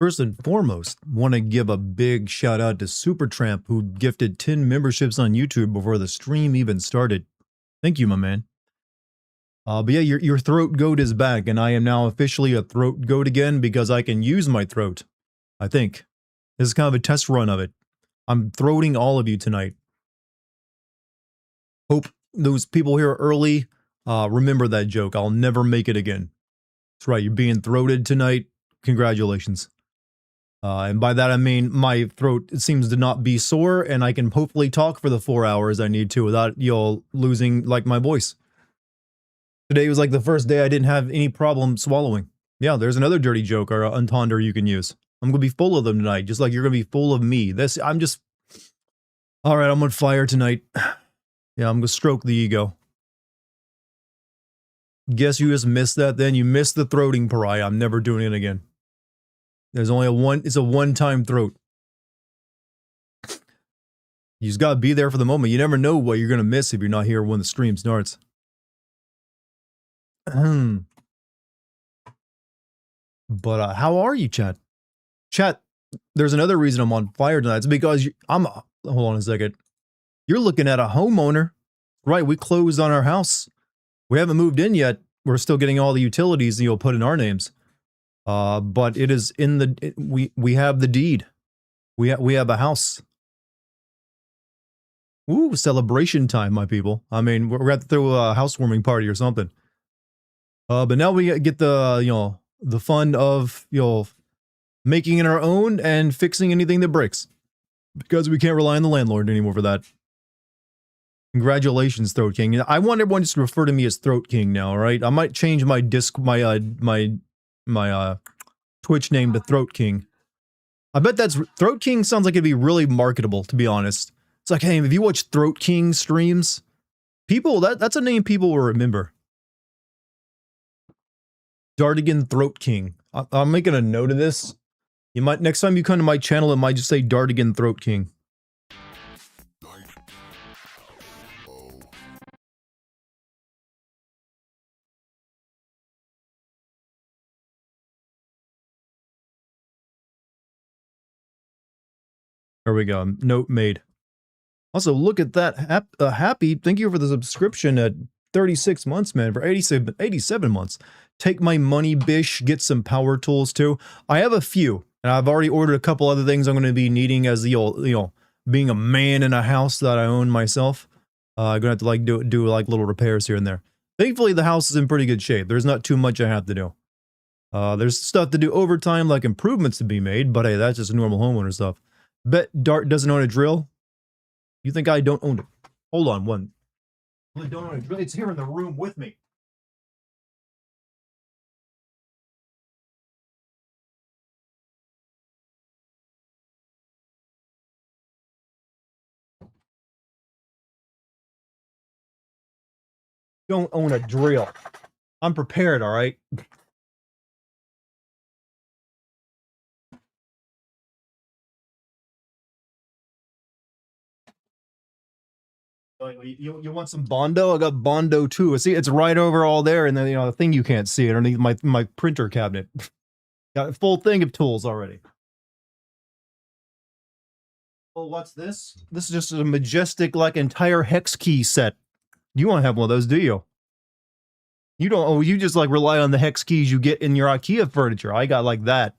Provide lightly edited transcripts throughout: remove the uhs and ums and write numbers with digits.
First and foremost, want to give a big shout out to Supertramp, who gifted 10 memberships on YouTube before the stream even started. Thank you, my man. But yeah, your throat goat is back, and I am now officially a throat goat again because I can use my throat. I think. This is kind of a test run of it. I'm throating all of you tonight. Hope those people here early remember that joke. I'll never make it again. That's right, you're being throated tonight. Congratulations. And by that I mean my throat seems to not be sore, and I can hopefully talk for the 4 hours I need to without y'all losing like my voice. Today was like the first day I didn't have any problem swallowing. Yeah, there's another dirty joke or entendre you can use. I'm gonna be full of them tonight, just like you're gonna be full of me. I'm just. All right, I'm on fire tonight. Yeah, I'm gonna stroke the ego. Guess you just missed that. Then you missed the throating pariah. I'm never doing it again. There's only it's a one-time throat. You just gotta be there for the moment. You never know what you're gonna miss if you're not here when the stream starts. But how are you, chat? Chat, there's another reason I'm on fire tonight. It's because hold on a second. You're looking at a homeowner. Right, we closed on our house. We haven't moved in yet. We're still getting all the utilities you'll put in our names. But it is in the we have the deed. We have a house. Ooh, celebration time, my people. I mean, we're going to throw a housewarming party or something. But now we get the the fun of making it our own and fixing anything that breaks, because we can't rely on the landlord anymore for that. Congratulations, Throat King. I want everyone just to refer to me as Throat King now, all right? I might change my my Twitch name to Throat King. I bet Throat King sounds like it'd be really marketable, to be honest. It's like, hey, if you watch Throat King streams, people, that's a name people will remember. Dartigan Throat King. I'm making a note of this. You might, next time you come to my channel, it might just say Dartigan Throat King. There we go. Note made. Also, look at that. Happy, thank you for the subscription at 36 months, man. For 87 months. Take my money, bish. Get some power tools, too. I have a few, and I've already ordered a couple other things I'm going to be needing as being a man in a house that I own myself. I'm going to have to, like, do like, little repairs here and there. Thankfully, the house is in pretty good shape. There's not too much I have to do. There's stuff to do overtime, like improvements to be made, but hey, that's just normal homeowner stuff. Bet Dart doesn't own a drill. You think I don't own it? Hold on, one. I don't own a drill. It's here in the room with me. Don't own a drill. I'm prepared, all right? You want some Bondo? I got Bondo too. See, it's right over all there, and then the thing you can't see underneath my printer cabinet. Got a full thing of tools already. Oh, what's this? This is just a majestic, like, entire hex key set. You want to have one of those, do you? You don't. Oh, you just like rely on the hex keys you get in your IKEA furniture. I got like that.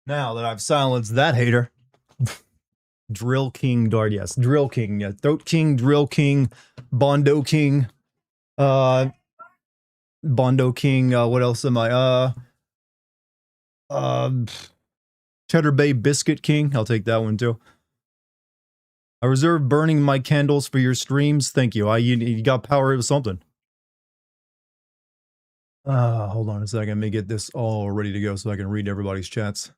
Now that I've silenced that hater. Drill King Dart, yes. Drill King, yeah. Throat King, Drill King, Bondo King, Bondo King, what else am I? Cheddar Bay Biscuit King, I'll take that one too. I reserve burning my candles for your streams. Thank you. You got power of something. Hold on a second. Let me get this all ready to go so I can read everybody's chats.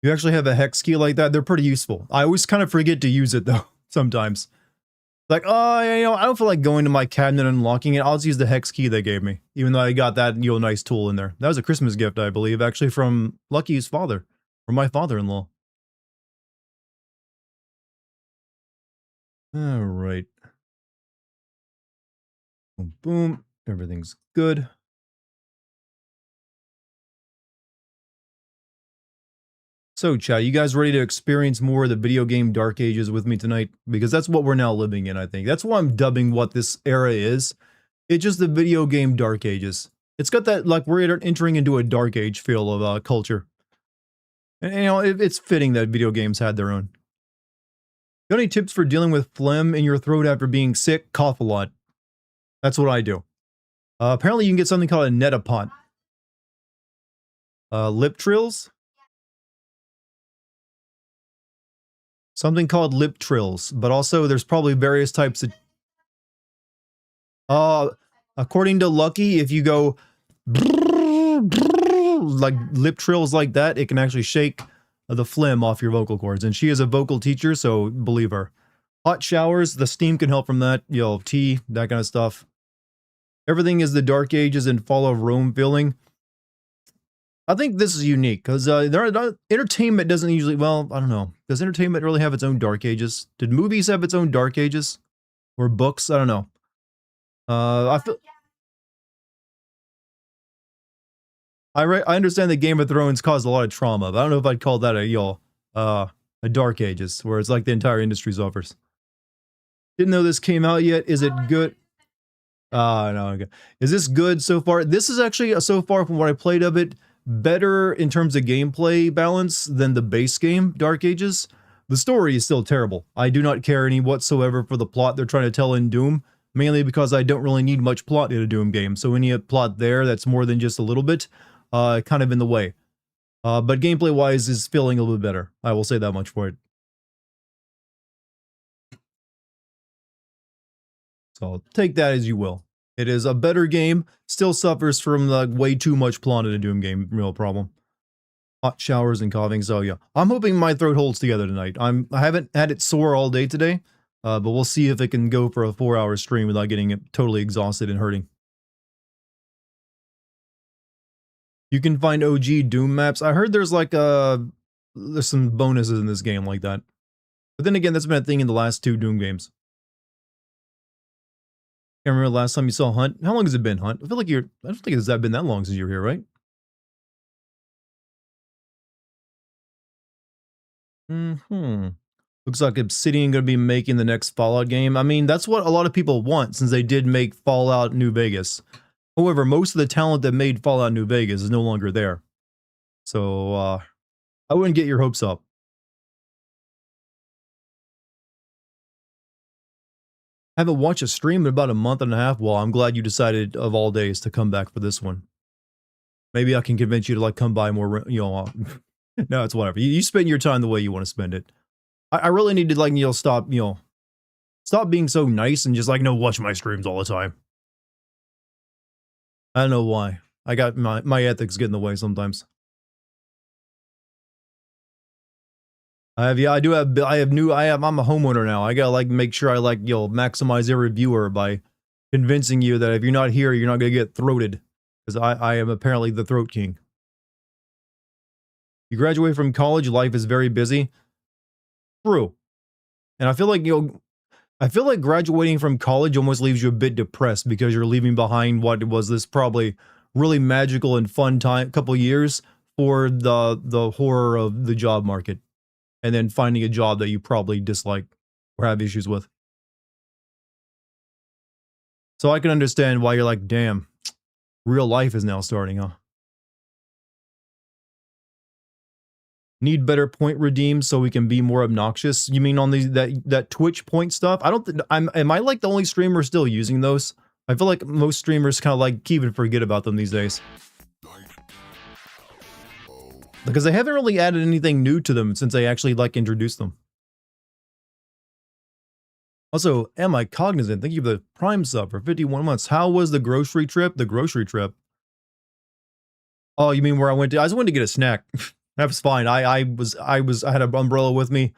You actually have a hex key like that? They're pretty useful. I always kind of forget to use it though, sometimes. Like, oh, I don't feel like going to my cabinet and unlocking it. I'll just use the hex key they gave me, even though I got that nice tool in there. That was a Christmas gift, I believe, actually from Lucky's father, or my father-in-law. All right. Boom, boom. Everything's good. So, chat, you guys ready to experience more of the video game dark ages with me tonight? Because that's what we're now living in, I think. That's why I'm dubbing what this era is. It's just the video game dark ages. It's got that, like, we're entering into a dark age feel of culture. And, you know, it's fitting that video games had their own. Got any tips for dealing with phlegm in your throat after being sick? Cough a lot. That's what I do. Apparently, you can get something called a netapont. Lip trills? Something called lip trills, but also there's probably various types of... According to Lucky, if you go like lip trills like that, it can actually shake the phlegm off your vocal cords. And she is a vocal teacher, so believe her. Hot showers, the steam can help from that. You know, tea, that kind of stuff. Everything is the Dark Ages and Fall of Rome feeling. I think this is unique because entertainment doesn't usually, well, I don't know. Does entertainment really have its own Dark Ages? Did movies have its own Dark Ages? Or books? I don't know. I feel... I understand that Game of Thrones caused a lot of trauma, but I don't know if I'd call that a Dark Ages, where it's like the entire industry suffers. Didn't know this came out yet. Is it good? No, okay. Is this good so far? This is actually, so far from what I played of it, better in terms of gameplay balance than the base game, Dark Ages. The story is still terrible. I do not care any whatsoever for the plot they're trying to tell in Doom, mainly because I don't really need much plot in a Doom game, so any plot there that's more than just a little bit, kind of in the way. But gameplay-wise is feeling a little bit better. I will say that much for it. So take that as you will. It is a better game, still suffers from the way too much plot in a Doom game, real problem. Hot showers and coughing, so yeah. I'm hoping my throat holds together tonight. I haven't had it sore all day today, but we'll see if it can go for a 4-hour stream without getting it totally exhausted and hurting. You can find OG Doom maps. I heard there's like there's some bonuses in this game like that. But then again, that's been a thing in the last 2 Doom games. Can't remember the last time you saw Hunt. How long has it been, Hunt? I feel like I don't think it's been that long since you were here, right? Looks like Obsidian gonna be making the next Fallout game. I mean, that's what a lot of people want since they did make Fallout New Vegas. However, most of the talent that made Fallout New Vegas is no longer there. So, I wouldn't get your hopes up. I haven't watched a stream in about a month and a half. Well, I'm glad you decided of all days to come back for this one. Maybe I can convince you to like come by more, you know. No, it's whatever. You spend your time the way you want to spend it. I really need to like, you know, stop being so nice and just like, no, watch my streams all the time. I don't know why. I got my ethics get in the way sometimes. I'm a homeowner now. I gotta like make sure I like, you know, maximize every viewer by convincing you that if you're not here, you're not gonna get throated. Because I am apparently the throat king. You graduate from college, life is very busy. True. And I feel like, you know, I feel like graduating from college almost leaves you a bit depressed because you're leaving behind what was this probably really magical and fun couple years for the horror of the job market. And then finding a job that you probably dislike or have issues with. So I can understand why you're like, damn, real life is now starting, huh? Need better point redeems so we can be more obnoxious. You mean on that Twitch point stuff? I don't think am I like the only streamer still using those? I feel like most streamers kind of like even forget about them these days. Because they haven't really added anything new to them since they actually like introduced them. Also, am I cognizant? Thank you for the Prime sub for 51 months. How was the grocery trip? The grocery trip. Oh, you mean where I went to? I just wanted to get a snack. That was fine. I had an umbrella with me,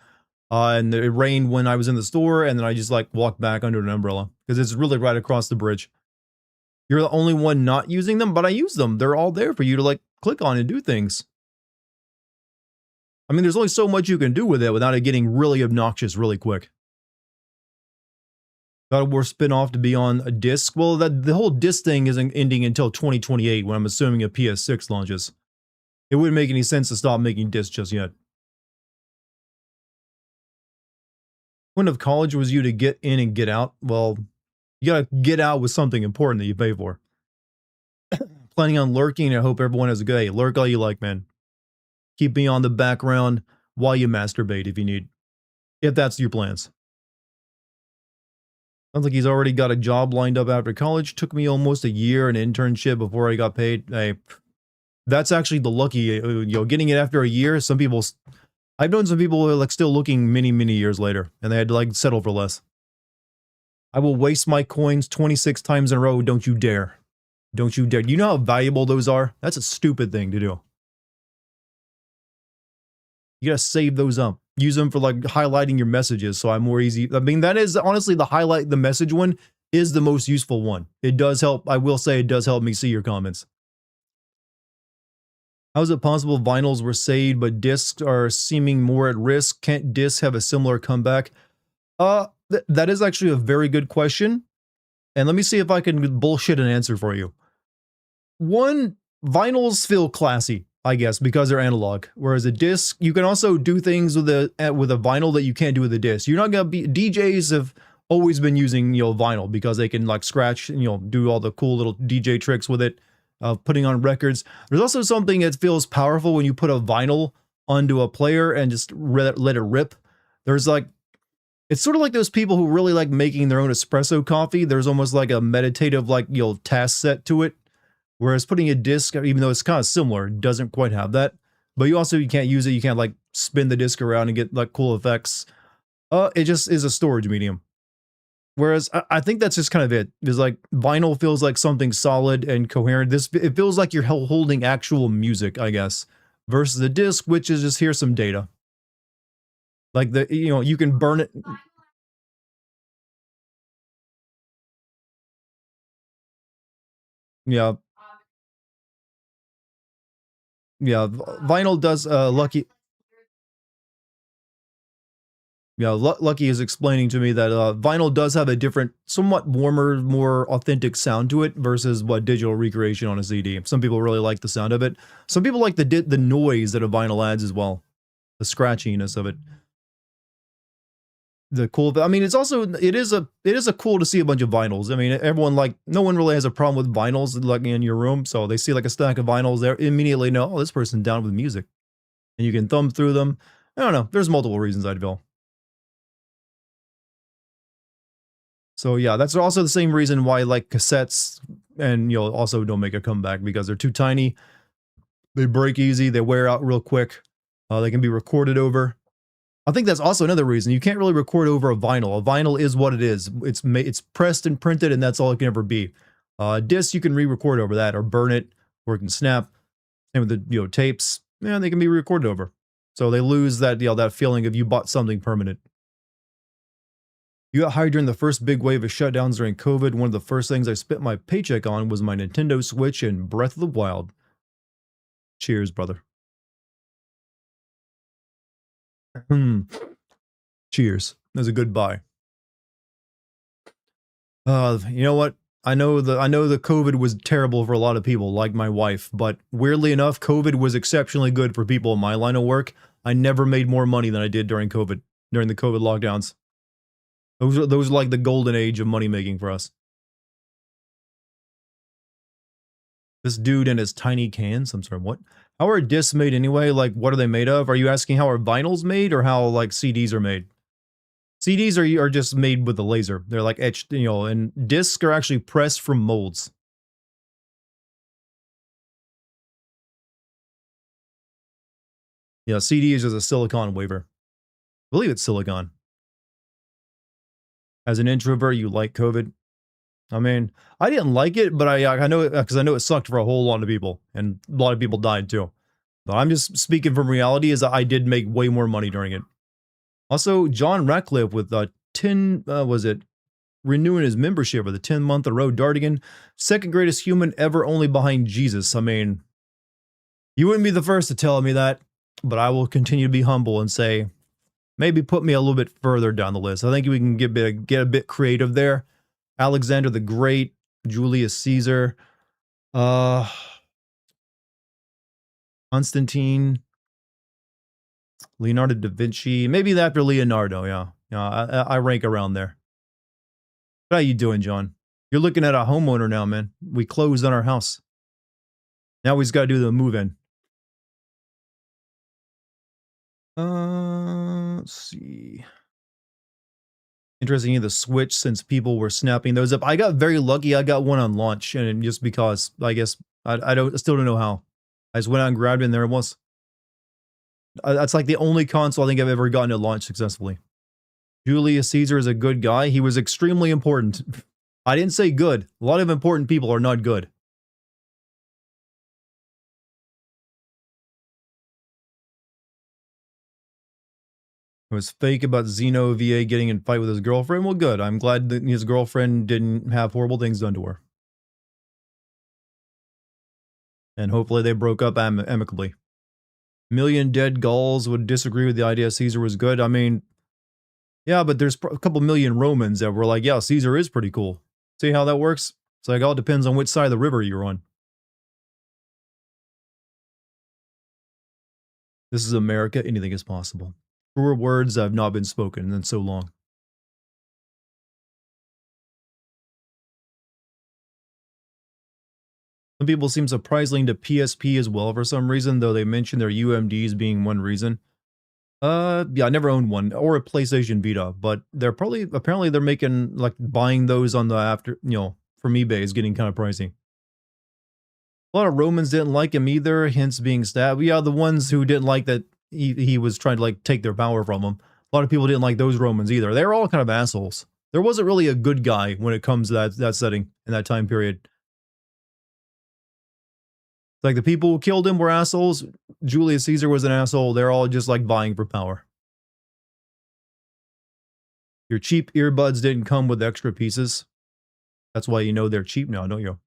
and it rained when I was in the store, and then I just like walked back under an umbrella because it's really right across the bridge. You're the only one not using them, but I use them. They're all there for you to like click on and do things. I mean, there's only so much you can do with it without it getting really obnoxious really quick. God of War spin-off to be on a disc. Well, that the whole disc thing isn't ending until 2028, when I'm assuming a PS6 launches. It wouldn't make any sense to stop making discs just yet. Point of college was you to get in and get out. Well, you gotta get out with something important that you pay for. Planning on lurking. I hope everyone has a good day. Lurk all you like, man. Keep me on the background while you masturbate if you need. If that's your plans. Sounds like he's already got a job lined up after college. Took me almost a year, an internship before I got paid. Hey, that's actually the lucky, getting it after a year. Some people, I've known some people who are like still looking many, many years later, and they had to like settle for less. I will waste my coins 26 times in a row. Don't you dare. Don't you dare. You know how valuable those are? That's a stupid thing to do. You gotta save those up. Use them for like highlighting your messages, so I'm more easy. I mean, that is honestly the message one is the most useful one. It does help. I will say it does help me see your comments. How is it possible vinyls were saved, but discs are seeming more at risk? Can't discs have a similar comeback? That is actually a very good question. And let me see if I can bullshit an answer for you. One, vinyls feel classy, I guess, because they're analog. Whereas a disc, you can also do things with a vinyl that you can't do with a disc. You're not gonna be DJs have always been using vinyl because they can like scratch and do all the cool little DJ tricks with it. Putting on records. There's also something that feels powerful when you put a vinyl onto a player and just let it rip. There's like, it's sort of like those people who really like making their own espresso coffee. There's almost like a meditative task set to it. Whereas putting a disc, even though it's kind of similar, doesn't quite have that. But you can't use it. You can't like spin the disc around and get like cool effects. It just is a storage medium. Whereas I think that's just kind of it. It's like vinyl feels like something solid and coherent. It feels like you're holding actual music, I guess, versus the disc, which is just here's some data. Like you can burn it. Yeah, yeah. Vinyl does. Lucky. Yeah, Lucky is explaining to me that vinyl does have a different, somewhat warmer, more authentic sound to it versus what digital recreation on a CD. Some people really like the sound of it. Some people like the noise that a vinyl adds as well, the scratchiness of it. The cool. I mean, it is a cool to see a bunch of vinyls. I mean, everyone no one really has a problem with vinyls like in your room, so they see like a stack of vinyls, they immediately know, oh, this person's down with music, and you can thumb through them. I don't know. There's multiple reasons I'd feel. So yeah, that's also the same reason why like cassettes and also don't make a comeback, because they're too tiny. They break easy, they wear out real quick. They can be recorded over. I think that's also another reason you can't really record over a vinyl. A vinyl is what it is. It's pressed and printed, and that's all it can ever be. Disc you can re-record over that or burn it, or it can snap. And with the tapes, yeah, they can be recorded over. So they lose that that feeling of you bought something permanent. You got hired during the first big wave of shutdowns during COVID. One of the first things I spent my paycheck on was my Nintendo Switch and Breath of the Wild. Cheers, brother. Cheers. That's a good buy. You know what? I know the COVID was terrible for a lot of people, like my wife, but weirdly enough, COVID was exceptionally good for people in my line of work. I never made more money than I did during COVID, during the COVID lockdowns. Those are like the golden age of money making for us. This dude and his tiny cans. I'm sorry, what? How are discs made anyway? Like, what are they made of? Are you asking how are vinyls made, or how like CDs are made? CDs are just made with a laser. They're like etched, and discs are actually pressed from molds. Yeah, CD is just a silicon wafer. I believe it's silicon. As an introvert, you like COVID? I mean, I didn't like it, but I know it because I know it sucked for a whole lot of people, and a lot of people died too. But I'm just speaking from reality, is I did make way more money during it. Also, John Ratcliffe with 10, renewing his membership with a 10-month in a row. Dartigan, second greatest human ever, only behind Jesus. I mean, you wouldn't be the first to tell me that, but I will continue to be humble and say, Maybe put me a little bit further down the list. I think we can get a bit creative there. Alexander the Great, Julius Caesar, uh, Constantine, Leonardo da Vinci. Maybe after Leonardo, yeah. I rank around there. How you doing, John? You're looking at a homeowner now, man. We closed on our house. Now we just got to do the move-in. Let's see. Interesting, the Switch, since people were snapping those up. I got very lucky. I got one on launch, and just because, I guess, I still don't know how. I just went out and grabbed it, and there it was. That's like the only console I think I've ever gotten to launch successfully. Julius Caesar is a good guy. He was extremely important. I didn't say good. A lot of important people are not good. It was fake about Xeno VA getting in a fight with his girlfriend. Well, good. I'm glad that his girlfriend didn't have horrible things done to her. And hopefully they broke up amicably. Million dead Gauls would disagree with the idea Caesar was good. I mean, yeah, but there's a couple million Romans that were like, yeah, Caesar is pretty cool. See how that works? It's like, all depends on which side of the river you're on. This is America. Anything is possible. Truer words have not been spoken in so long. Some people seem surprisingly into PSP as well for some reason, though they mention their UMDs being one reason. Yeah, I never owned one, or a PlayStation Vita, but apparently they're making, like, buying those on the from eBay is getting kind of pricey. A lot of Romans didn't like him either, hence being stabbed. Yeah, the ones who didn't like that he was trying to, like, take their power from them. A lot of people didn't like those Romans either. They were all kind of assholes. There wasn't really a good guy when it comes to that setting in that time period. Like, the people who killed him were assholes. Julius Caesar was an asshole. They're all just, like, vying for power. Your cheap earbuds didn't come with extra pieces. That's why you know they're cheap now, don't you?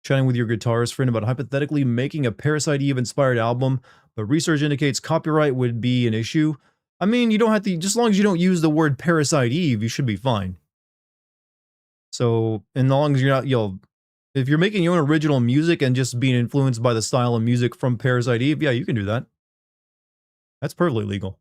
Chatting with your guitarist friend about hypothetically making a Parasite Eve-inspired album, but research indicates copyright would be an issue. I mean, you don't have to, just as long as you don't use the word Parasite Eve, you should be fine. So, and as long as you're not, if you're making your own original music and just being influenced by the style of music from Parasite Eve, yeah, you can do that. That's perfectly legal.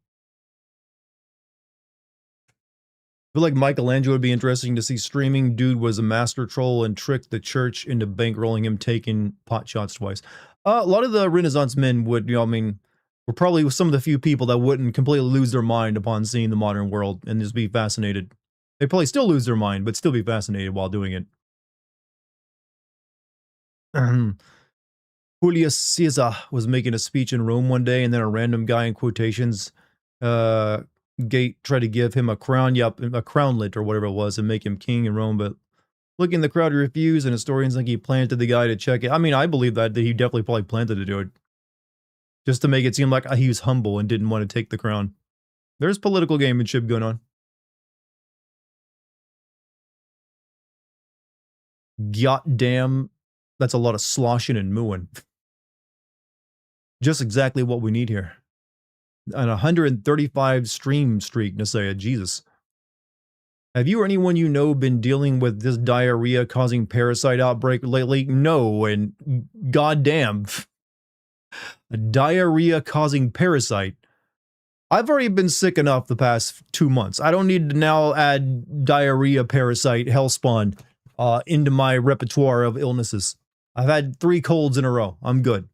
I feel like Michelangelo would be interesting to see streaming. Dude was a master troll and tricked the church into bankrolling him taking pot shots twice. A lot of the Renaissance men would, were probably some of the few people that wouldn't completely lose their mind upon seeing the modern world and just be fascinated. They'd probably still lose their mind, but still be fascinated while doing it. Julius Caesar was making a speech in Rome one day, and then a random guy in quotations Gate tried to give him a crown, a crownlet or whatever it was, and make him king in Rome, but looking the crowd refused, and historians think he planted the guy to check it. I mean, I believe that he definitely probably planted to do it, just to make it seem like he was humble and didn't want to take the crown. There's political gamemanship going on. Goddamn, that's a lot of sloshing and mooing. Just exactly what we need here. An 135 stream streak, Nasaya, Jesus. Have you or anyone you know been dealing with this diarrhea causing parasite outbreak lately? No, and goddamn. A diarrhea causing parasite. I've already been sick enough the past 2 months. I don't need to now add diarrhea, parasite, hellspawn into my repertoire of illnesses. I've had 3 colds in a row. I'm good.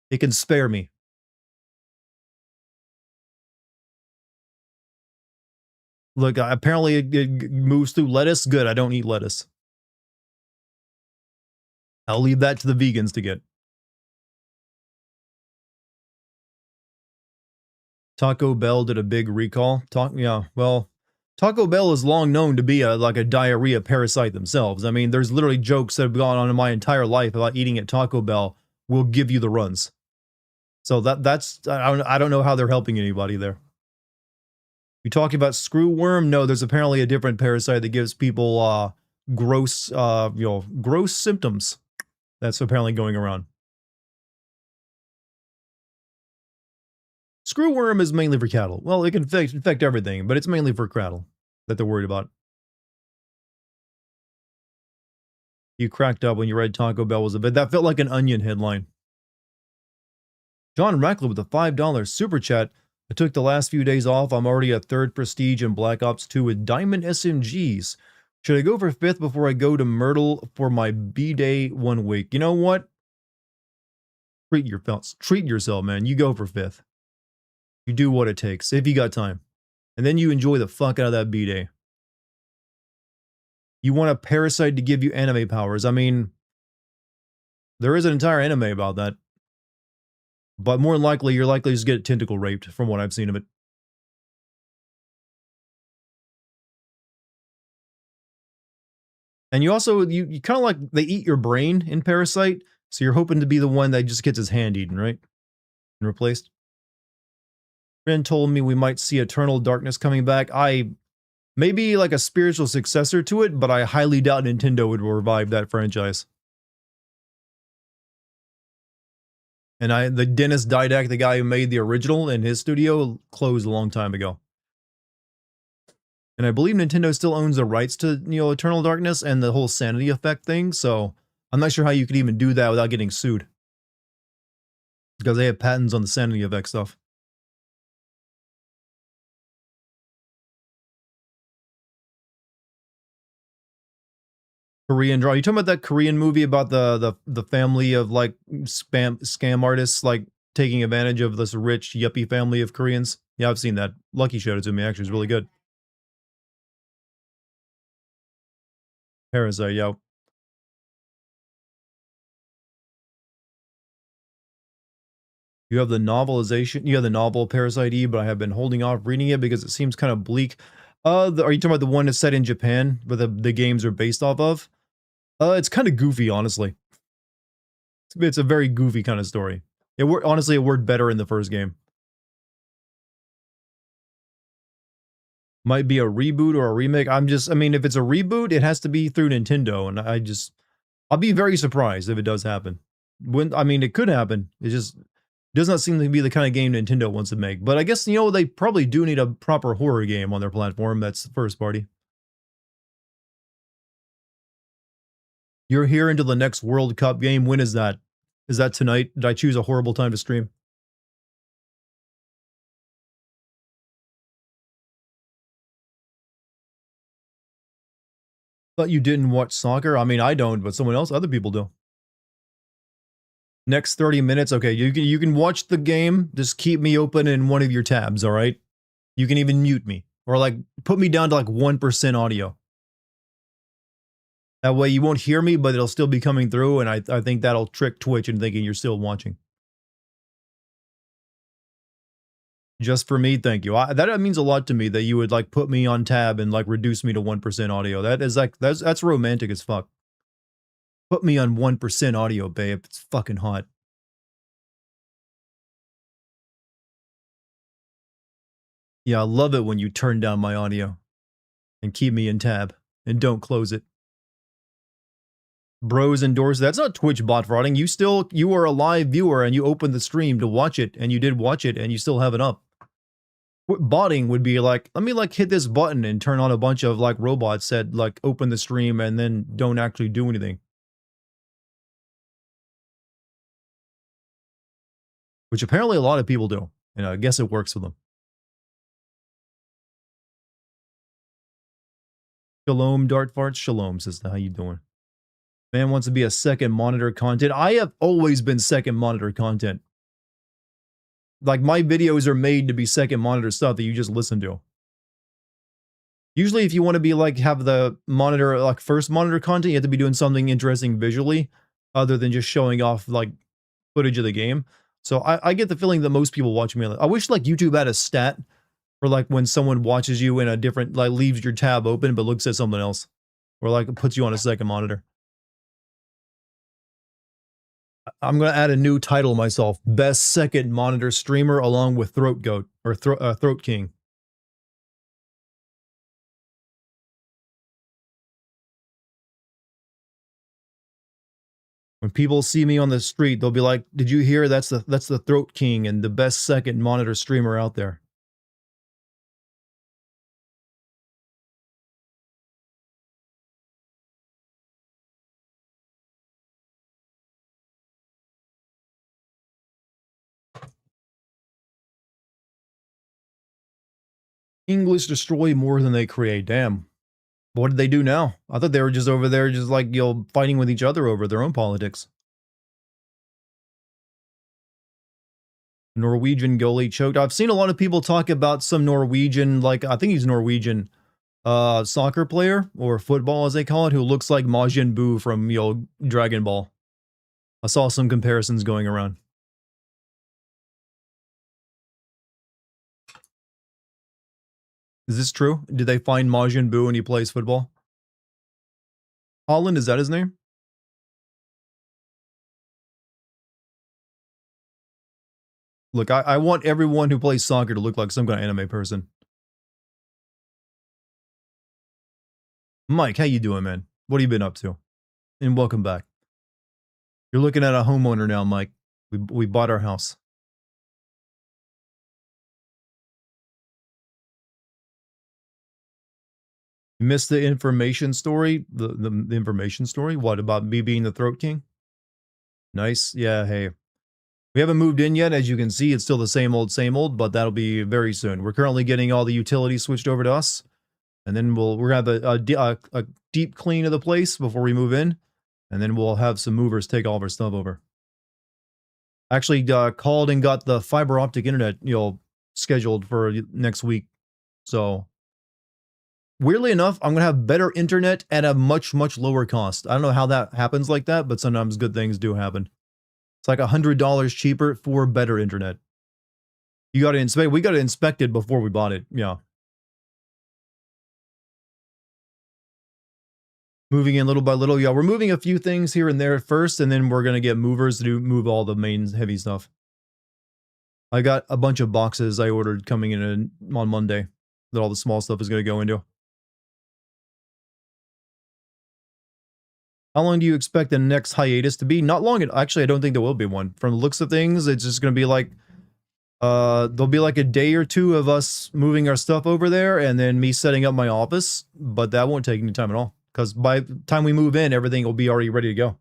It can spare me. Look, apparently it moves through lettuce. Good, I don't eat lettuce. I'll leave that to the vegans to get. Taco Bell did a big recall. Taco Bell is long known to be like a diarrhea parasite themselves. I mean, there's literally jokes that have gone on in my entire life about eating at Taco Bell will give you the runs. So that's I don't know how they're helping anybody there. You talking about screwworm? No, there's apparently a different parasite that gives people gross gross symptoms. That's apparently going around. Screwworm is mainly for cattle. Well, it can infect everything, but it's mainly for cattle that they're worried about. You cracked up when you read Taco Bell was a bit. That felt like an Onion headline. John Reckler with a $5 super chat. I took the last few days off. I'm already at 3rd Prestige in Black Ops 2 with Diamond SMGs. Should I go for 5th before I go to Myrtle for my B-Day 1 week? You know what? Treat yourself, man. You go for 5th. You do what it takes, if you got time. And then you enjoy the fuck out of that B-Day. You want a parasite to give you anime powers. I mean, there is an entire anime about that. But more than likely, you're likely to just get tentacle raped from what I've seen of it. And you also, you kind of like, they eat your brain in Parasite, so you're hoping to be the one that just gets his hand eaten, right? And replaced. Ren told me we might see Eternal Darkness coming back. Maybe like a spiritual successor to it, but I highly doubt Nintendo would revive that franchise. And the Dennis Didac, the guy who made the original in his studio, closed a long time ago. And I believe Nintendo still owns the rights to, Eternal Darkness and the whole sanity effect thing, so I'm not sure how you could even do that without getting sued. Because they have patents on the sanity effect stuff. Korean draw. You talking about that Korean movie about the family of like scam artists like taking advantage of this rich yuppie family of Koreans? Yeah, I've seen that. Lucky showed it to me. Actually, it's really good. Parasite, yo. You have the novelization. You have the novel Parasite Eve, but I have been holding off reading it because it seems kind of bleak. Are you talking about the one that's set in Japan, where the games are based off of? It's kind of goofy, honestly. It's a very goofy kind of story. Honestly, it worked better in the first game. Might be a reboot or a remake. I mean, if it's a reboot, it has to be through Nintendo, and I'll be very surprised if it does happen. It could happen. It just does not seem to be the kind of game Nintendo wants to make. But I guess, they probably do need a proper horror game on their platform that's first party. You're here until the next World Cup game. When is that? Is that tonight? Did I choose a horrible time to stream? Thought you didn't watch soccer? I mean, I don't, but other people do. Next 30 minutes, okay, you can watch the game, just keep me open in one of your tabs, all right? You can even mute me, or like, put me down to like 1% audio. That way you won't hear me, but it'll still be coming through, and I think that'll trick Twitch into thinking you're still watching. Just for me, thank you. That means a lot to me that you would like put me on tab and like reduce me to 1% audio. That is like, that's romantic as fuck. Put me on 1% audio, babe. It's fucking hot. Yeah, I love it when you turn down my audio and keep me in tab and don't close it. Bros endorse. That's not Twitch bot frauding. You are a live viewer and you opened the stream to watch it, and you did watch it, and you still have it up. Botting would be like, let me like hit this button and turn on a bunch of like robots that like open the stream and then don't actually do anything. Which apparently a lot of people do, and I guess it works for them. Shalom, Dart Farts. Shalom, sister. How you doing? Man wants to be a second monitor content. I have always been second monitor content. Like, my videos are made to be second monitor stuff that you just listen to. Usually if you want to be like, have the monitor, like first monitor content, you have to be doing something interesting visually, other than just showing off like footage of the game. So I get the feeling that most people watch me. I wish like YouTube had a stat for like when someone watches you in a different, like leaves your tab open but looks at something else, or like puts you on a second monitor. I'm gonna add a new title myself: best second monitor streamer, along with Throat Goat or Throat King. When people see me on the street, they'll be like, "Did you hear? That's the Throat King and the best second monitor streamer out there." English destroy more than they create. Damn. What did they do now? I thought they were just over there, just like, fighting with each other over their own politics. Norwegian goalie choked. I've seen a lot of people talk about some Norwegian, like, I think he's Norwegian, soccer player, or football as they call it, who looks like Majin Buu from, Dragon Ball. I saw some comparisons going around. Is this true? Did they find Majin Buu and he plays football? Holland, is that his name? Look, I want everyone who plays soccer to look like some kind of anime person. Mike, how you doing, man? What have you been up to? And welcome back. You're looking at a homeowner now, Mike. We bought our house. You missed the information story? The information story? What, about me being the Throat King? Nice. Yeah, hey. We haven't moved in yet. As you can see, it's still the same old, but that'll be very soon. We're currently getting all the utilities switched over to us. And then we're gonna have a deep clean of the place before we move in. And then we'll have some movers take all of our stuff over. Actually called and got the fiber optic internet, scheduled for next week. So weirdly enough, I'm gonna have better internet at a much, much lower cost. I don't know how that happens like that, but sometimes good things do happen. It's like $100 cheaper for better internet. You got to inspect. We got to inspect it before we bought it. Yeah. Moving in little by little. Yeah, we're moving a few things here and there at first, and then we're gonna get movers to move all the main heavy stuff. I got a bunch of boxes I ordered coming in on Monday that all the small stuff is gonna go into. How long do you expect the next hiatus to be? Not long. Actually, I don't think there will be one. From the looks of things, it's just gonna be like, there'll be like a day or two of us moving our stuff over there, and then me setting up my office. But that won't take any time at all, because by the time we move in, everything will be already ready to go.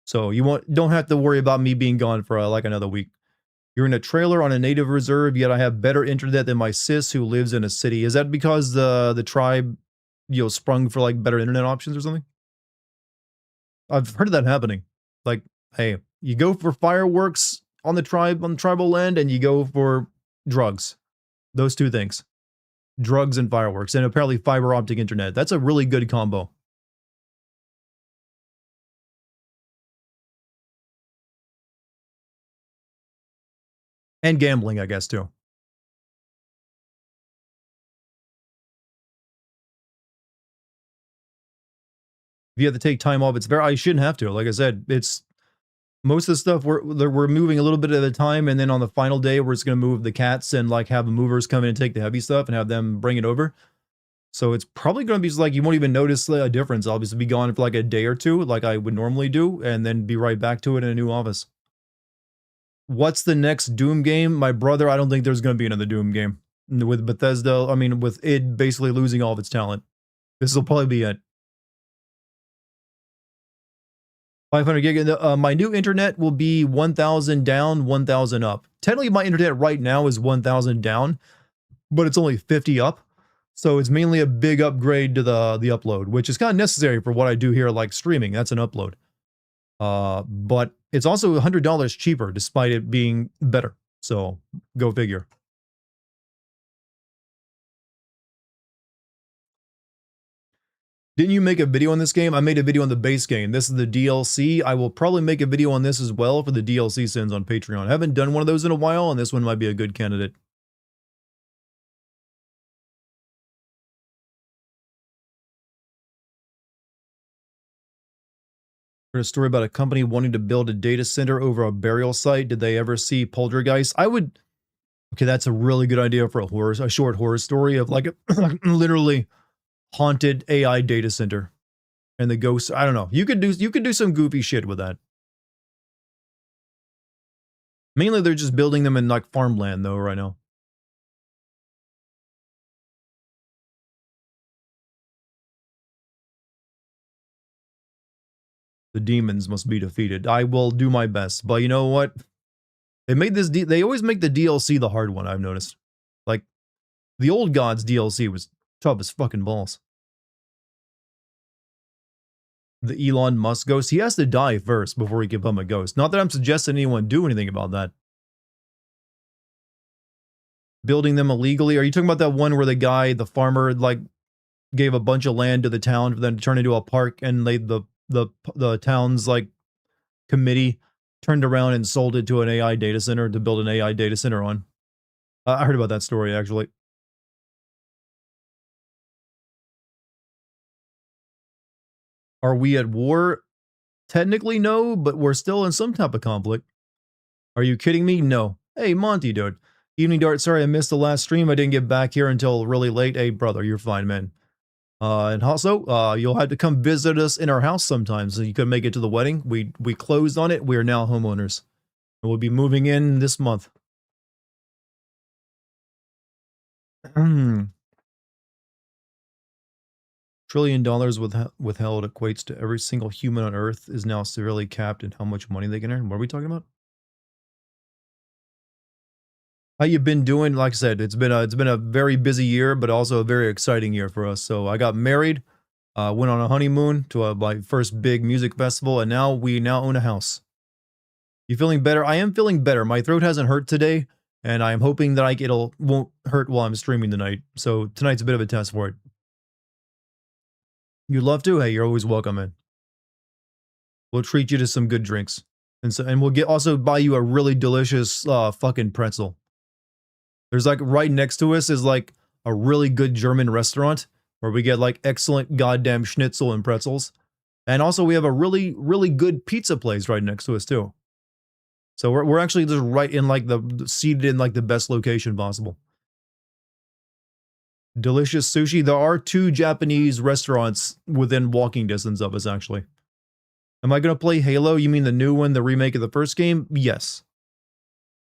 So you don't have to worry about me being gone for like another week. You're in a trailer on a native reserve, yet I have better internet than my sis who lives in a city. Is that because the tribe, sprung for like better internet options or something? I've heard of that happening. Like, hey, you go for fireworks on the tribal land, and you go for drugs. Those two things. Drugs and fireworks, and apparently fiber optic internet. That's a really good combo. And gambling, I guess, too. If you have to take time off, I shouldn't have to. Like I said, it's most of the stuff we're moving a little bit at a time, and then on the final day, we're just gonna move the cats and like have the movers come in and take the heavy stuff and have them bring it over. So it's probably gonna be just like you won't even notice a difference. I'll just be gone for like a day or two, like I would normally do, and then be right back to it in a new office. What's the next Doom game? My brother, I don't think there's gonna be another Doom game with Bethesda. I mean, with it basically losing all of its talent. This will probably be it. 500 gig. My new internet will be 1,000 down, 1,000 up. Technically, my internet right now is 1,000 down, but it's only 50 up. So it's mainly a big upgrade to the upload, which is kind of necessary for what I do here, like streaming. That's an upload. But it's also $100 cheaper, despite it being better. So go figure. Didn't you make a video on this game? I made a video on the base game. This is the DLC. I will probably make a video on this as well for the DLC sins on Patreon. I haven't done one of those in a while, and this one might be a good candidate. Heard a story about a company wanting to build a data center over a burial site. Did they ever see Poltergeist? Okay, that's a really good idea for a short horror story of like literally haunted AI data center. And the ghosts, I don't know. You could do some goofy shit with that. Mainly they're just building them in like farmland though right now. The demons must be defeated. I will do my best. But you know what? They made this they always make the DLC the hard one, I've noticed. Like the old gods DLC was tough as fucking balls. The Elon Musk ghost, he has to die first before we give him a ghost. Not that I'm suggesting anyone do anything about that. Building them illegally. Are you talking about that one where the guy, the farmer, like gave a bunch of land to the town for them to turn into a park, and they the town's like committee turned around and sold it to an AI data center to build an AI data center on? I heard about that story actually. Are we at war? Technically, no, but we're still in some type of conflict. Are you kidding me? No. Hey, Monty, dude. Evening Dart, sorry I missed the last stream. I didn't get back here until really late. Hey, brother, you're fine, man. And also, you'll have to come visit us in our house sometimes. So you couldn't make it to the wedding. We closed on it. We are now homeowners. And we'll be moving in this month. $1 trillion withheld equates to every single human on Earth is now severely capped in how much money they can earn. What are we talking about? How you been doing? Like I said, it's been a very busy year, but also a very exciting year for us. So I got married, went on a honeymoon to my first big music festival, and now we own a house. You feeling better? I am feeling better. My throat hasn't hurt today, and I am hoping that won't hurt while I'm streaming tonight. So tonight's a bit of a test for it. You'd love to? Hey, you're always welcome, man. We'll treat you to some good drinks, and we'll also buy you a really delicious fucking pretzel. There's like right next to us is like a really good German restaurant where we get like excellent goddamn schnitzel and pretzels. And also we have a really, really good pizza place right next to us too. So we're actually just right in like seated in like the best location possible. Delicious sushi. There are 2 Japanese restaurants within walking distance of us actually. Am I going to play Halo? You mean the new one, the remake of the first game? Yes.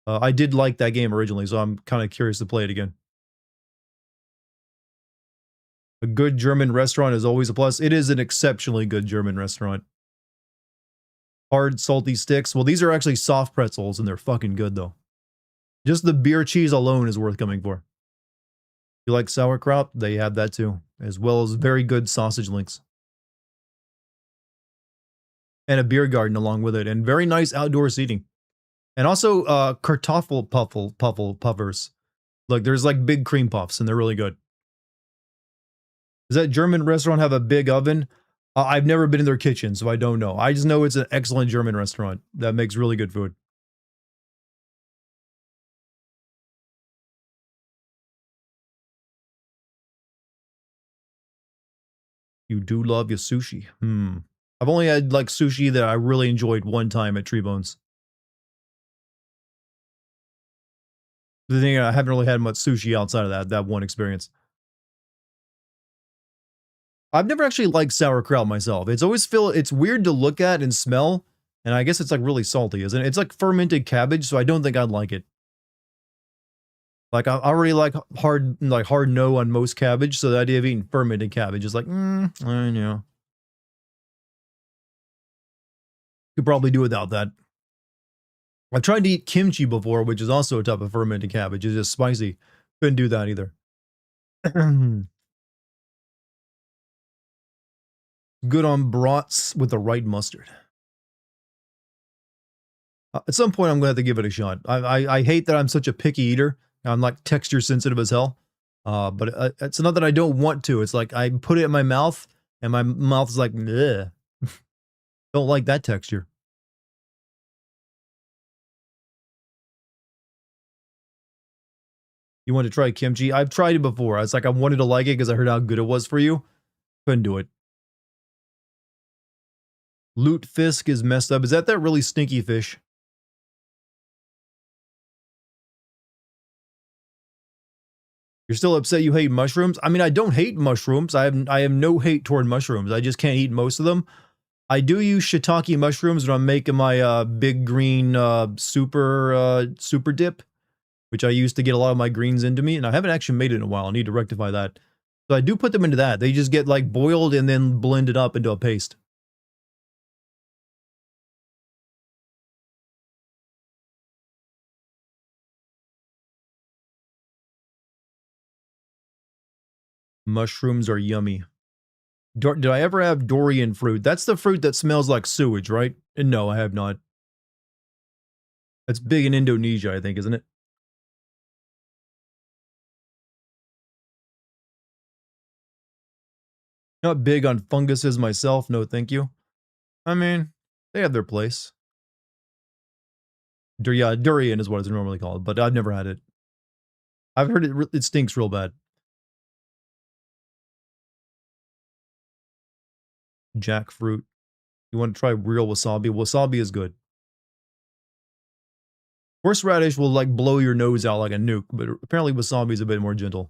I did like that game originally, so I'm kind of curious to play it again. A good German restaurant is always a plus. It is an exceptionally good German restaurant. Hard, salty sticks. Well, these are actually soft pretzels, and they're fucking good, though. Just the beer cheese alone is worth coming for. You like sauerkraut? They have that, too. As well as very good sausage links. And a beer garden along with it, and very nice outdoor seating. And also, puffers. Look, there's like big cream puffs, and they're really good. Does that German restaurant have a big oven? I've never been in their kitchen, so I don't know. I just know it's an excellent German restaurant that makes really good food. You do love your sushi. I've only had like sushi that I really enjoyed one time at Tree Bones. The thing, I haven't really had much sushi outside of that one experience. I've never actually liked sauerkraut myself. It's weird to look at and smell, and I guess it's like really salty, isn't it? It's like fermented cabbage, so I don't think I'd like it. Like I already like hard no on most cabbage, so the idea of eating fermented cabbage is like, I know. Could probably do without that. I've tried to eat kimchi before, which is also a type of fermented cabbage. It's just spicy. Couldn't do that either. Good on brats with the right mustard. At some point, I'm going to have to give it a shot. I hate that I'm such a picky eater. I'm like texture sensitive as hell. But it's not that I don't want to. It's like I put it in my mouth, and my mouth is like, ugh. Don't like that texture. You want to try kimchi? I've tried it before. It's like I wanted to like it because I heard how good it was for you. Couldn't do it. Lutefisk is messed up. Is that really stinky fish? You're still upset you hate mushrooms? I mean, I don't hate mushrooms. I have no hate toward mushrooms. I just can't eat most of them. I do use shiitake mushrooms when I'm making my big green super dip, which I use to get a lot of my greens into me, and I haven't actually made it in a while. I need to rectify that. So I do put them into that. They just get like boiled and then blended up into a paste. Mushrooms are yummy. Did I ever have durian fruit? That's the fruit that smells like sewage, right? And no, I have not. That's big in Indonesia, I think, isn't it? Not big on funguses myself, no thank you. I mean, they have their place. Yeah, durian is what it's normally called, but I've never had it. I've heard it stinks real bad. Jackfruit. You want to try real wasabi? Wasabi is good. Horseradish will like blow your nose out like a nuke, but apparently wasabi is a bit more gentle.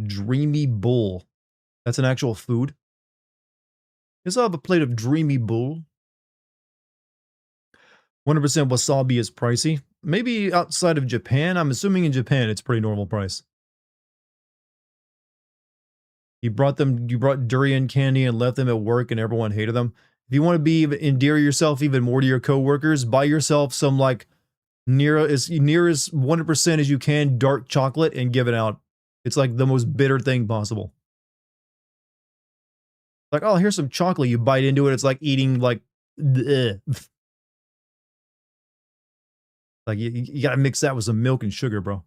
Dreamy bull. That's an actual food. Yes, I'll have a plate of dreamy bull. 100% wasabi is pricey. Maybe outside of Japan. I'm assuming in Japan it's pretty normal price. You brought durian candy and left them at work and everyone hated them. If you want to be endear yourself even more to your coworkers, buy yourself some like near as 100% as you can dark chocolate and give it out. It's like the most bitter thing possible. Like, oh, here's some chocolate. You bite into it. It's like eating like, bleh. Like you gotta mix that with some milk and sugar, bro.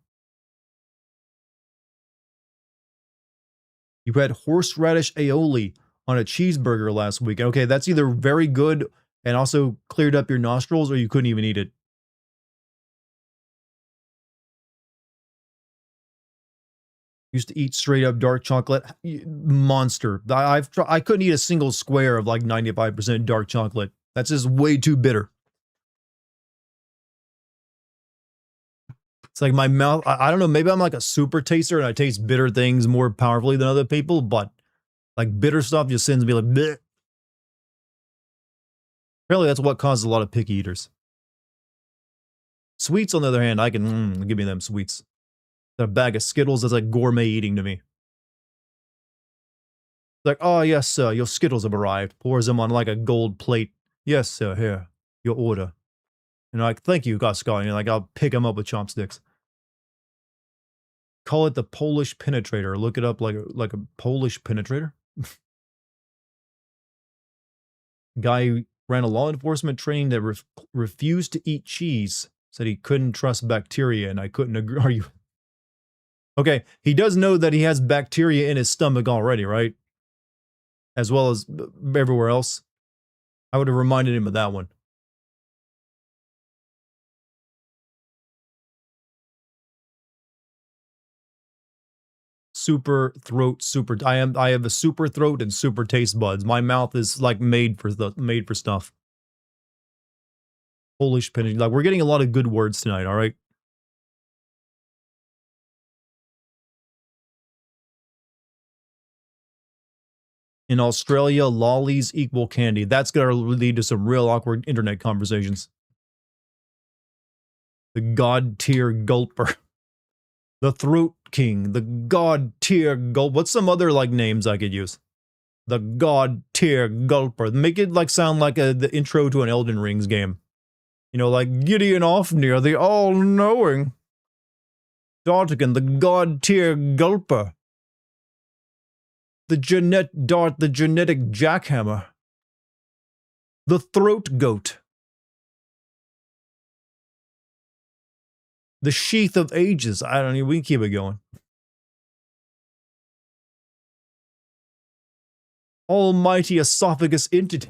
You had horseradish aioli on a cheeseburger last week. Okay, that's either very good and also cleared up your nostrils, or you couldn't even eat it. Used to eat straight up dark chocolate. Monster. I couldn't eat a single square of like 95% dark chocolate. That's just way too bitter. It's like my mouth, I don't know, maybe I'm like a super taster and I taste bitter things more powerfully than other people, but like bitter stuff just sends me like, bleh. Apparently that's what causes a lot of picky eaters. Sweets, on the other hand, I can, give me them sweets. A bag of Skittles is like gourmet eating to me. Like, oh yes, sir, your Skittles have arrived. Pours them on like a gold plate. Yes, sir, here, your order. And like, thank you, Gascon. And like, I'll pick them up with chopsticks. Call it the Polish penetrator. Look it up like a Polish penetrator. Guy who ran a law enforcement training that refused to eat cheese. Said he couldn't trust bacteria, and I couldn't agree. Are you? Okay, he does know that he has bacteria in his stomach already, right? As well as everywhere else. I would have reminded him of that one. Super throat, I have a super throat and super taste buds. My mouth is like made for stuff. Polish penny. Like, we're getting a lot of good words tonight, all right? In Australia, lollies equal candy. That's gonna lead to some real awkward internet conversations. The god tier gulper. The throat king. The god tier gulp. What's some other like names I could use? The god tier gulper. Make it like sound like the intro to an Elden Rings game. You know, like Gideon Ofnir, the all-knowing. Dartigan, the god tier gulper. The genetic jackhammer. The throat goat. The sheath of ages. I don't know, we can keep it going. Almighty esophagus entity.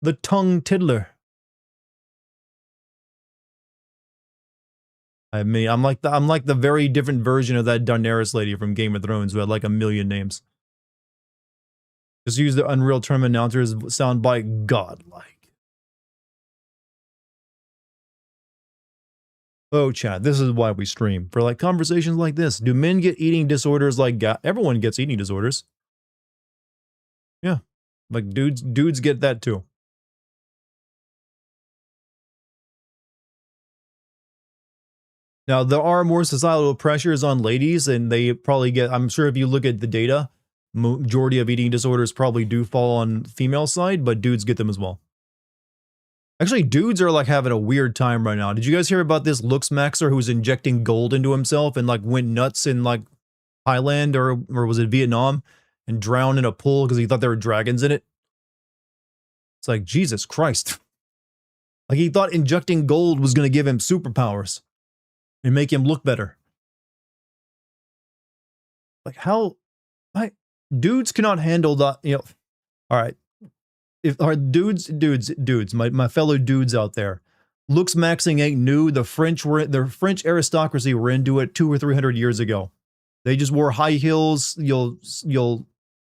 The tongue tiddler. I mean, I'm like the very different version of that Daenerys lady from Game of Thrones who had like a million names. Just use the Unreal Tournament announcers soundbite godlike. Oh, chat, this is why we stream. For like conversations like this. Do men get eating disorders like everyone gets eating disorders? Yeah. Like dudes get that too. Now, there are more societal pressures on ladies, and they probably get, I'm sure if you look at the data, majority of eating disorders probably do fall on female side, but dudes get them as well. Actually, dudes are like having a weird time right now. Did you guys hear about this looks maxer who was injecting gold into himself and like went nuts in like Thailand or was it Vietnam and drowned in a pool because he thought there were dragons in it? It's like, Jesus Christ. Like he thought injecting gold was going to give him superpowers and make him look better. Like how, dudes cannot handle that, you know. All right, if our dudes, my fellow dudes out there, looks maxing ain't new. The French aristocracy were into it 200 or 300 years ago. They just wore high heels, you'll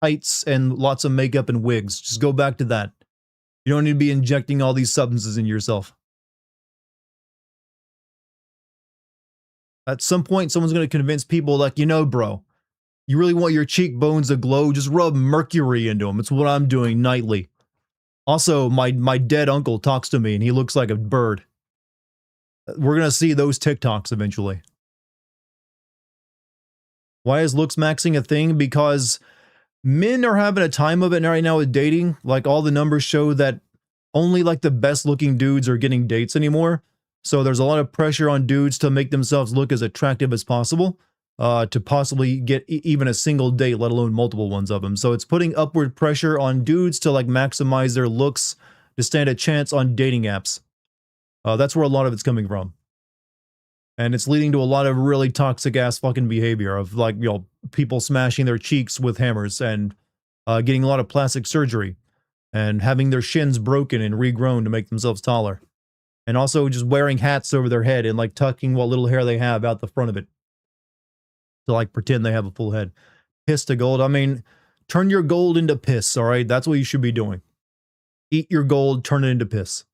tights, and lots of makeup and wigs. Just go back to that. You don't need to be injecting all these substances into yourself. At some point, someone's going to convince people like, you know, bro, you really want your cheekbones to glow? Just rub mercury into them. It's what I'm doing nightly. Also, my dead uncle talks to me and he looks like a bird. We're going to see those TikToks eventually. Why is looks maxing a thing? Because men are having a time of it right now with dating. Like all the numbers show that only like the best looking dudes are getting dates anymore. So there's a lot of pressure on dudes to make themselves look as attractive as possible. To possibly get even a single date, let alone multiple ones of them. So it's putting upward pressure on dudes to like maximize their looks to stand a chance on dating apps. That's where a lot of it's coming from. And it's leading to a lot of really toxic ass fucking behavior of like, you know, people smashing their cheeks with hammers and getting a lot of plastic surgery and having their shins broken and regrown to make themselves taller. And also just wearing hats over their head and like tucking what little hair they have out the front of it to like pretend they have a full head. Piss to gold. I mean, turn your gold into piss, all right? That's what you should be doing. Eat your gold, turn it into piss.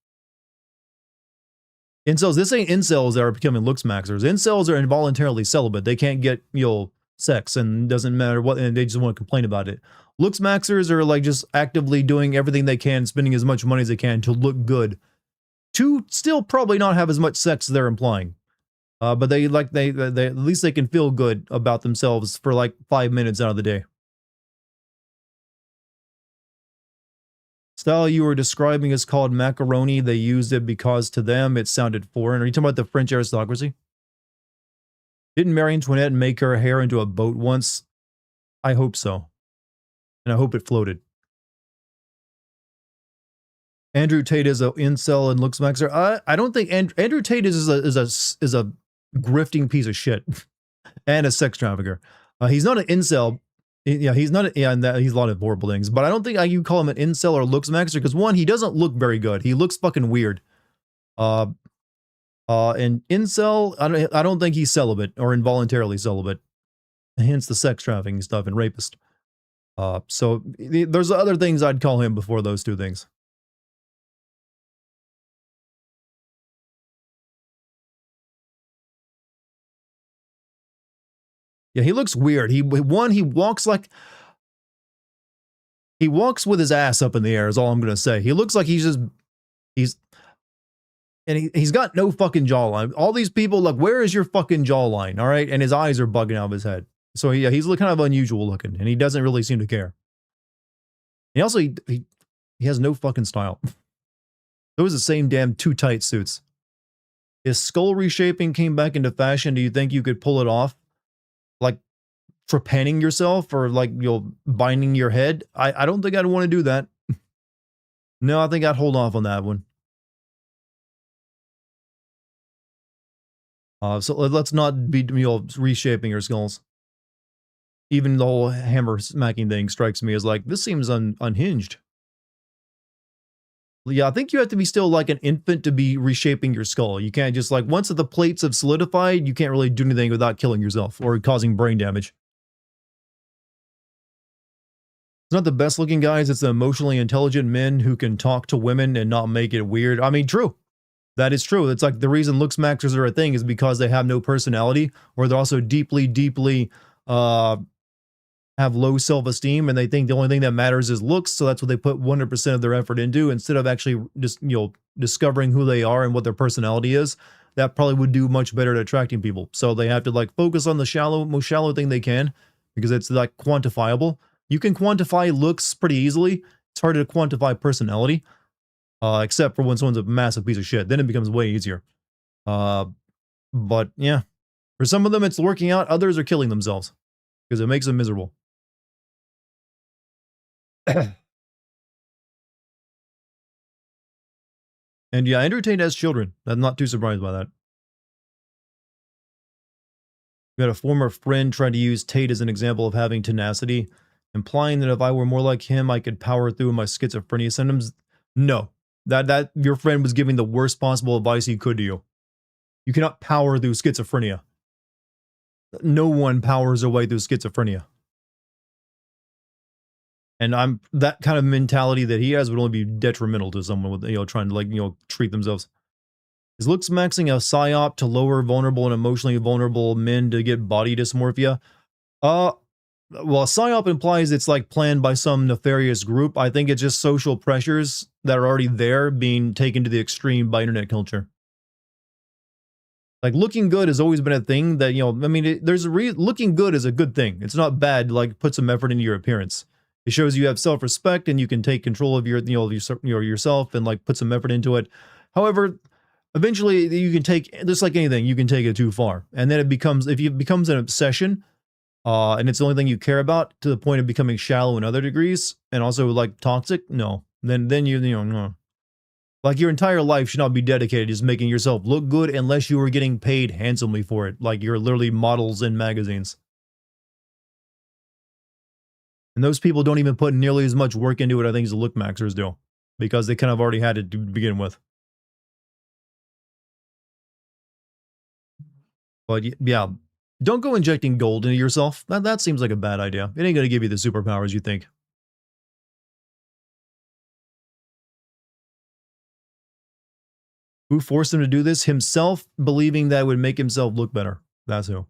Incels, this ain't incels that are becoming looks maxers. Incels are involuntarily celibate. They can't get, you know, sex and doesn't matter what, and they just want to complain about it. Looks maxers are like just actively doing everything they can, spending as much money as they can to look good. To still probably not have as much sex as they're implying. But they at least they can feel good about themselves for like 5 minutes out of the day. Style you were describing is called macaroni. They used it because to them it sounded foreign. Are you talking about the French aristocracy? Didn't Marie Antoinette make her hair into a boat once? I hope so. And I hope it floated. Andrew Tate is an incel and looks maxer. I don't think Andrew Tate is a grifting piece of shit and a sex trafficker. He's not an incel. Yeah, he's not. He's a lot of horrible things. But I don't think you call him an incel or looks maxer because one, he doesn't look very good. He looks fucking weird. And incel, I don't think he's celibate or involuntarily celibate. Hence the sex trafficking stuff and rapist. So there's other things I'd call him before those two things. Yeah, he looks weird. He walks like he walks with his ass up in the air is all I'm gonna say. He looks like he's got no fucking jawline. All these people, like, where is your fucking jawline? All right, and his eyes are bugging out of his head. So yeah, he's kind of unusual looking, and he doesn't really seem to care. He also he has no fucking style. Those are the same damn too tight suits. If skull reshaping came back into fashion, do you think you could pull it off? Like trepanning yourself or like, you know, binding your head? I don't think I'd want to do that. No, I think I'd hold off on that one. So let's not be, you know, reshaping your skulls. Even the whole hammer smacking thing strikes me as like, this seems unhinged. Yeah, I think you have to be still like an infant to be reshaping your skull. You can't just like, once the plates have solidified, you can't really do anything without killing yourself or causing brain damage. not the best looking guys, it's the emotionally intelligent men who can talk to women and not make it weird. I mean, true. That is true. It's like the reason looks maxers are a thing is because they have no personality, or they're also deeply uh have low self-esteem, and they think the only thing that matters is looks, so that's what they put 100% of their effort into instead of actually just, discovering who they are and what their personality is. That probably would do much better at attracting people. So they have to like focus on the most shallow thing they can, because it's like quantifiable. You can quantify looks pretty easily. It's harder to quantify personality, except for when someone's a massive piece of shit. Then it becomes way easier. But yeah, for some of them it's working out. Others are killing themselves because it makes them miserable. And yeah, Andrew Tate has children. I'm not too surprised by that. We had a former friend try to use Tate as an example of having tenacity, implying that if I were more like him, I could power through my schizophrenia symptoms. No, that your friend was giving the worst possible advice he could to you. You cannot power through schizophrenia. No one powers their way through schizophrenia. And that kind of mentality that he has would only be detrimental to someone with, trying to like, treat themselves. Is looks maxing a psyop to lower vulnerable and emotionally vulnerable men to get body dysmorphia? Well, a psyop implies it's like planned by some nefarious group. I think it's just social pressures that are already there being taken to the extreme by internet culture. Like looking good has always been a thing that, looking good is a good thing. It's not bad to like put some effort into your appearance. It shows you have self-respect and you can take control of yourself and like put some effort into it. However, eventually you can take, just like anything, you can take it too far. And then if it becomes an obsession, and it's the only thing you care about to the point of becoming shallow in other degrees and also like toxic, no. Then no. Like your entire life should not be dedicated to just making yourself look good unless you are getting paid handsomely for it. Like you're literally models in magazines. And those people don't even put nearly as much work into it, I think, as the look maxers do, because they kind of already had it to begin with. But yeah, don't go injecting gold into yourself. That seems like a bad idea. It ain't going to give you the superpowers you think. Who forced him to do this? Himself, believing that it would make himself look better. That's who.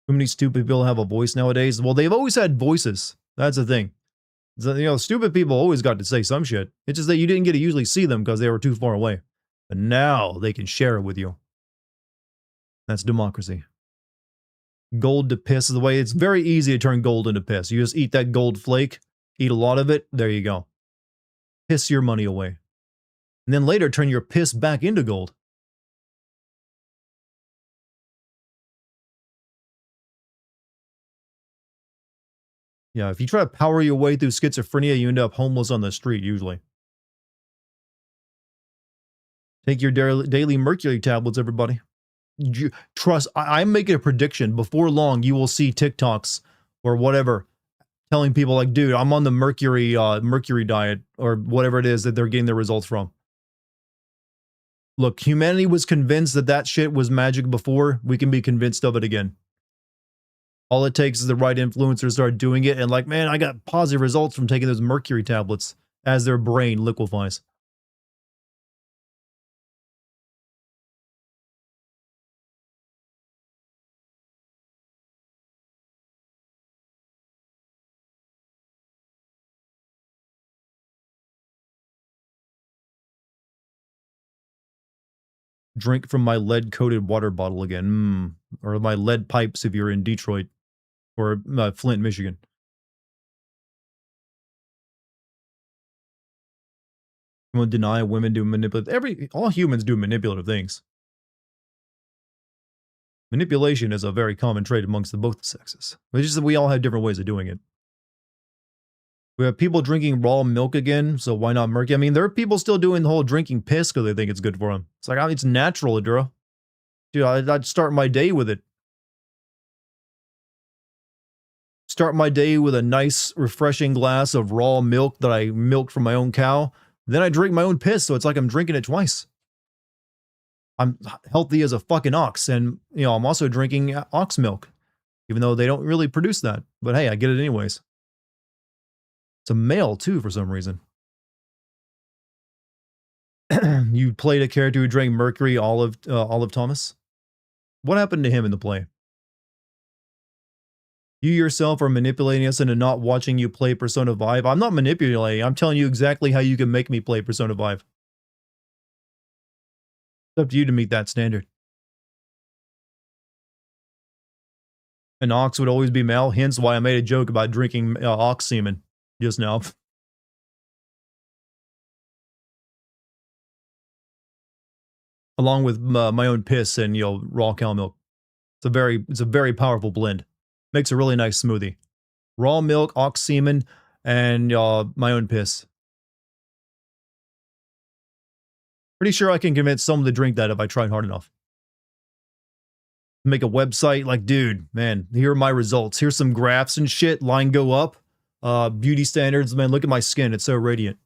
Too many stupid people have a voice nowadays. Well, they've always had voices. That's the thing. Stupid people always got to say some shit. It's just that you didn't get to usually see them because they were too far away. But now they can share it with you. That's democracy. Gold to piss is the way. It's very easy to turn gold into piss. You just eat that gold flake, eat a lot of it, there you go. Piss your money away. And then later turn your piss back into gold. Yeah, if you try to power your way through schizophrenia, you end up homeless on the street, usually. Take your daily mercury tablets, everybody. Trust, I'm making a prediction. Before long, you will see TikToks or whatever telling people like, dude, I'm on the mercury diet or whatever it is that they're getting their results from. Look, humanity was convinced that shit was magic before. We can be convinced of it again. All it takes is the right influencer to start doing it and like, man, I got positive results from taking those mercury tablets as their brain liquefies. Drink from my lead-coated water bottle again. Or my lead pipes if you're in Detroit or Flint, Michigan. You want to deny women do manipulative? All humans do manipulative things. Manipulation is a very common trait amongst both sexes. It's just that we all have different ways of doing it. We have people drinking raw milk again, so why not murky? I mean, there are people still doing the whole drinking piss because they think it's good for them. It's like, it's natural, Adura. Dude, I'd start my day with it. Start my day with a nice, refreshing glass of raw milk that I milked from my own cow. Then I drink my own piss, so it's like I'm drinking it twice. I'm healthy as a fucking ox, and, I'm also drinking ox milk, even though they don't really produce that. But hey, I get it anyways. It's a male, too, for some reason. You played a character who drank mercury, Olive Thomas? What happened to him in the play? You yourself are manipulating us into not watching you play Persona 5. I'm not manipulating. I'm telling you exactly how you can make me play Persona 5. It's up to you to meet that standard. An ox would always be male, hence why I made a joke about drinking ox semen just now. Along with my own piss and, you know, raw cow milk. It's a very powerful blend. Makes a really nice smoothie. Raw milk, ox semen, and my own piss. Pretty sure I can convince someone to drink that if I tried hard enough. Make a website like, dude, man, here are my results. Here's some graphs and shit. Line go up. Beauty standards, man, look at my skin. It's so radiant.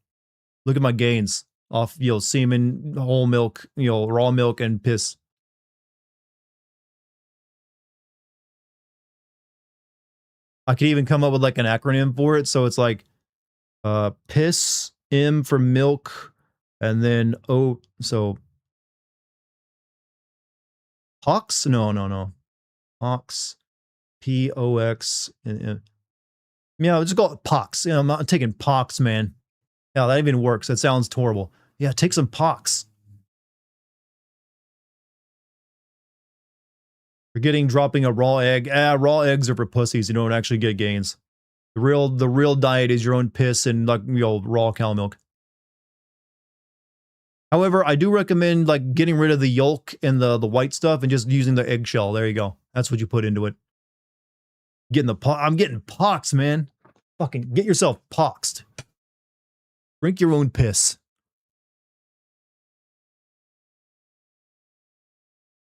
Look at my gains off, you know, semen, whole milk, you know, raw milk, and piss. I could even come up with like an acronym for it. So it's like piss, M for milk, and then O, so Pox? No. Pox, P-O-X. Yeah, just call it Pox. You know, I'm not taking Pox, man. Yeah, that even works. That sounds horrible. Yeah, take some Pox. Forgetting dropping a raw egg. Raw eggs are for pussies. You don't actually get gains. The real diet is your own piss and, like, you know, raw cow milk. However, I do recommend like getting rid of the yolk and the white stuff and just using the eggshell. There you go. That's what you put into it. I'm getting pox, man. Fucking get yourself poxed. Drink your own piss.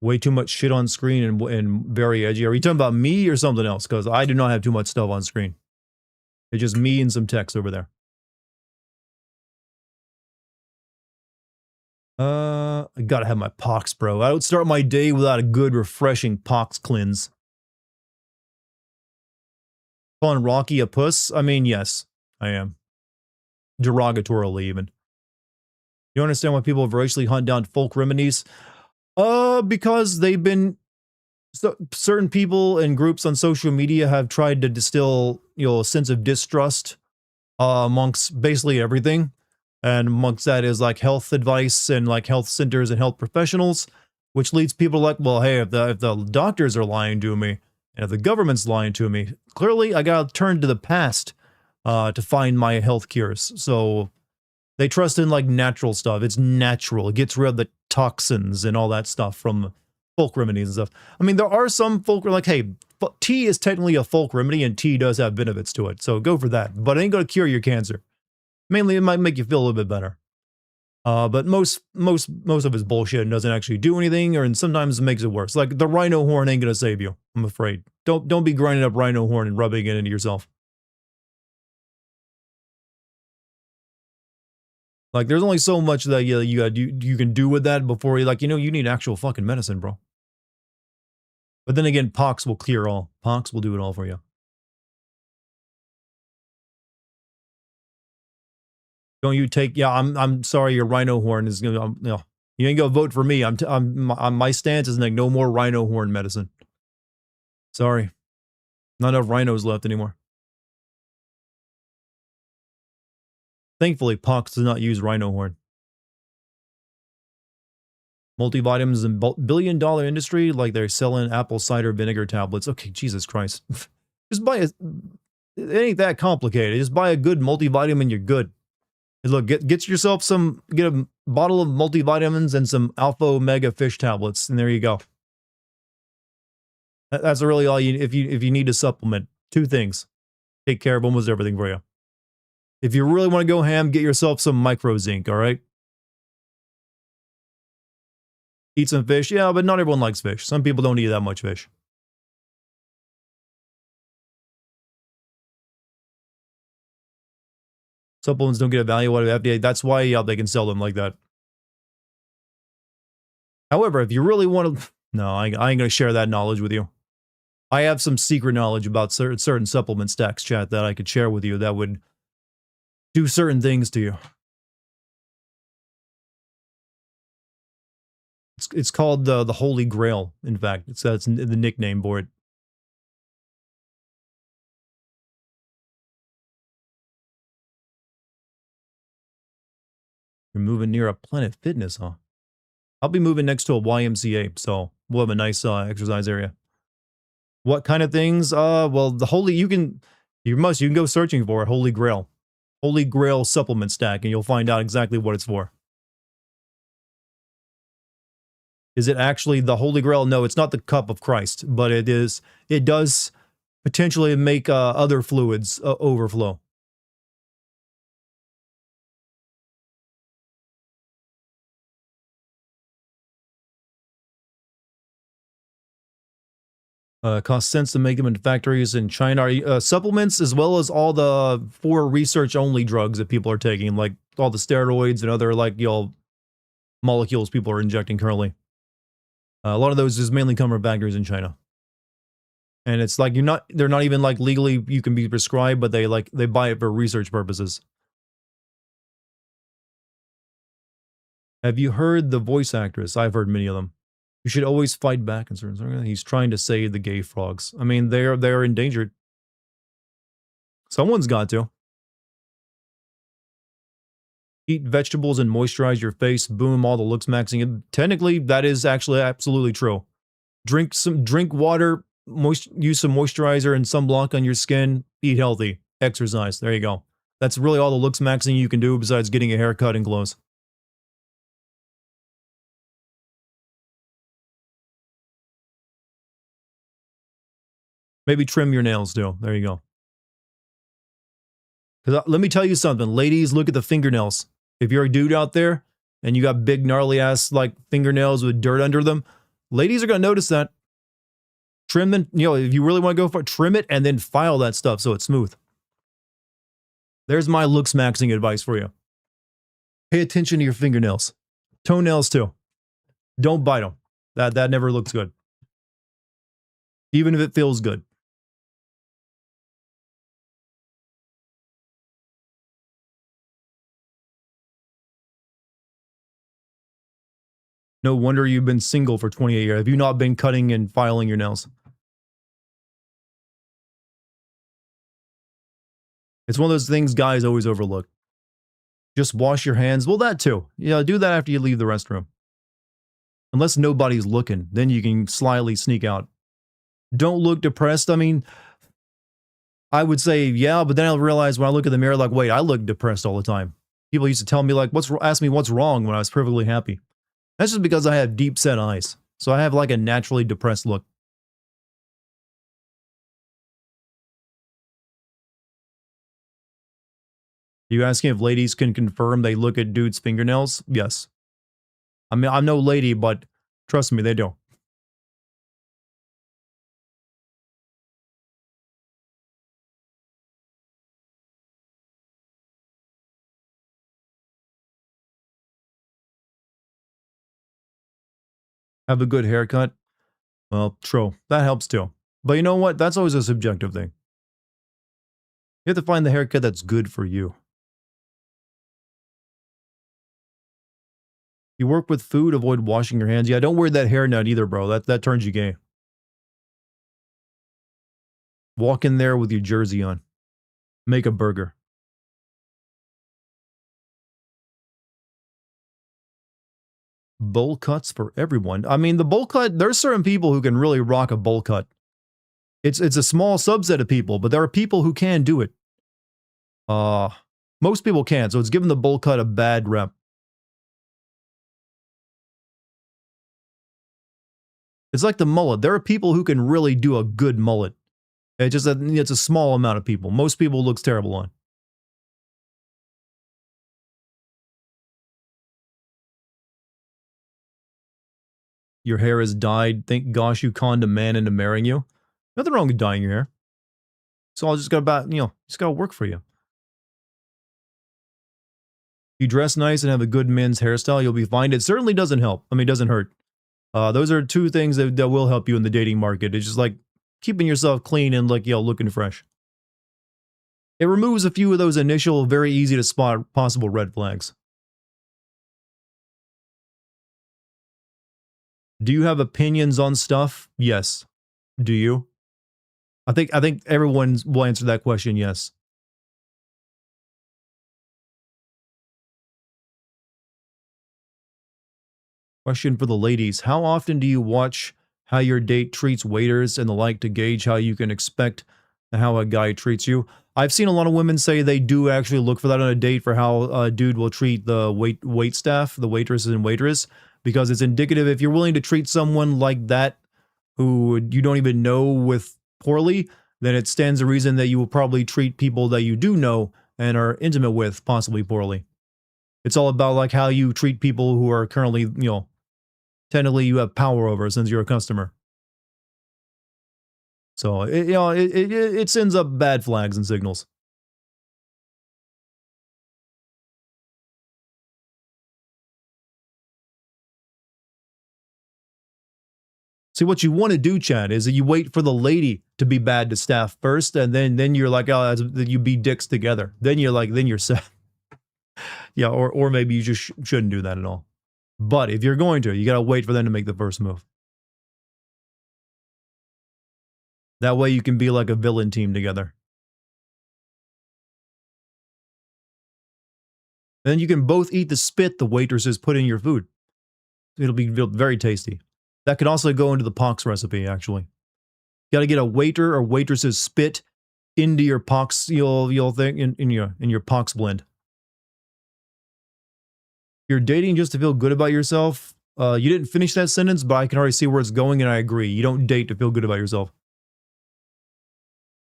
Way too much shit on screen and very edgy. Are you talking about me or something else? Because I do not have too much stuff on screen. It's just me and some text over there. I gotta have my pox, bro. I would start my day without a good, refreshing pox cleanse. Calling Rocky a puss? I mean, yes, I am. Derogatorily, even. You understand why people voraciously hunt down folk remedies? Because they've been... certain people and groups on social media have tried to distill, you know, a sense of distrust amongst basically everything. And amongst that is like health advice and like health centers and health professionals, which leads people like, well, hey, if the doctors are lying to me and if the government's lying to me, clearly I gotta turn to the past to find my health cures. So they trust in like natural stuff. It's natural. It gets rid of the toxins and all that stuff from folk remedies and stuff. I mean, there are some folk like, hey, tea is technically a folk remedy and tea does have benefits to it. So go for that. But it ain't gonna cure your cancer. Mainly, it might make you feel a little bit better. But most of his bullshit doesn't actually do anything, or and sometimes it makes it worse. Like the rhino horn ain't gonna save you. I'm afraid. Don't be grinding up rhino horn and rubbing it into yourself. Like there's only so much that you can do with that before you you need actual fucking medicine, bro. But then again, pox will clear all. Pox will do it all for you. Don't you take? Yeah, I'm sorry. Your rhino horn is gonna. No, you ain't gonna vote for me. My stance is like no more rhino horn medicine. Sorry, not enough rhinos left anymore. Thankfully, Pox does not use rhino horn. Multivitamins and billion-dollar industry, like they're selling apple cider vinegar tablets. Okay, Jesus Christ, just buy a. It ain't that complicated. Just buy a good multivitamin. You're good. Look, get yourself get a bottle of multivitamins and some alpha omega fish tablets, and there you go. That's really all you. If you need to supplement, two things, take care of almost everything for you. If you really want to go ham, get yourself some micro zinc. All right. Eat some fish, yeah, but not everyone likes fish. Some people don't eat that much fish. Supplements don't get a value out of FDA. That's why they can sell them like that. However, if you really want to... No, I ain't going to share that knowledge with you. I have some secret knowledge about certain supplement stacks, chat, that I could share with you that would do certain things to you. It's called the Holy Grail. In fact, it's the nickname for it. You're moving near a Planet Fitness, huh? I'll be moving next to a YMCA, so we'll have a nice exercise area. What kind of things? Well, the holy you can go searching for it. Holy Grail supplement stack, and you'll find out exactly what it's for. Is it actually the Holy Grail? No, it's not the cup of Christ, but it is. It does potentially make other fluids overflow. Costs cents to make them in factories in China. Supplements, as well as all the for research only drugs that people are taking, like all the steroids and other molecules people are injecting currently. A lot of those just mainly come from factories in China. And it's like they're not even like legally you can be prescribed, but they buy it for research purposes. Have you heard the voice actress? I've heard many of them. You should always fight back. And he's trying to save the gay frogs. I mean, they're endangered. Someone's got to. Eat vegetables and moisturize your face. Boom, all the looks maxing. Technically, that is actually absolutely true. Drink water, use some moisturizer and sunblock on your skin. Eat healthy. Exercise. There you go. That's really all the looks maxing you can do besides getting a haircut and clothes. Maybe trim your nails too. There you go. Because let me tell you something. Ladies, look at the fingernails. If you're a dude out there and you got big gnarly ass like fingernails with dirt under them, ladies are going to notice that. Trim them, if you really want to go for it, trim it and then file that stuff so it's smooth. There's my looks maxing advice for you. Pay attention to your fingernails. Toenails too. Don't bite them. That never looks good. Even if it feels good. No wonder you've been single for 28 years. Have you not been cutting and filing your nails? It's one of those things guys always overlook. Just wash your hands. Well, that too. Yeah, do that after you leave the restroom. Unless nobody's looking, then you can slyly sneak out. Don't look depressed. I mean, I would say, yeah, but then I'll realize when I look in the mirror, like, wait, I look depressed all the time. People used to tell me, like, ask me what's wrong when I was perfectly happy. That's just because I have deep set eyes. So I have like a naturally depressed look. You asking if ladies can confirm they look at dudes' fingernails? Yes. I mean, I'm no lady, but trust me, they do. Have a good haircut? Well, true. That helps too. But you know what? That's always a subjective thing. You have to find the haircut that's good for you. You work with food, avoid washing your hands. Yeah, don't wear that hairnet either, bro. That turns you gay. Walk in there with your jersey on. Make a burger. Bowl cuts for everyone. I mean, the bowl cut, there's certain people who can really rock a bowl cut. It's a small subset of people, but there are people who can do it. Most people can't, so it's giving the bowl cut a bad rep. It's like the mullet. There are people who can really do a good mullet. It's just that it's a small amount of people. Most people looks terrible on. Your hair is dyed. Thank gosh you conned a man into marrying you. Nothing wrong with dyeing your hair. So I'll just gotta work for you. You dress nice and have a good men's hairstyle, you'll be fine. It certainly doesn't help. I mean, it doesn't hurt. Those are two things that will help you in the dating market. It's just like keeping yourself clean and looking fresh. It removes a few of those initial, very easy to spot possible red flags. Do you have opinions on stuff? Yes. Do you? I think everyone will answer that question yes. Question for the ladies. How often do you watch how your date treats waiters and the like to gauge how you can expect how a guy treats you? I've seen a lot of women say they do actually look for that on a date for how a dude will treat the wait staff, the waitresses and waitress, because it's indicative if you're willing to treat someone like that who you don't even know with poorly, then it stands to reason that you will probably treat people that you do know and are intimate with possibly poorly. It's all about like how you treat people who are currently, technically you have power over since you're a customer. So it sends up bad flags and signals. See, what you want to do, Chad, is that you wait for the lady to be bad to staff first, and then you're like, oh, you be dicks together. Then you're set. Yeah, or maybe you just shouldn't do that at all. But if you're going to, you gotta wait for them to make the first move. That way you can be like a villain team together. Then you can both eat the spit the waitresses put in your food. It'll be very tasty. That could also go into the pox recipe, actually. You gotta get a waiter or waitress's spit into your pox, you'll think in your pox blend. You're dating just to feel good about yourself. You didn't finish that sentence, but I can already see where it's going, and I agree. You don't date to feel good about yourself.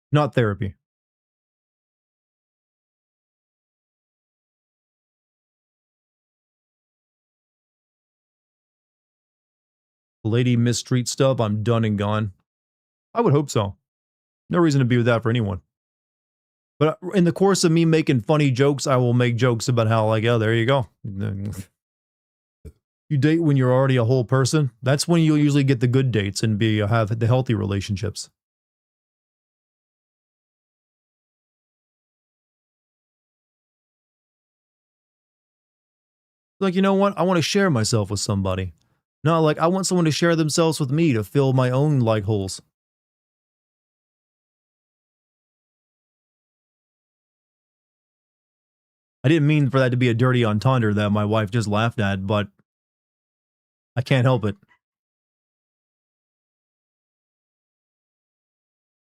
Not therapy. Lady mistreat stuff, I'm done and gone. I would hope so. No reason to be with that for anyone. But in the course of me making funny jokes, I will make jokes about how, like, oh, there you go. You date when you're already a whole person. That's when you'll usually get the good dates and have the healthy relationships. Like, you know what? I want to share myself with somebody. No, like, I want someone to share themselves with me to fill my own, like, holes. I didn't mean for that to be a dirty entendre that my wife just laughed at, but I can't help it.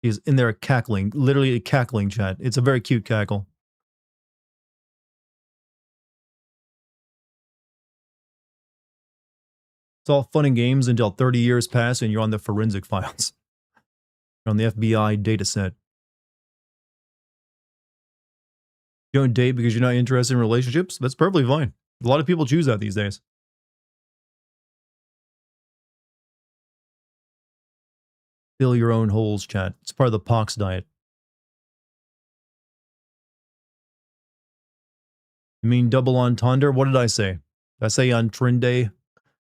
He's in there cackling, literally a cackling chat. It's a very cute cackle. It's all fun and games until 30 years pass and you're on the forensic files. You're on the FBI data set. You don't date because you're not interested in relationships? That's perfectly fine. A lot of people choose that these days. Fill your own holes, chat. It's part of the pox diet. You mean double entendre? What did I say? Did I say entrinde?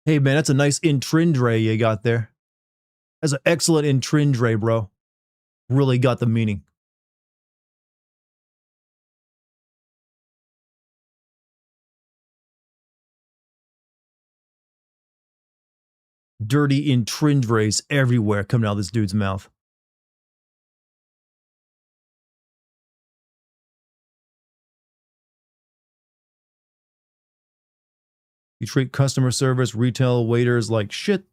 Hey man, that's a nice intrindre you got there. That's an excellent intrindre, bro. Really got the meaning. Dirty intrindres everywhere coming out of this dude's mouth. You treat customer service, retail waiters like shit.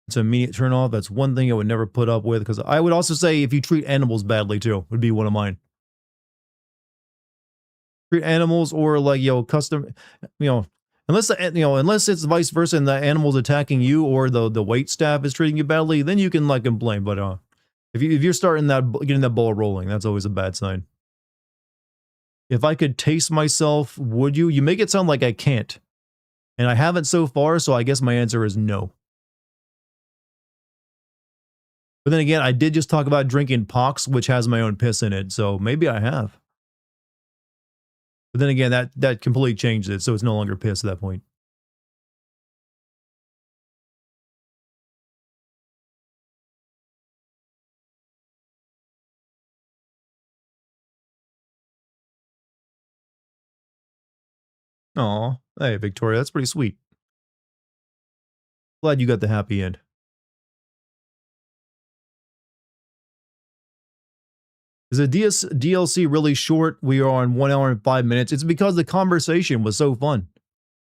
It's an immediate turn off. That's one thing I would never put up with, because I would also say if you treat animals badly too, would be one of mine. Treat animals or like, custom, you know, unless it's vice versa and the animal's attacking you or the wait staff is treating you badly, then you can like complain. But if you're starting getting that ball rolling, that's always a bad sign. If I could taste myself, would you? You make it sound like I can't. And I haven't so far, so I guess my answer is no. But then again, I did just talk about drinking pox, which has my own piss in it, so maybe I have. But then again, that completely changed it, so it's no longer piss at that point. Aw. Hey, Victoria, that's pretty sweet. Glad you got the happy end. Is the DLC really short? We are on 1 hour and 5 minutes. It's because the conversation was so fun.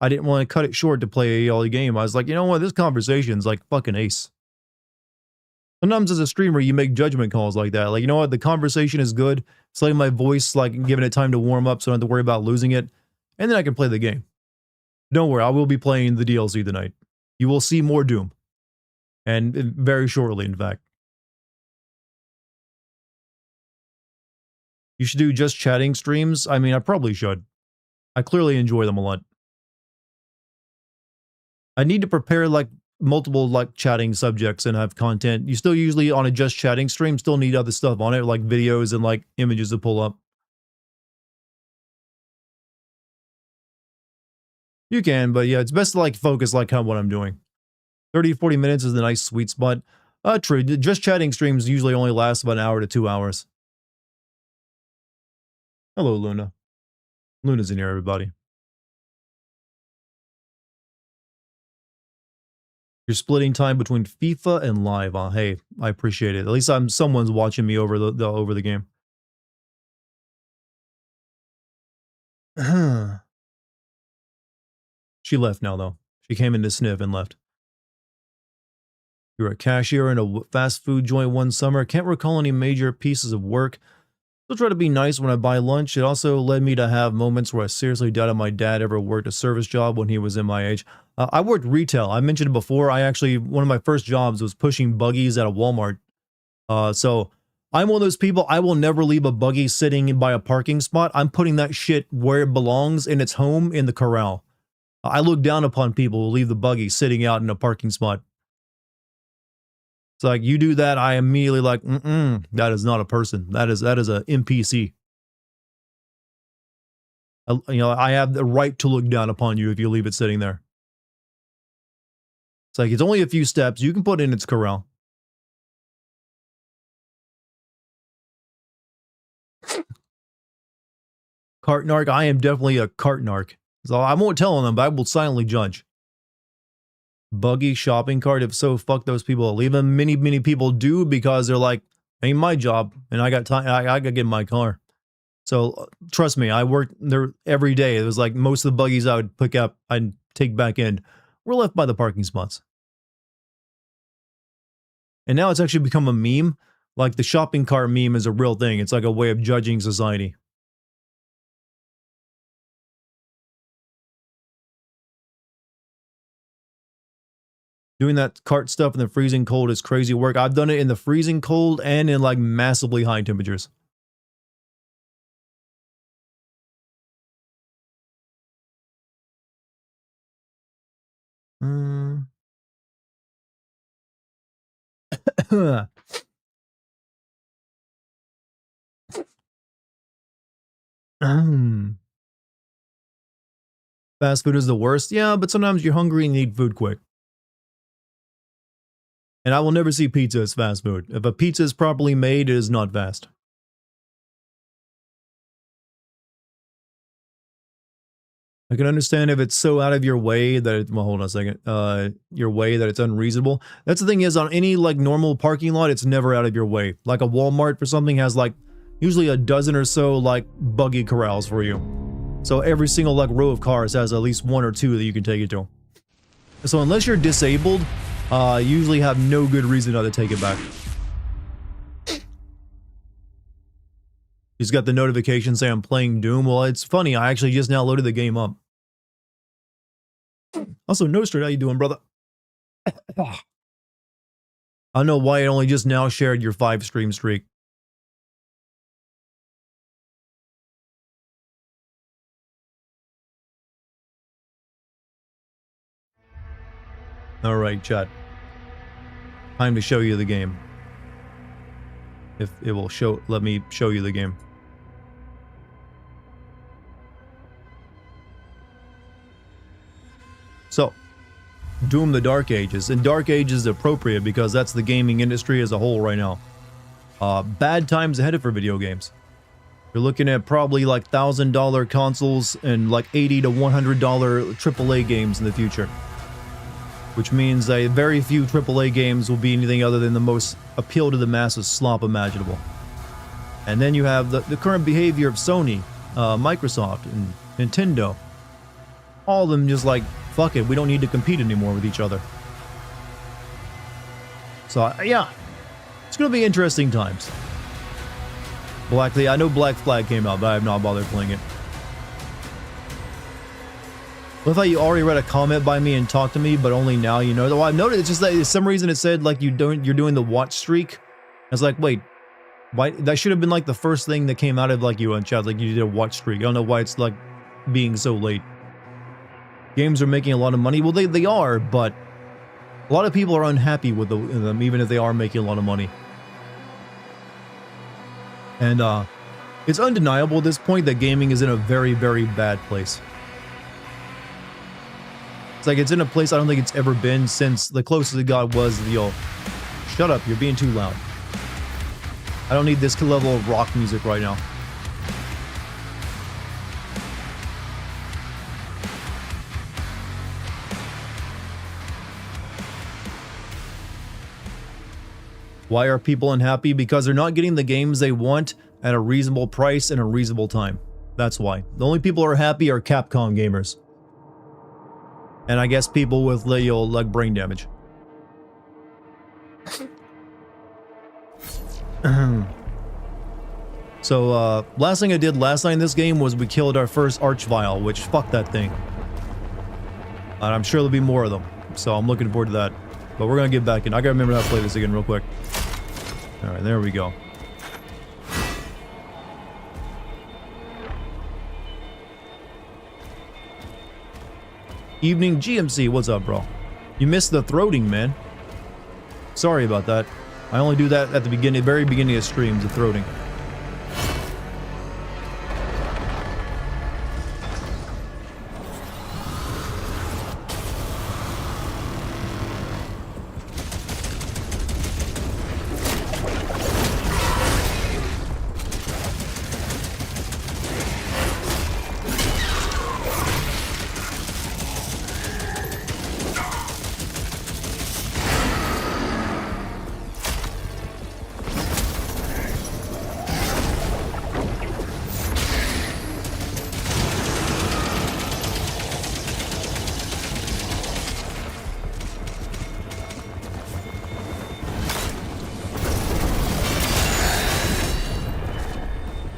I didn't want to cut it short to play a game. I was like, you know what? This conversation's like fucking ace. Sometimes as a streamer, you make judgment calls like that. Like, you know what? The conversation is good. It's letting my voice, like, giving it time to warm up so I don't have to worry about losing it. And then I can play the game. Don't worry, I will be playing the DLC tonight. You will see more Doom. And very shortly, in fact. You should do just chatting streams. I mean, I probably should. I clearly enjoy them a lot. I need to prepare like multiple like chatting subjects and have content. You still usually on a just chatting stream still need other stuff on it, like videos and like images to pull up. You can, but yeah, it's best to like focus like on what I'm doing. 30 to 40 minutes is a nice sweet spot. True. Just chatting streams usually only last about an hour to 2 hours. Hello, Luna. Luna's in here, everybody. You're splitting time between FIFA and live. Hey, I appreciate it. At least someone's watching me over the game. She left now, though. She came in to sniff and left. You were a cashier in a fast food joint one summer. Can't recall any major pieces of work. Still try to be nice when I buy lunch. It also led me to have moments where I seriously doubted my dad ever worked a service job when he was in my age. I worked retail. I mentioned it before. One of my first jobs was pushing buggies at a Walmart. So I'm one of those people, I will never leave a buggy sitting by a parking spot. I'm putting that shit where it belongs in its home in the corral. I look down upon people who leave the buggy sitting out in a parking spot. It's like, you do that, I immediately like, that is not a person. That is a NPC. I have the right to look down upon you if you leave it sitting there. It's like, it's only a few steps. You can put it in its corral. Cart narc, I am definitely a cart narc. So I won't tell on them, but I will silently judge. Buggy shopping cart, if so, fuck those people that leave them. Many people do because they're like, ain't my job, and I got time, I gotta get in my car. So trust me, I worked there every day. It was like most of the buggies I would pick up, I'd take back in, were left by the parking spots. And now it's actually become a meme. Like the shopping cart meme is a real thing. It's like a way of judging society. Doing that cart stuff in the freezing cold is crazy work. I've done it in the freezing cold and in like massively high temperatures. Fast food is the worst. Yeah, but sometimes you're hungry and you need food quick. And I will never see pizza as fast food. If a pizza is properly made, it is not fast. I can understand if it's so out of your way that it, well, hold on a second. Your way that it's unreasonable. That's the thing is, on any like normal parking lot, it's never out of your way. Like a Walmart for something has like usually a dozen or so like buggy corrals for you. So every single like row of cars has at least one or two that you can take it to. So unless you're disabled, you usually have no good reason not to take it back. He's got the notification saying I'm playing Doom. Well, it's funny. I actually just now loaded the game up. Also, Nostrid, how you doing, brother? I don't know why it only just now shared your 5-stream streak. Alright, chat. Time to show you the game. If it will let me show you the game. So, Doom the Dark Ages. And Dark Ages is appropriate because that's the gaming industry as a whole right now. Bad times ahead for video games. You're looking at probably like $1,000 consoles and like $80 to $100 AAA games in the future. Which means that very few AAA games will be anything other than the most appeal to the masses slop imaginable. And then you have the current behavior of Sony, Microsoft, and Nintendo. All of them just like, fuck it, we don't need to compete anymore with each other. So, yeah. It's gonna be interesting times. I know Black Flag came out, but I have not bothered playing it. Love how you already read a comment by me and talked to me, but only now you know. Well, I've noticed it's just that for some reason it said like you're doing the watch streak. I was like, wait, why? That should have been like the first thing that came out of like you on chat, like you did a watch streak. I don't know why it's like being so late. Games are making a lot of money. Well, they are, but a lot of people are unhappy with them, even if they are making a lot of money. And it's undeniable at this point that gaming is in a very, very bad place. It's like it's in a place I don't think it's ever been since the closest it got was the shut up, you're being too loud. I don't need this level of rock music right now. Why are people unhappy? Because they're not getting the games they want at a reasonable price and a reasonable time. That's why. The only people who are happy are Capcom gamers. And I guess people with like brain damage. So, last thing I did last night in this game was we killed our first Archvile, which fuck that thing. And I'm sure there'll be more of them. So I'm looking forward to that. But we're gonna get back in. I gotta remember how to play this again real quick. Alright, there we go. Evening GMC, what's up, bro? You missed the throating, man. Sorry about that. I only do that at the beginning, very beginning of streams, the throating.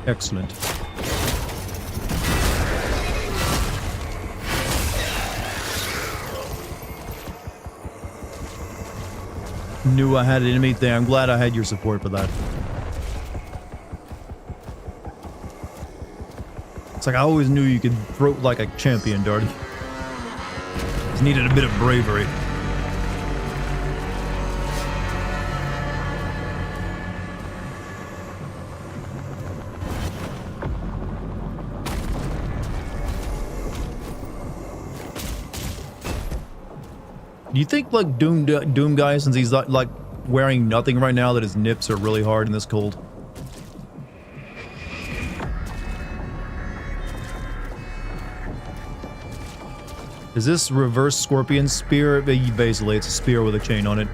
Excellent. Knew I had an enemy there. I'm glad I had your support for that. It's like I always knew you could throat like a champion, Darty. Just needed a bit of bravery. Do you think like Doom guy, since he's like wearing nothing right now, that his nips are really hard in this cold? Is this reverse scorpion spear? Basically, it's a spear with a chain on it.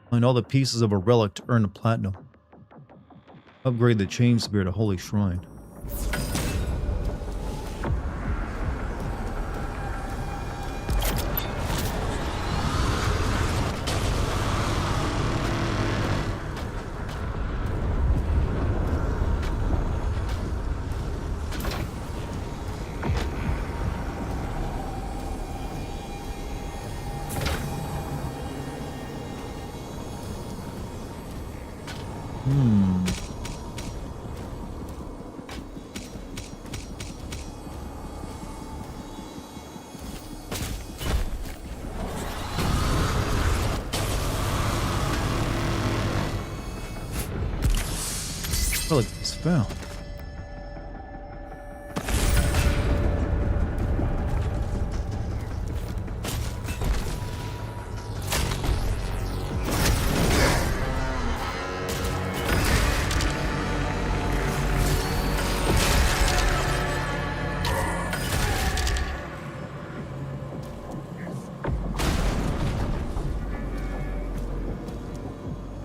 Find all the pieces of a relic to earn a platinum. Upgrade the chain spear to Holy Shrine. Relic is found.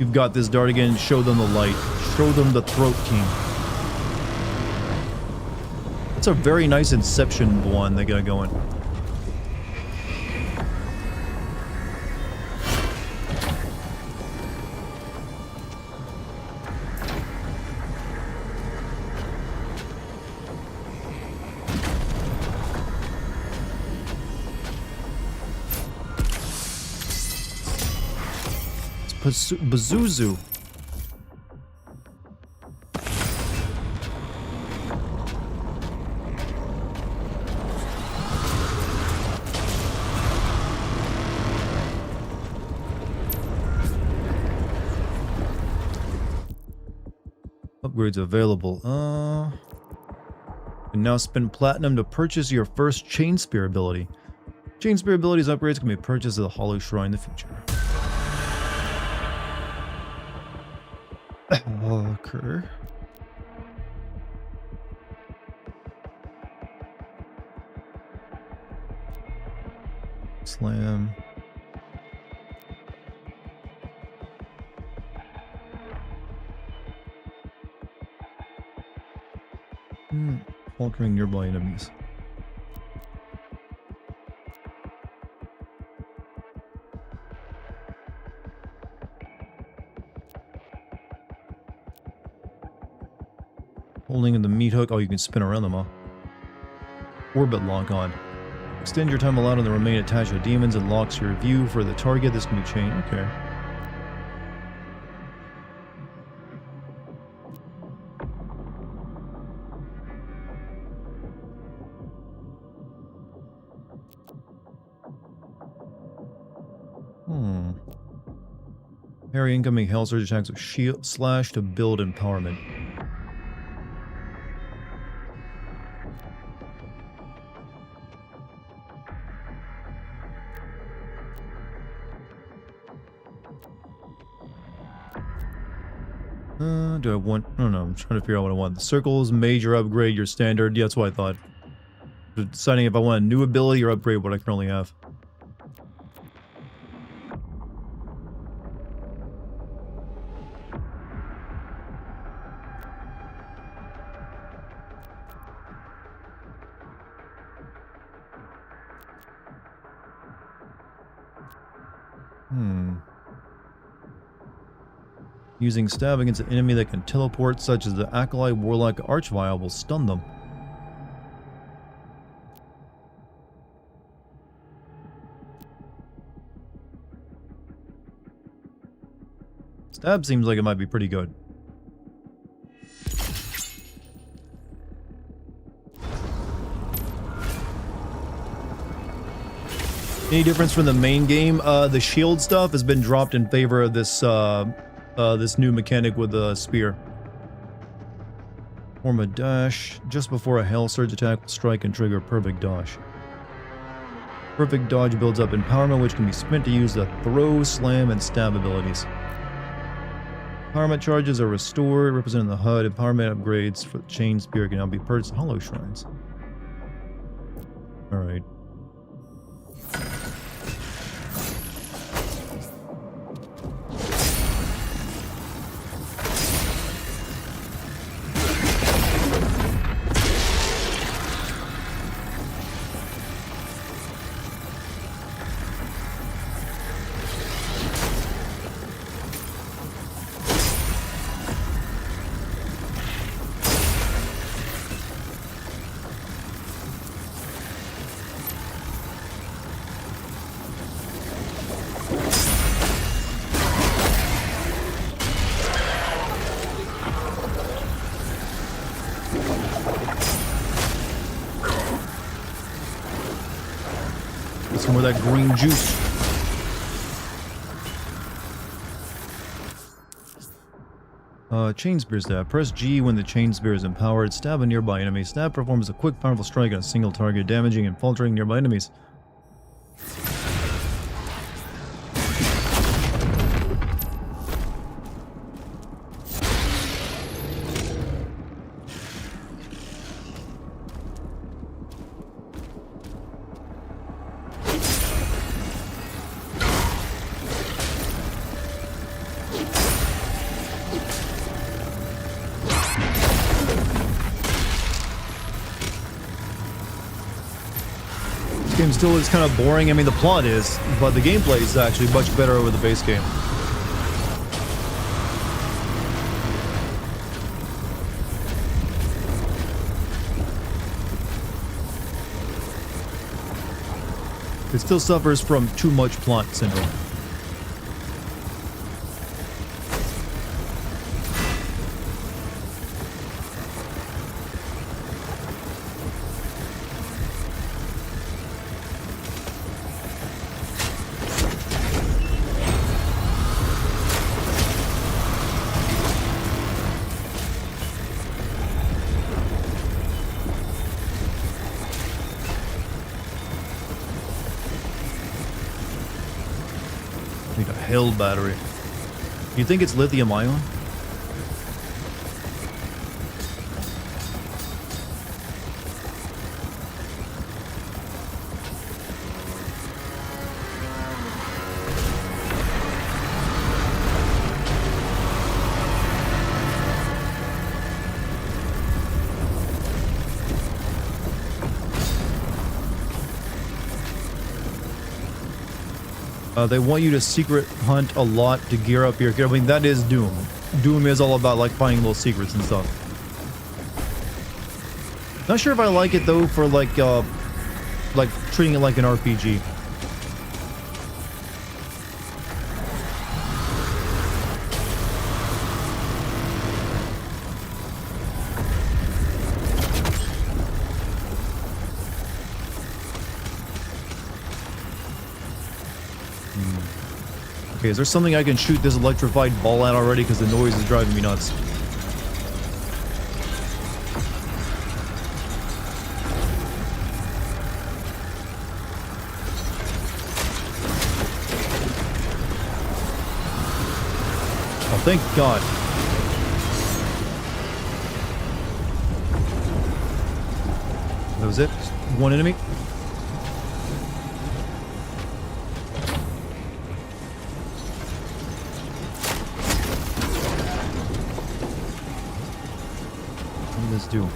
You've got this, Dartigan. Show them the light. Show them the Throat King. It's a very nice Inception one they got going. Bazuzu. Upgrades available. You can now spend platinum to purchase your first chain spear ability. Chain spear abilities upgrades can be purchased at the Hollow Shrine in the future. Occur. Slam. Altering nearby enemies. Holding in the meat hook. Oh, you can spin around them, huh? Orbit lock on. Extend your time allowed on the remain attached to demons and locks your view for the target. This can be changed. Okay. Parry incoming Hell Surge attacks with shield slash to build empowerment. Do I want... I don't know, I'm trying to figure out what I want. The circles, major upgrade, your standard. Yeah, that's what I thought. Deciding if I want a new ability or upgrade what I currently have. Using stab against an enemy that can teleport, such as the Acolyte, Warlock, Archvile, will stun them. Stab seems like it might be pretty good. Any difference from the main game? The shield stuff has been dropped in favor of this this new mechanic with the spear. Form a dash. Just before a Hell Surge attack will strike and trigger perfect dodge. Perfect dodge builds up empowerment, which can be spent to use the throw, slam, and stab abilities. Empowerment charges are restored, representing the HUD. Empowerment upgrades for the chain spear can now be purchased at Hollow Shrines. Alright. Some of that green juice. Chain spear stab. Press G when the chain spear is empowered. Stab a nearby enemy. Stab performs a quick, powerful strike on a single target, damaging and faltering nearby enemies. game still is kind of boring. I mean, the plot is, but the gameplay is actually much better over the base game. It still suffers from too much plot syndrome. Need a hell battery. You think it's lithium ion? They want you to secret hunt a lot to gear up your... I mean, that is Doom. Doom is all about, like, finding little secrets and stuff. Not sure if I like it, though, for, like treating it like an RPG. Okay, is there something I can shoot this electrified ball at already? Because the noise is driving me nuts. Oh, thank God. That was it? Just one enemy? Do.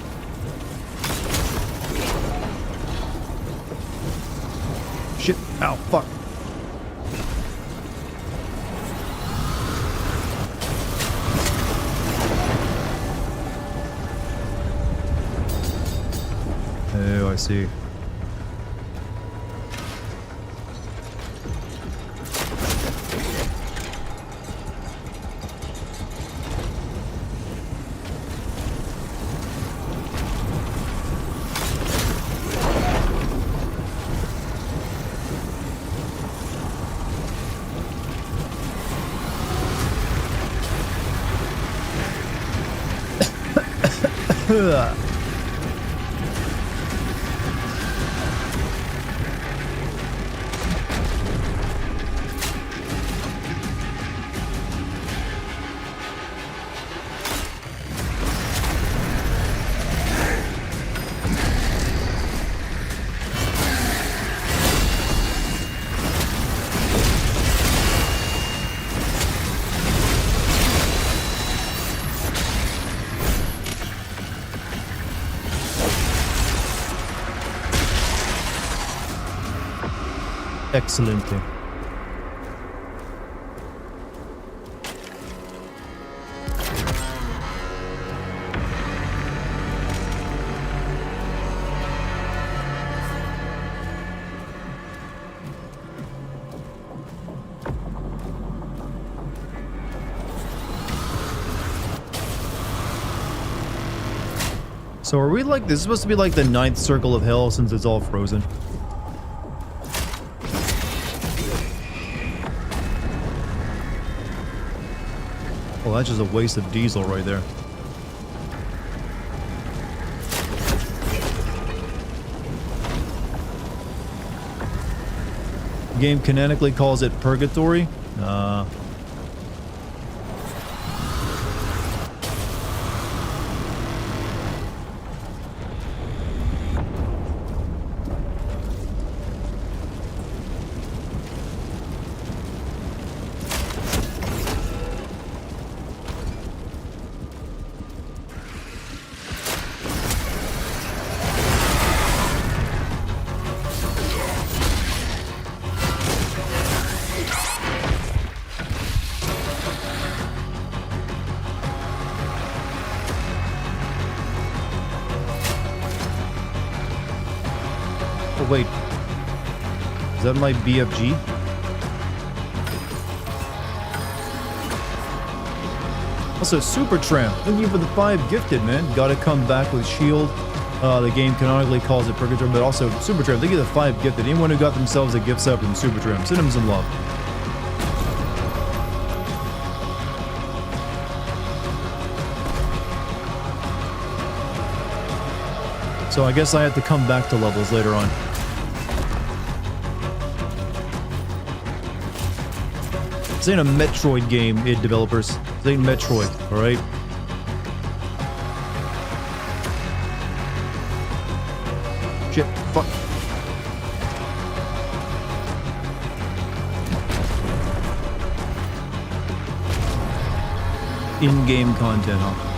Shit. Ow, fuck. Oh, I see. Excelente. So are we like, this is supposed to be like the 9th circle of hell since it's all frozen? Well, that's just a waste of diesel right there. The game canonically calls it Purgatory. wait. Is that my BFG? Also, Super Tramp, thank you for the 5 gifted, man. Gotta come back with shield. The game canonically calls it Purgatory, but also Super Tramp, thank you for the 5 gifted. Anyone who got themselves a gift set from Super Tramp, send him some love. So I guess I have to come back to levels later on. This ain't a Metroid game, id developers. This ain't Metroid, alright? Shit, fuck. In-game content, huh?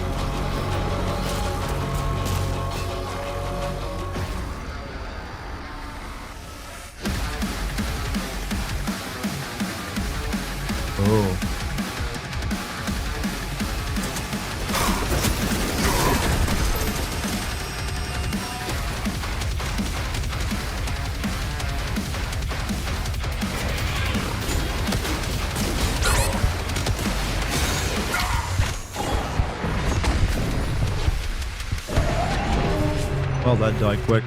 Oh. Well, that died quick.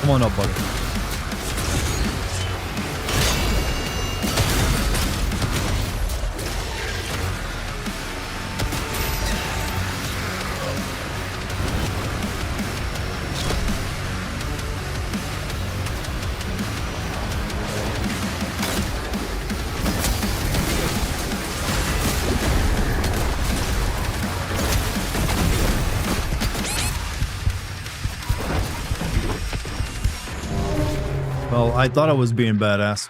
Come on up, buddy. Well, I thought I was being badass.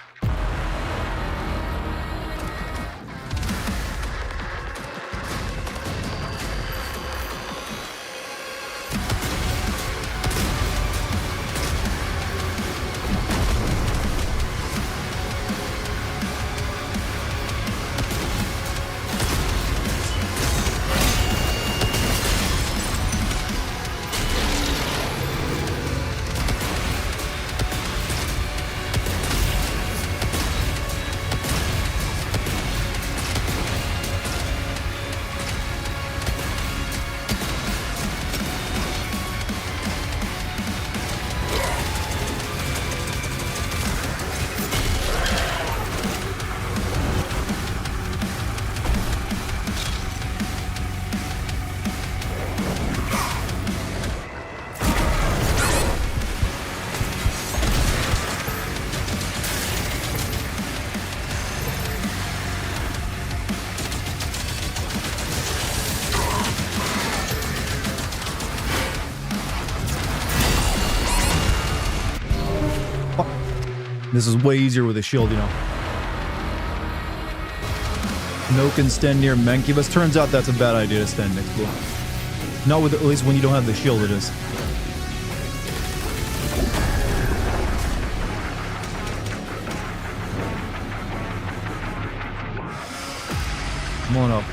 This is way easier with a shield, you know. No can stand near Mancubus. Turns out that's a bad idea to stand next to him. Not with, at least when you don't have the shield, it is. Come on up.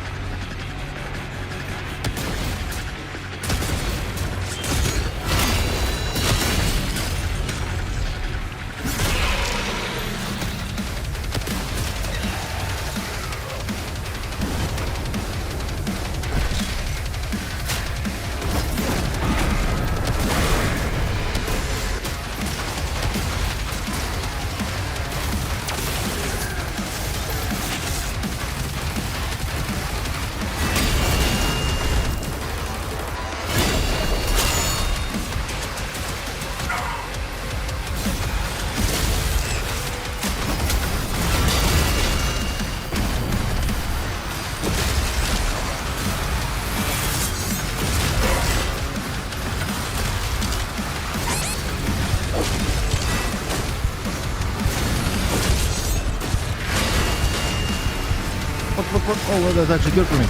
look. Oh, that's actually good for me.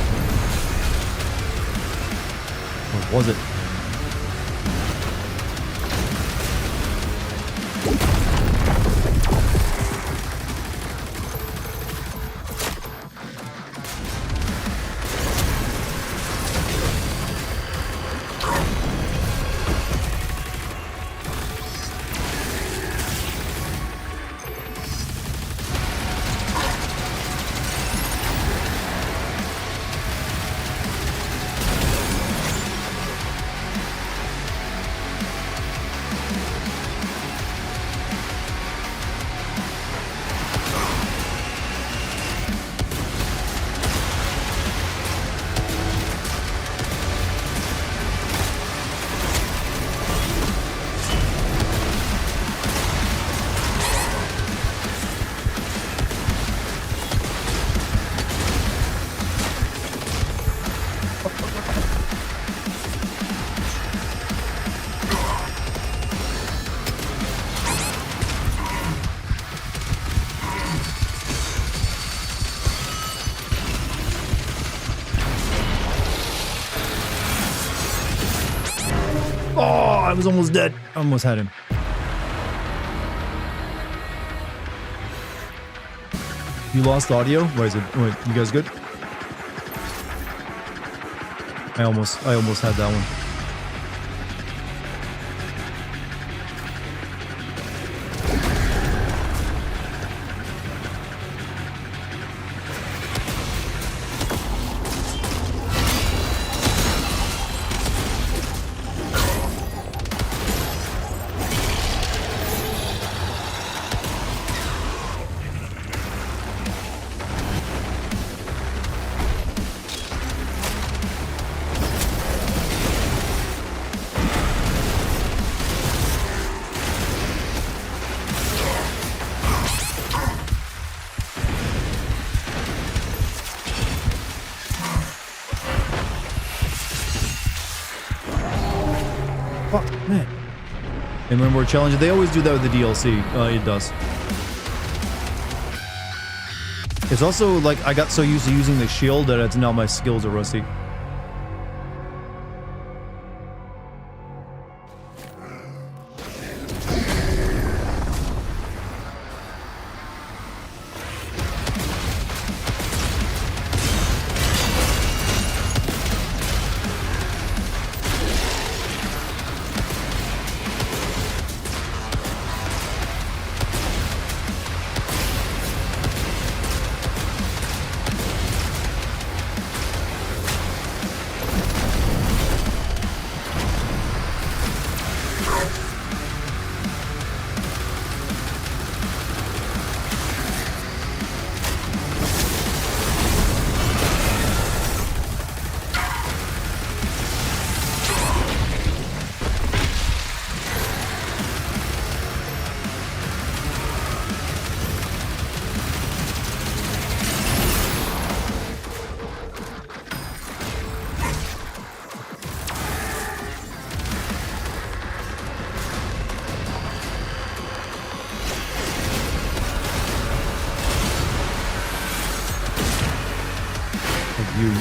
Or was it? Oh, I was almost dead. I almost had him. You lost audio? Wait, you guys good? I almost had that one. Fuck, man. And when we're challenged, they always do that with the DLC. It does. It's also like I got so used to using the shield that it's now my skills are rusty.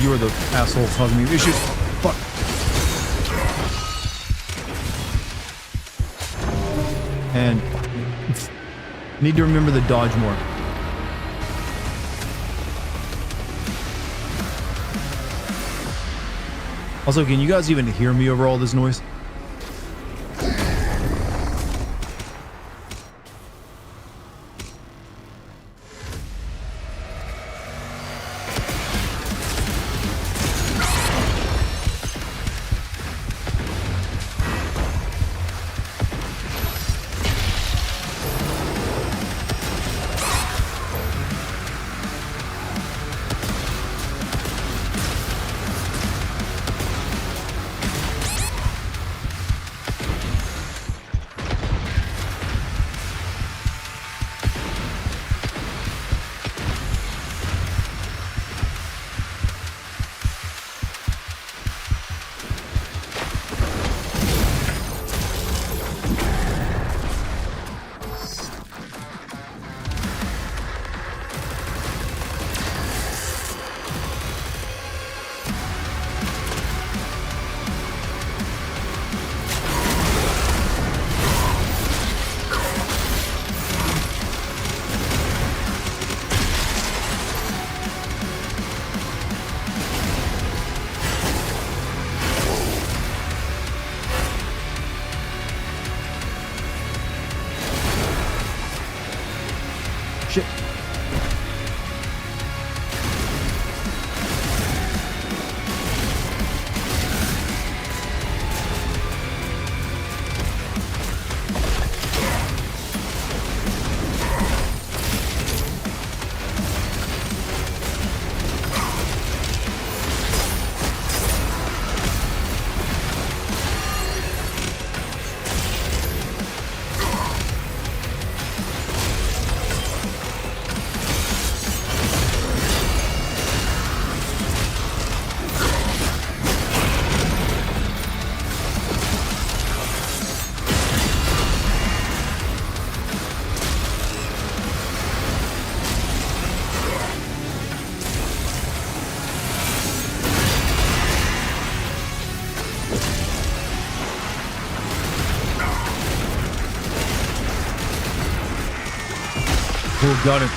You are the asshole causing me issues. Fuck. And need to remember to dodge more. Also, can you guys even hear me over all this noise? Shit. Cool, got it.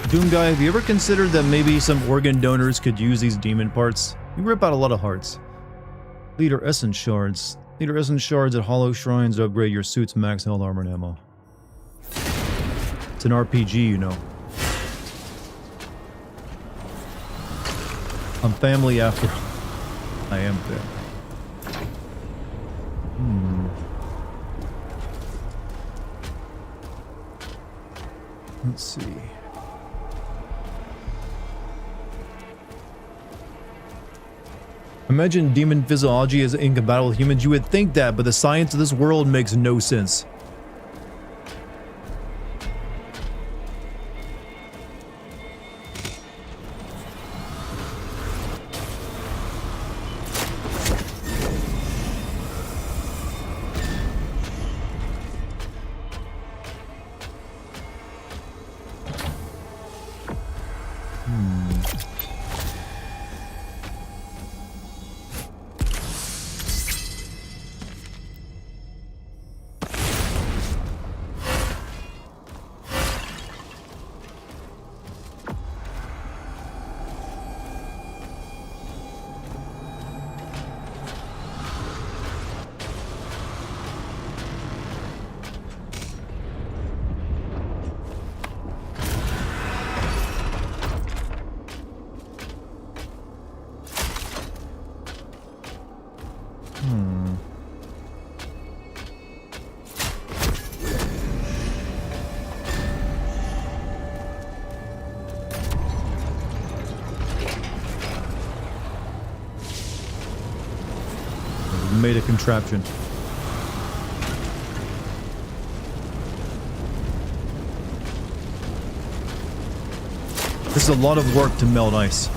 Doom guy, have you ever considered that maybe some organ donors could use these demon parts? You rip out a lot of hearts. Leader Essence Shards. Leader Essence Shards at Hollow Shrines to upgrade your suit's max health, armor, and ammo. It's an RPG, you know. I'm family after all. I am family. Let's see. Imagine demon physiology is incompatible with humans. You would think that, but the science of this world makes no sense. Made a contraption. This is a lot of work to melt ice.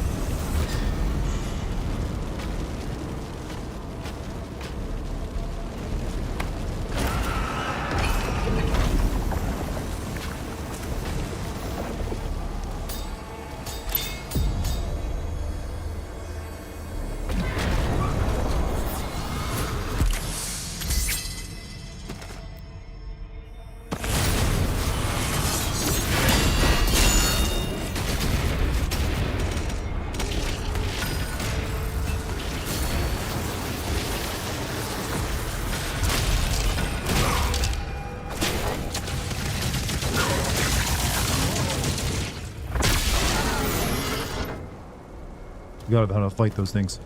Forgot about how to fight those things.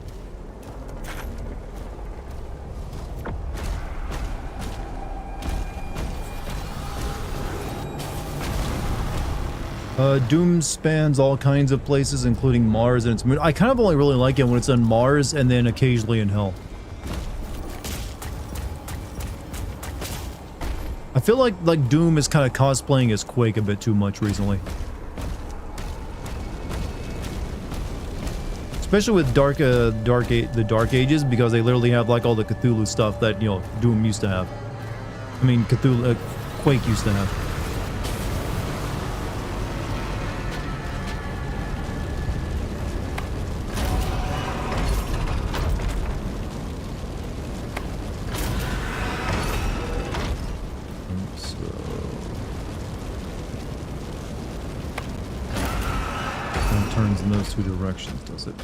Doom spans all kinds of places, including Mars and its moon. I kind of only really like it when it's on Mars and then occasionally in Hell. I feel like Doom is kind of cosplaying as Quake a bit too much recently. Especially with the Dark Ages, because they literally have like all the Cthulhu stuff that, you know, Doom used to have. I mean, Cthulhu, Quake used to have. Turns in those two directions, does it?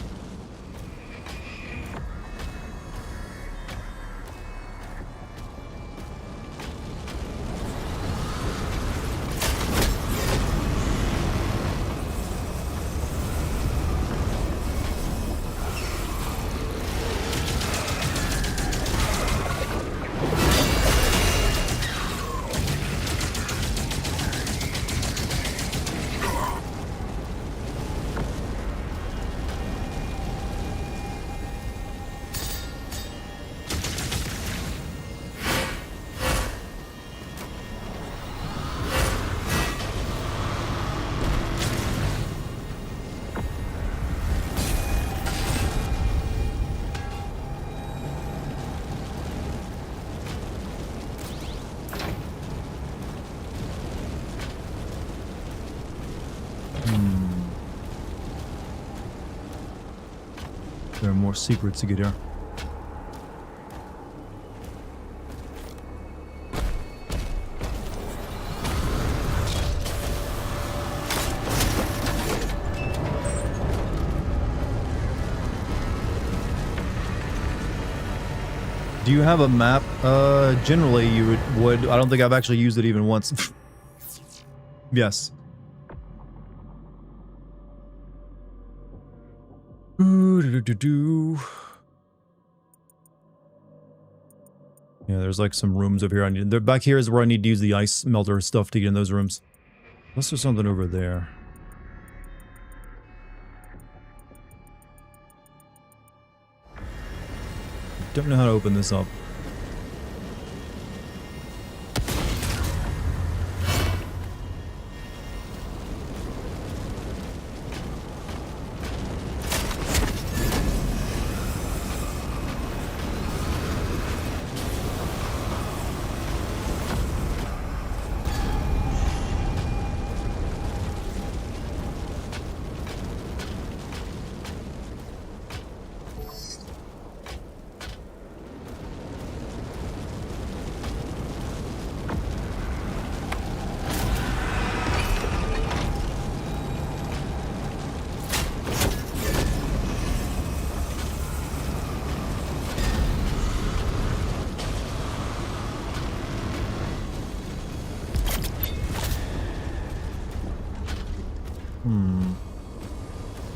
There are more secrets to get here. Do you have a map? Generally you would. I don't think I've actually used it even once. Yes. Yeah, there's like some rooms over here. Back here is where I need to use the ice melter stuff to get in those rooms. Unless there's something over there. Don't know how to open this up.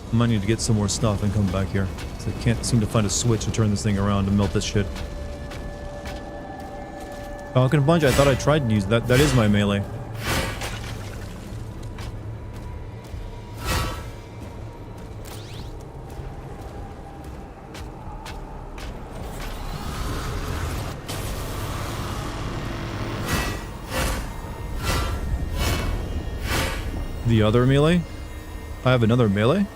I might need to get some more stuff and come back here. So I can't seem to find a switch to turn this thing around to melt this shit. Falcon Punch, I thought I tried to use that. That is my melee. The other melee? I have another melee?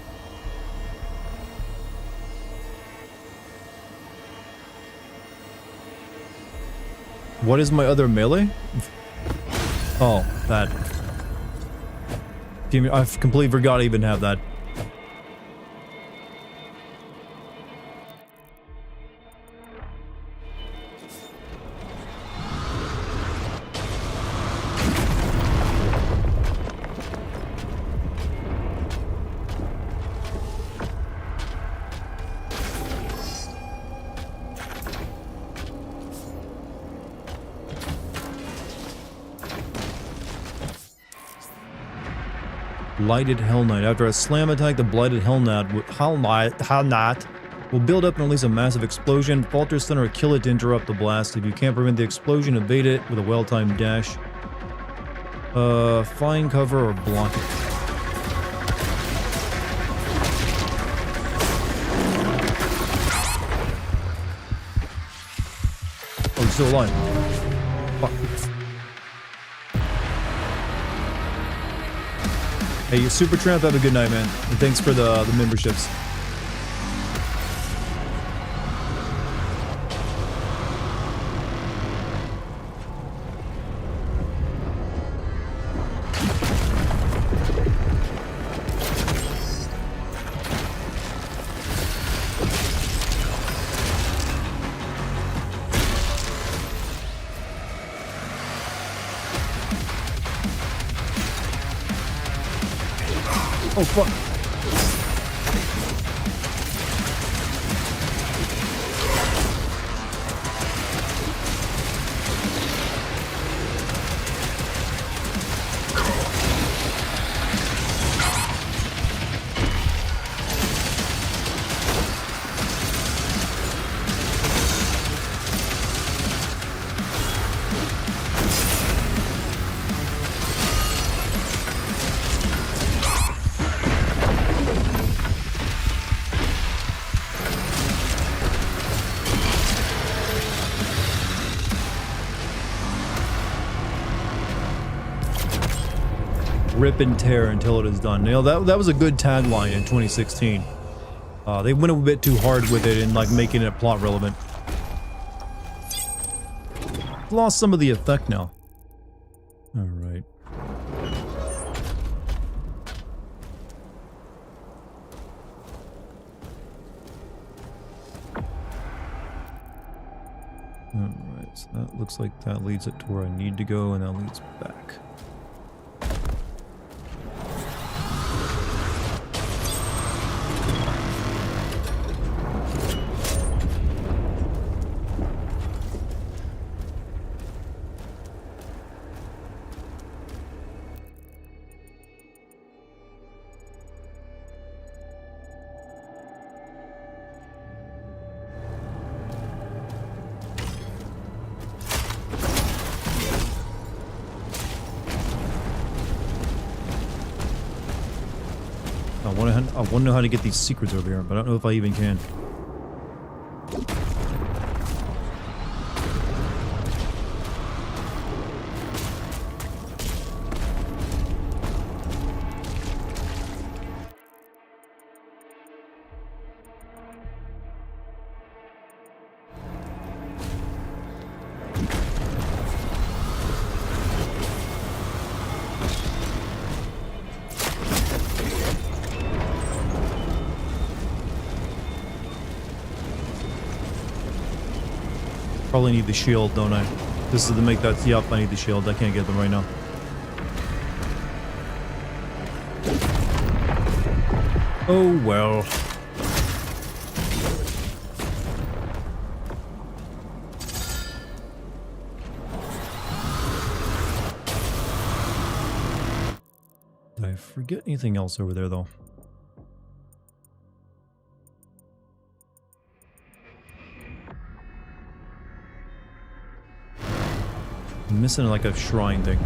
What is my other melee? Oh, that. I completely forgot I even have that. Blighted Hell Knight. After a slam attack, the Blighted Hell Knight will build up and release a massive explosion. Falter Stun or kill it to interrupt the blast. If you can't prevent the explosion, evade it with a well-timed dash. Find cover or block it. Oh, he's still alive. Fuck. Hey, Super Tramp, have a good night, man. And thanks for the memberships. Oh, fuck. Rip and tear until it is done. You know, that was a good tagline in 2016. They went a bit too hard with it and like making it plot relevant. Lost some of the effect now. All right. Alright, so that looks like that leads it to where I need to go, and that leads back. I want to know how to get these secrets over here, but I don't know if I even can. Probably need the shield, don't I? This is to make that... Yep, I need the shield. I can't get them right now. Oh, well. Did I forget anything else over there, though? I'm missing like a shrine thing.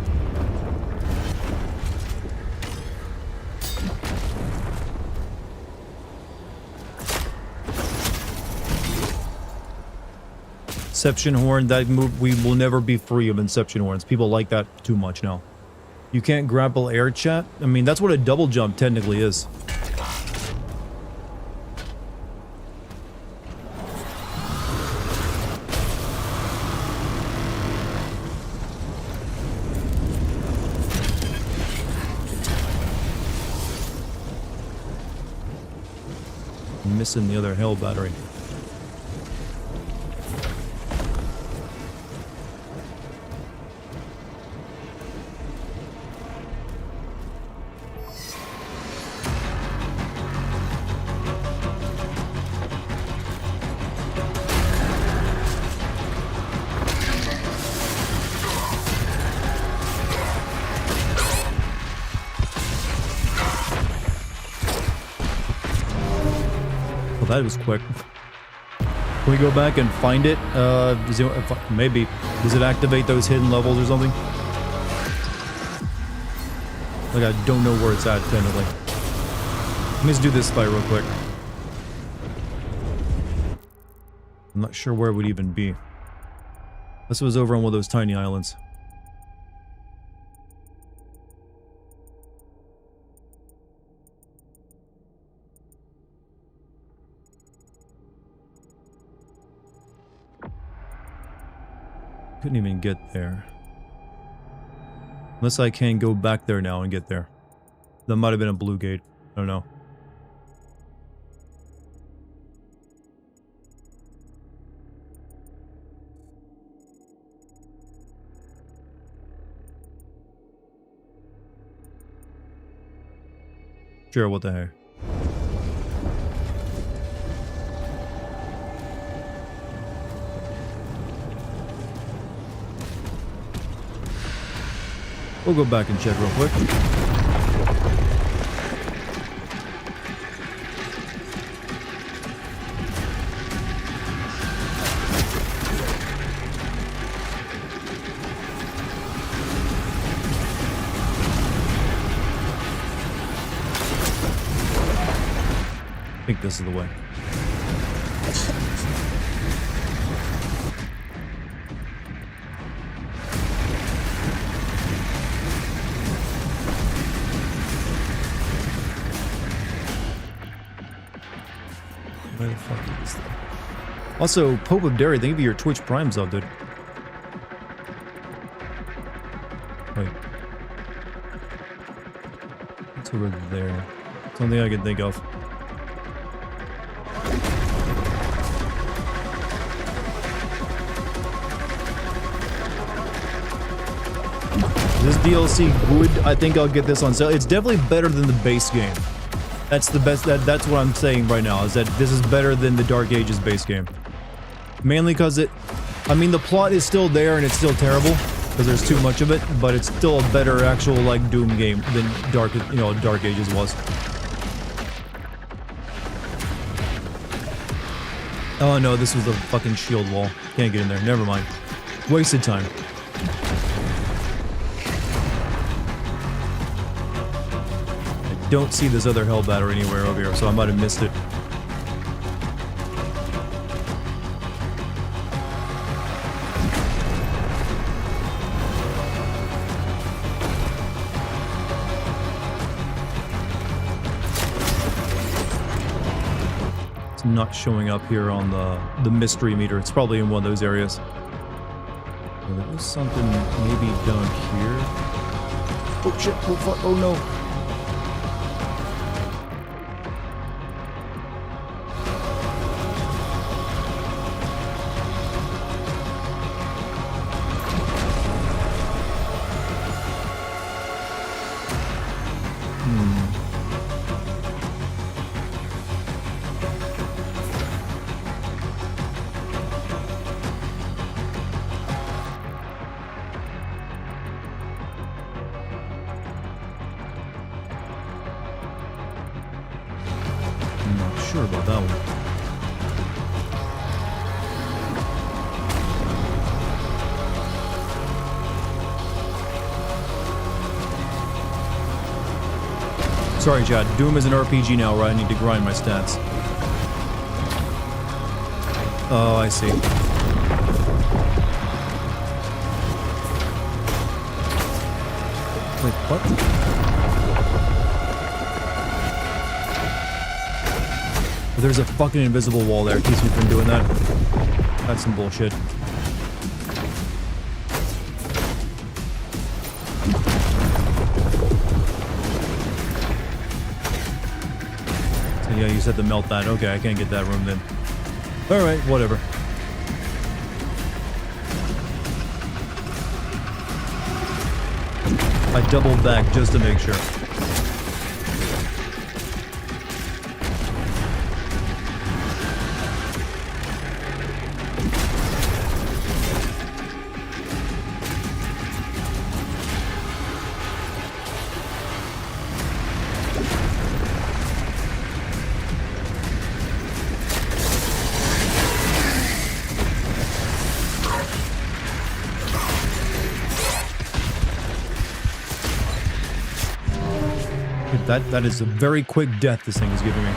Inception horn, that move, we will never be free of inception horns. People like that too much now. You can't grapple air, chat? I mean, that's what a double jump technically is. Missing the other hell battery. That was quick. Can we go back and find it? Maybe. Does it activate those hidden levels or something? Like, I don't know where it's at, technically. Let me just do this fight real quick. I'm not sure where it would even be. This was over on one of those tiny islands. Couldn't even get there. Unless I can go back there now and get there. That might have been a blue gate. I don't know. Sure, what the heck. We'll go back and check real quick. I think this is the way. Where the fuck is this thing? Also, Pope of Derry, thank you for your Twitch Prime sub, dude. Wait. What's over there? Something I can think of. DLC good, I think I'll get this on sale. It's definitely better than the base game. That's the best, that's what I'm saying right now, is that this is better than the Dark Ages base game. Mainly because I mean, the plot is still there and it's still terrible, because there's too much of it, but it's still a better actual, like, Doom game than Dark Ages was. Oh no, this was a fucking shield wall. Can't get in there, never mind. Wasted time. I don't see this other hell battery anywhere over here, so I might have missed it. It's not showing up here on the mystery meter. It's probably in one of those areas. Well, there was something maybe down here. Oh shit, oh fuck, oh no. Sure about that one. Sorry, Chad. Doom is an RPG now where I need to grind my stats. Oh, I see. Wait, what? There's a fucking invisible wall there. It keeps me from doing that. That's some bullshit. So yeah, you said to melt that. Okay, I can't get that room then. Alright, whatever. I doubled back just to make sure. That is a very quick death this thing is giving me.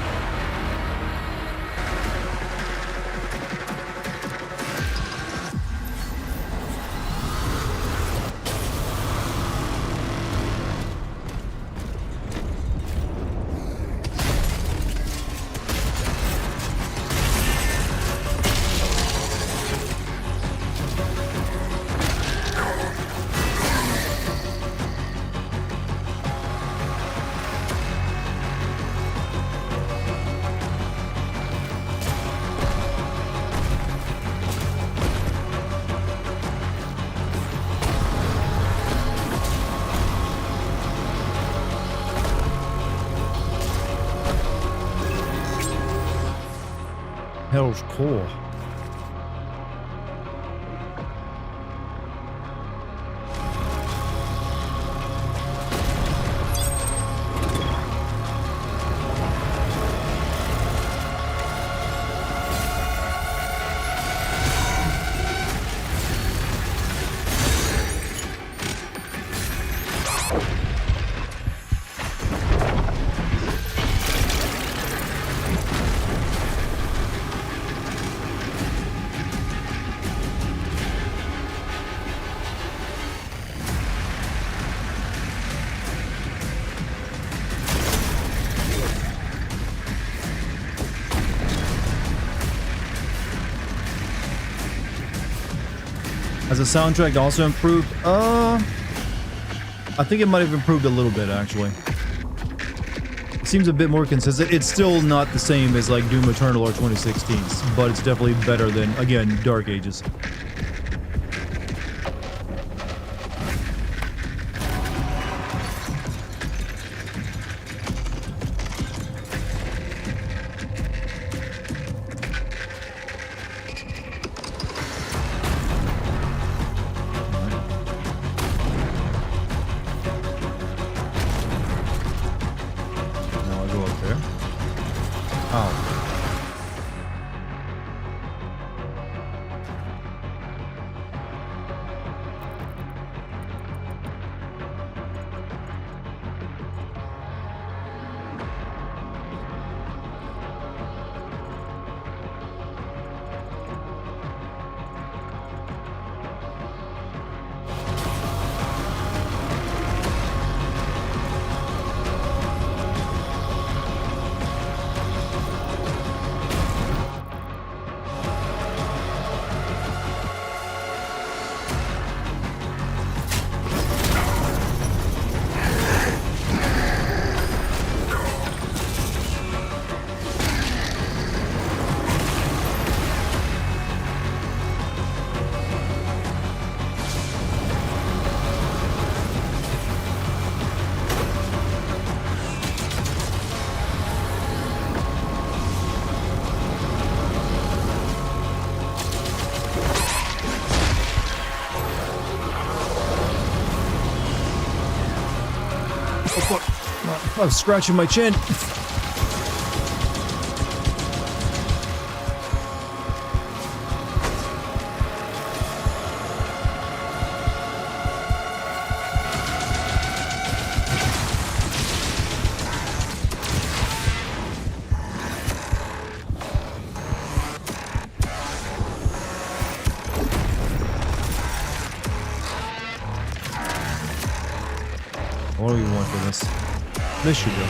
Hell's Core. Has the soundtrack also improved? I think it might have improved a little bit, actually. It seems a bit more consistent. It's still not the same as, like, Doom Eternal or 2016's, but it's definitely better than, again, Dark Ages. I'm scratching my chin. What do we want for this? This should go.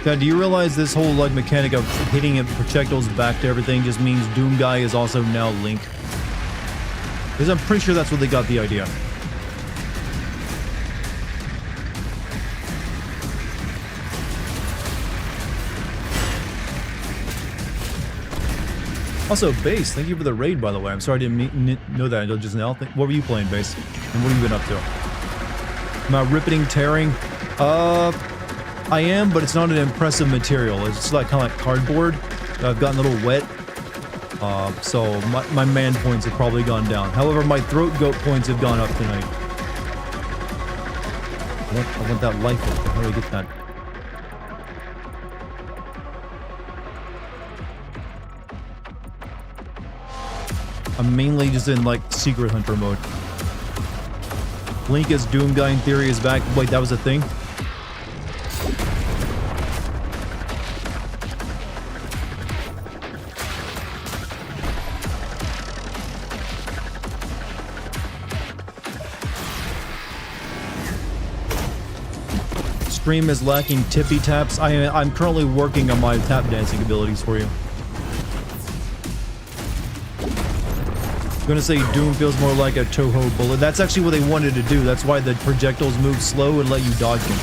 Now, do you realize this whole like mechanic of hitting projectiles back to everything just means Doom Guy is also now Link? Because I'm pretty sure that's what they got the idea. Also, Base, thank you for the raid, by the way. I'm sorry I didn't know that until just now. What were you playing, Base? And what have you been up to? Am I ripping, tearing? I am, but it's not an impressive material. It's just like kind of like cardboard. I've gotten a little wet. So my man points have probably gone down. However, my throat goat points have gone up tonight. I want that life up. How do I get that? I'm mainly just in like secret hunter mode. Link as Doom Guy in theory is back. Wait, that was a thing? Stream is lacking tippy taps. I'm currently working on my tap dancing abilities for you. I'm gonna say Doom feels more like a Toho bullet. That's actually what they wanted to do. That's why the projectiles move slow and let you dodge them.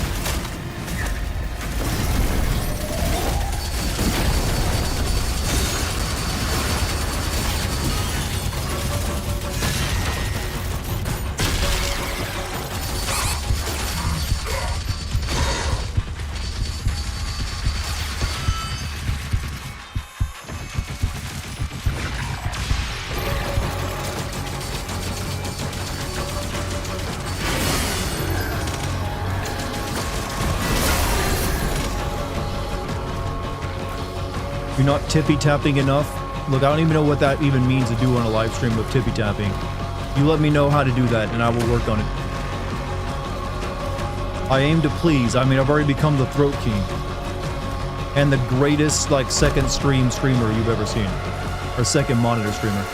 You're not tippy tapping enough. Look, I don't even know what that even means to do on a live stream of tippy tapping. You let me know how to do that and I will work on it. I aim to please. I mean, I've already become the Throat King. And the greatest, like, second streamer you've ever seen. Or second monitor streamer.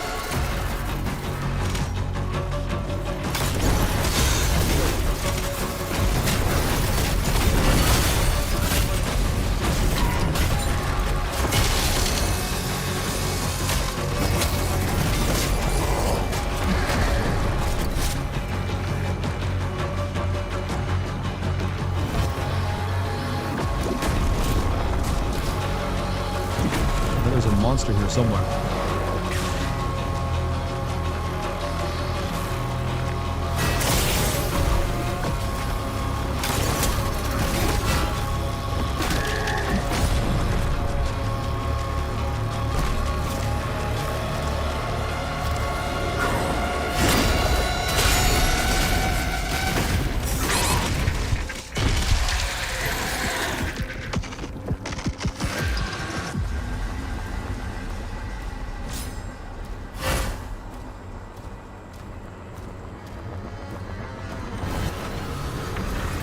Here somewhere.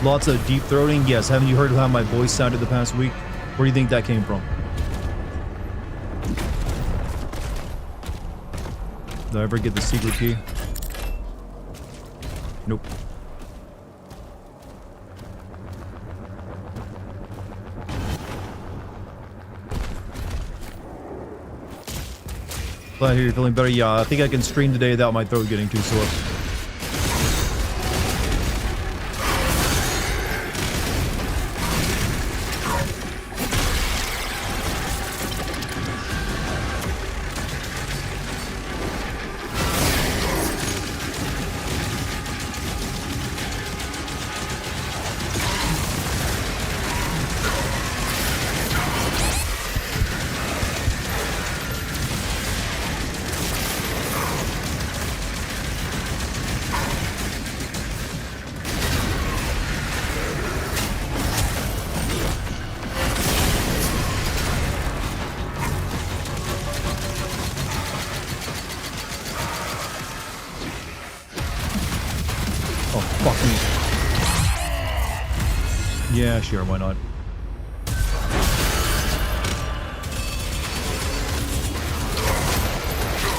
Lots of deep throating. Yes, haven't you heard how my voice sounded the past week? Where do you think that came from? Did I ever get the secret key? Nope. Glad to hear you're feeling better. Yeah, I think I can stream today without my throat getting too sore. Fuck me. Yeah, sure, why not?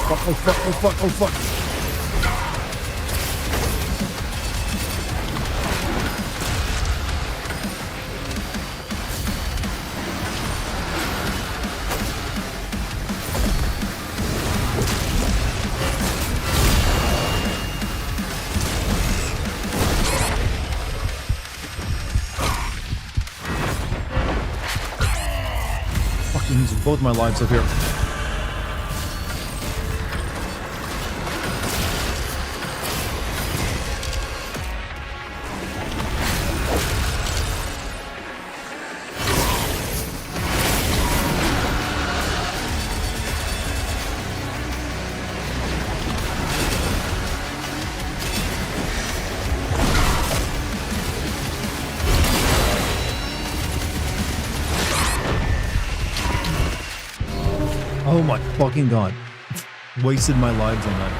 Fuck, oh fuck, oh fuck, oh fuck. Fucking use both my lives up here. Oh my fucking god. Wasted my lives on that.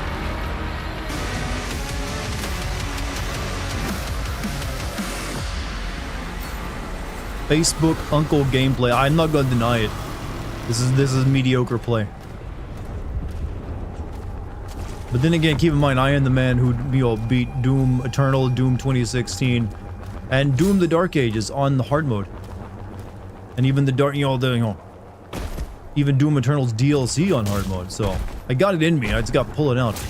Facebook Uncle gameplay. I'm not gonna deny it. This is mediocre play. But then again, keep in mind, I am the man who beat Doom Eternal, Doom 2016, and Doom the Dark Ages on the hard mode. And even the even Doom Eternal's DLC on hard mode, so I got it in me, I just got to pull it out.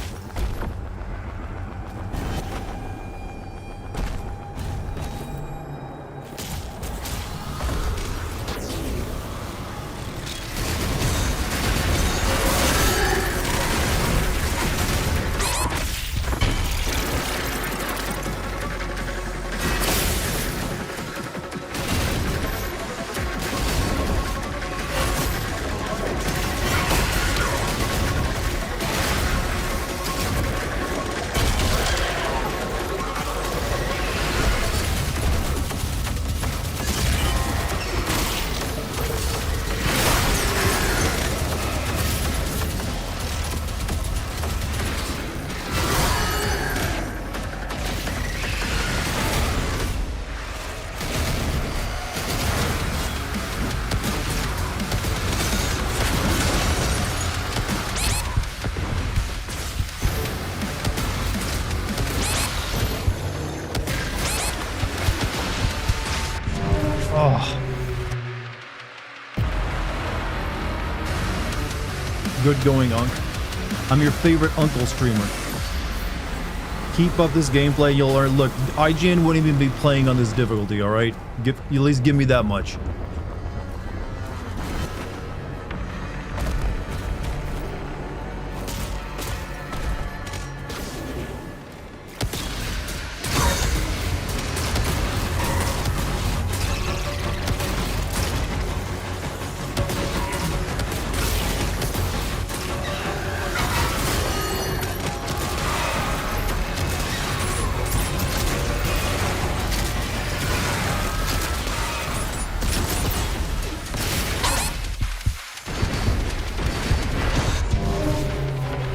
Good going, Unc. I'm your favorite uncle streamer. Keep up this gameplay, you'll learn. Look, IGN wouldn't even be playing on this difficulty, alright? At least give me that much.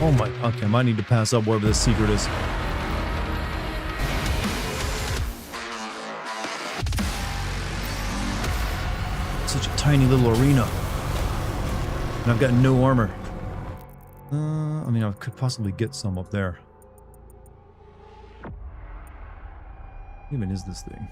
Oh my, okay, I might need to pass up wherever this secret is. Such a tiny little arena. And I've got no armor. I mean, I could possibly get some up there. What even is this thing?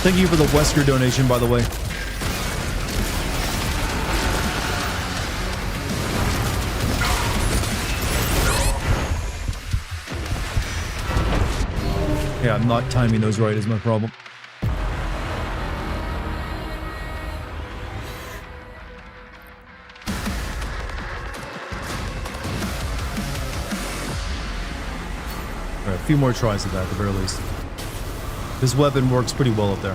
Thank you for the Wesker donation, by the way. Yeah, I'm not timing those right is my problem. Alright, a few more tries of that at the very least. This weapon works pretty well up there.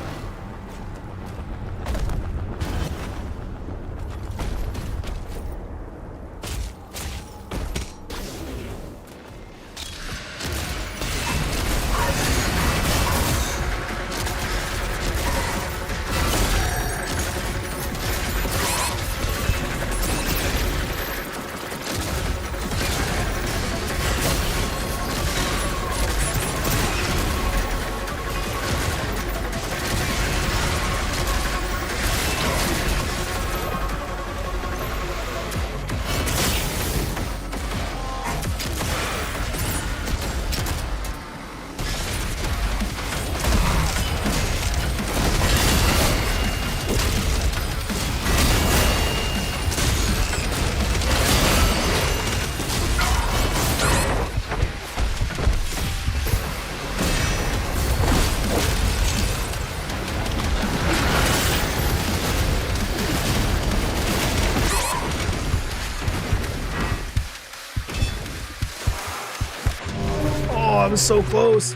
I was so close.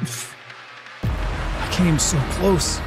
I came so close.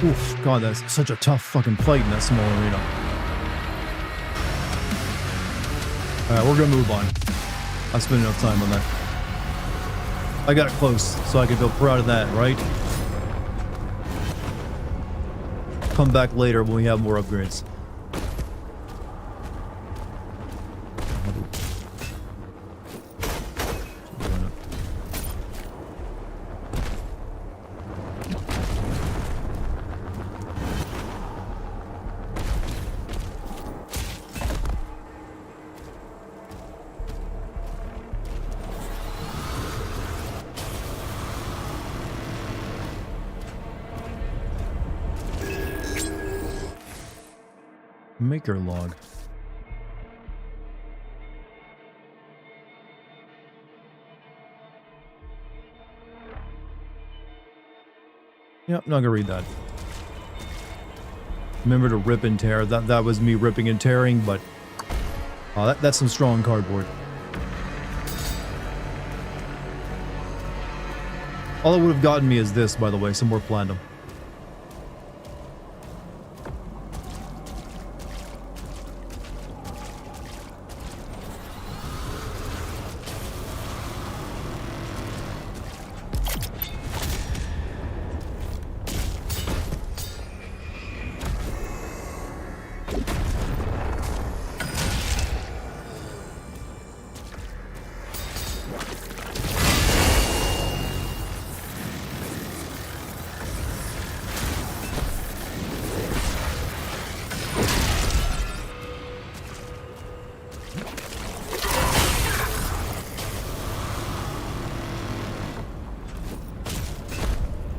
Oof, God, that's such a tough fucking fight in that small arena. Alright, we're gonna move on. I spent enough time on that. I got close, so I can feel proud of that, right? Come back later when we have more upgrades. Maker log. Yep, not gonna read that. Remember to rip and tear. That was me ripping and tearing, but that's some strong cardboard. All it would have gotten me is this, by the way, some more platinum.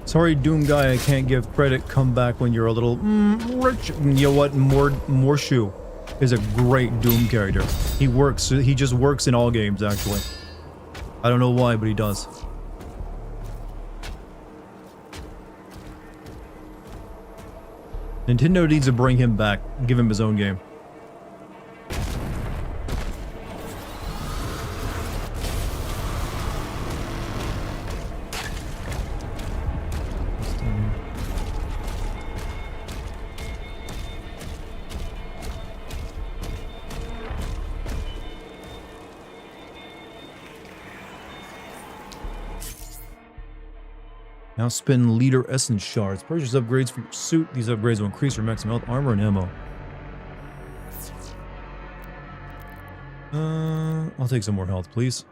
Sorry, Doom guy, I can't give credit. Come back when you're a little rich. You know what? Morshu is a great Doom character. He just works in all games, actually. I don't know why, but he does. Nintendo needs to bring him back, give him his own game. Now spin leader essence shards. Purchase upgrades for your suit. These upgrades will increase your maximum health, armor, and ammo. I'll take some more health, please.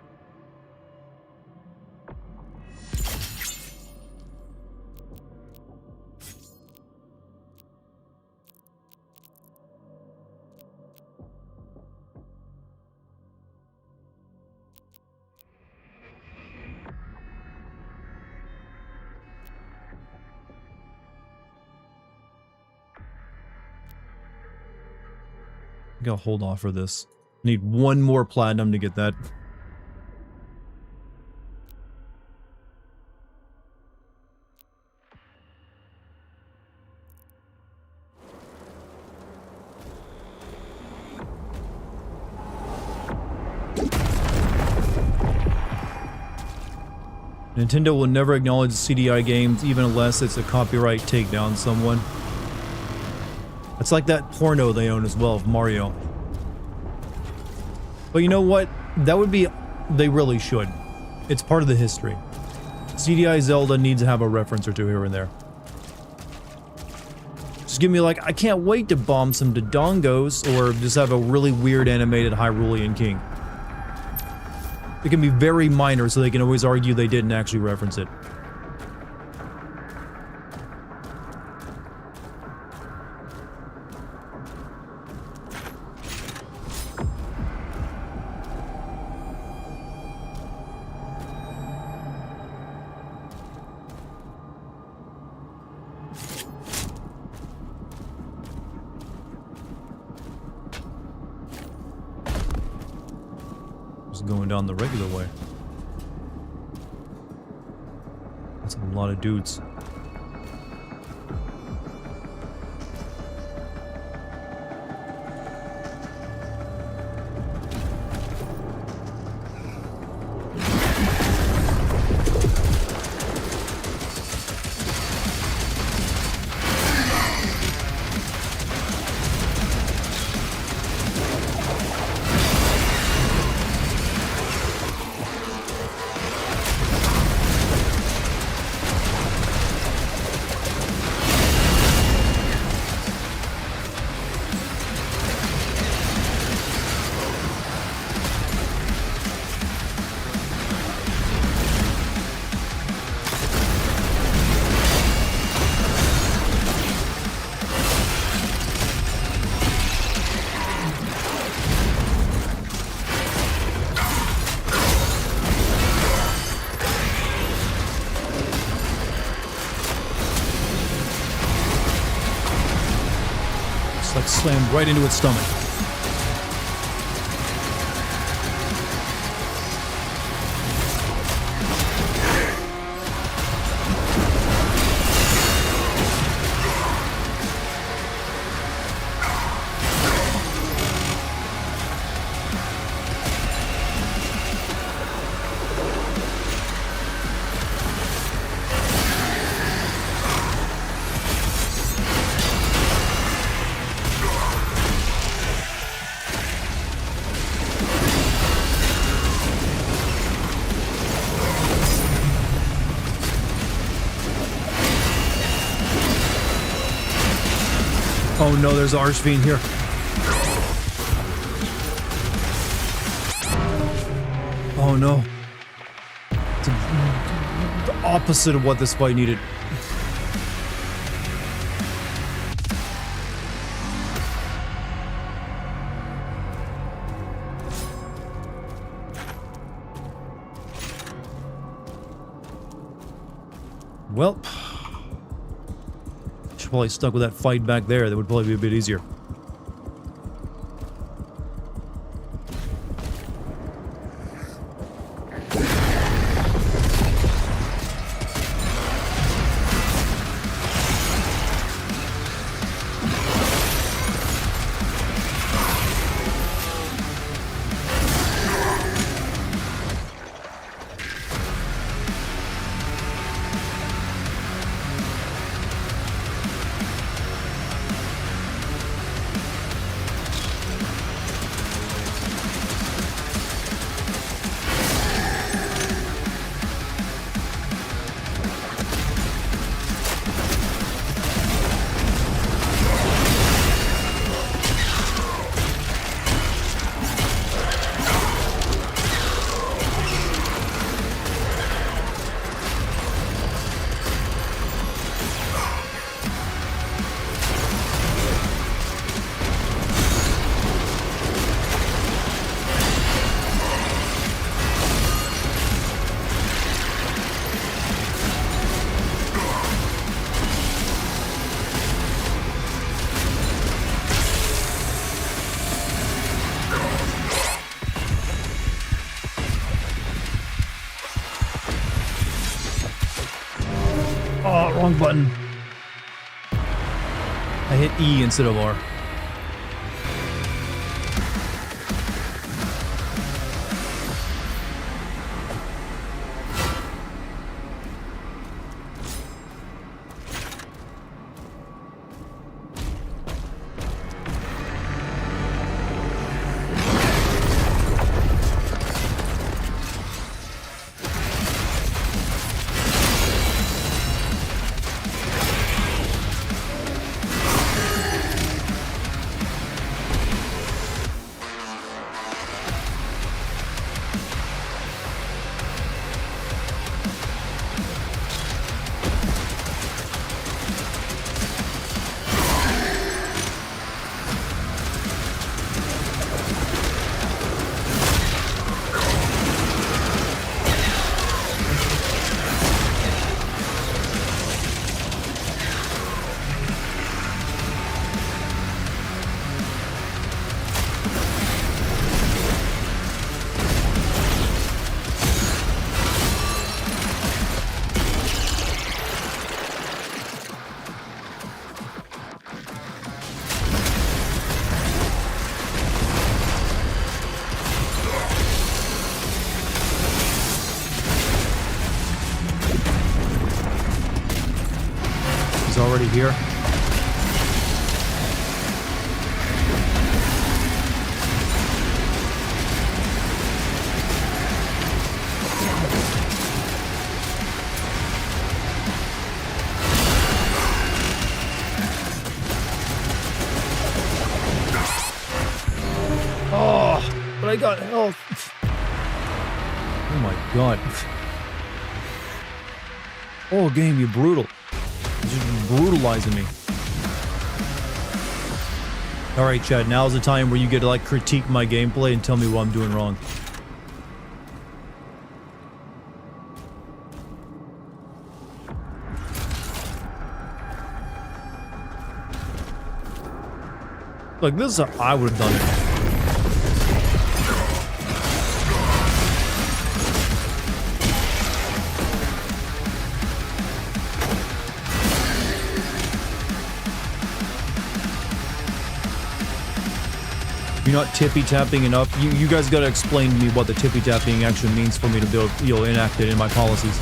I gotta hold off for this. Need one more platinum to get that. Nintendo will never acknowledge CDI games even unless it's a copyright takedown someone. It's like that porno they own as well of Mario. But you know what? That would be... They really should. It's part of the history. CDI Zelda needs to have a reference or two here and there. Just give me like, I can't wait to bomb some Dodongos, or just have a really weird animated Hyrulean king. It can be very minor so they can always argue they didn't actually reference it. Going down the regular way. That's a lot of dudes. Like slammed right into its stomach. Oh no, there's Archfiend here. Oh no. It's the opposite of what this fight needed. Well, should probably stuck with that fight back there. That would probably be a bit easier. wrong button. I hit E instead of R. Already here. Oh, but I got health. Oh my god. Oh, game, you're brutal. Just brutalizing me. Alright, Chad, now's the time where you get to, like, critique my gameplay and tell me what I'm doing wrong. Like, this is how I would have done it. You're not tippy-tapping enough. You guys gotta explain to me what the tippy-tapping actually means for me to be able to enact it in my policies.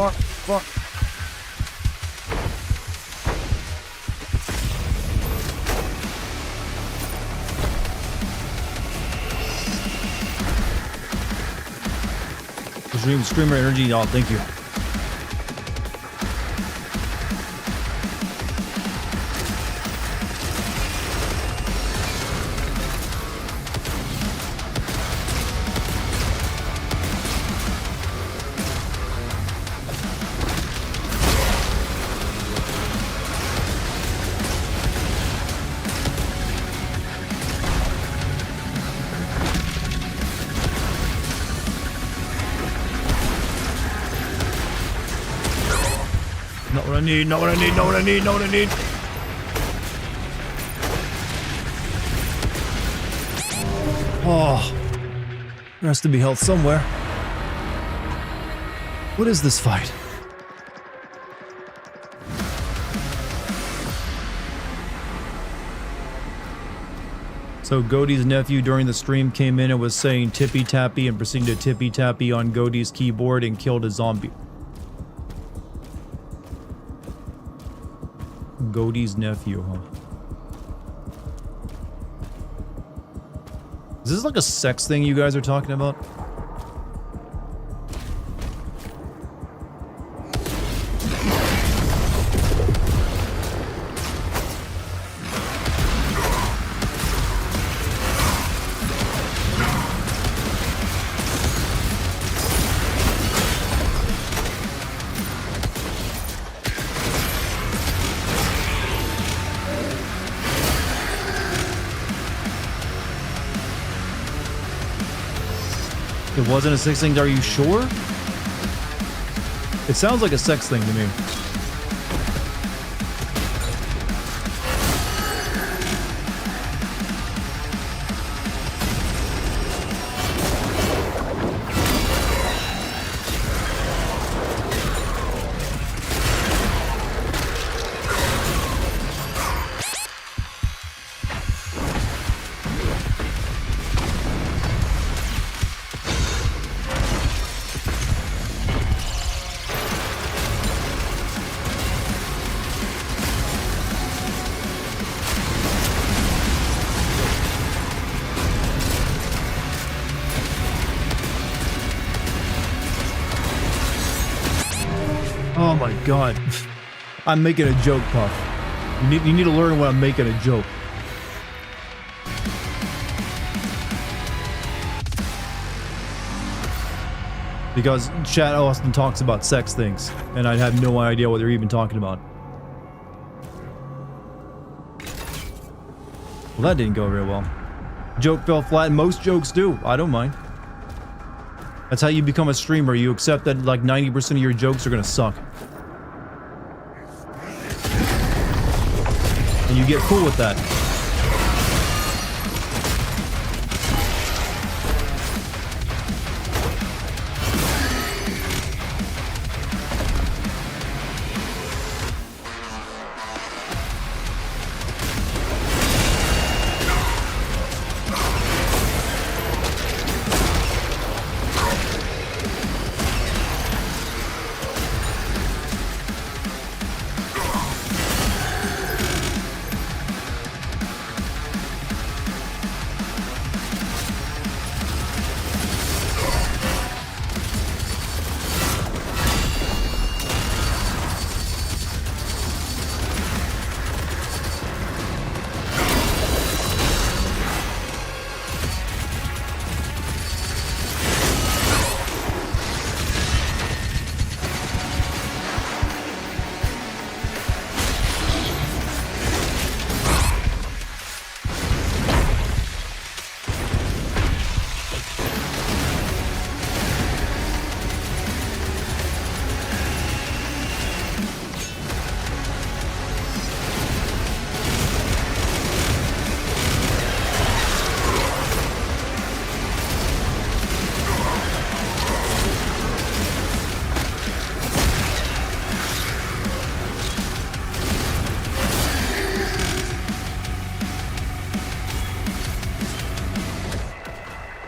Fuck. Streamer energy, oh, thank you. Not what I need. Oh, there has to be health somewhere. What is this fight? So Godie's nephew during the stream came in and was saying tippy tappy and proceeded to tippy tappy on Godie's keyboard and killed a zombie. Godie's nephew, huh? Is this like a sex thing you guys are talking about? It wasn't a sex thing, are you sure? It sounds like a sex thing to me. Oh my god. I'm making a joke, Puff. You need to learn when I'm making a joke. Because chat often talks about sex things, and I'd have no idea what they're even talking about. Well, that didn't go very well. Joke fell flat, most jokes do. I don't mind. That's how you become a streamer. You accept that like 90% of your jokes are gonna suck. And you get cool with that.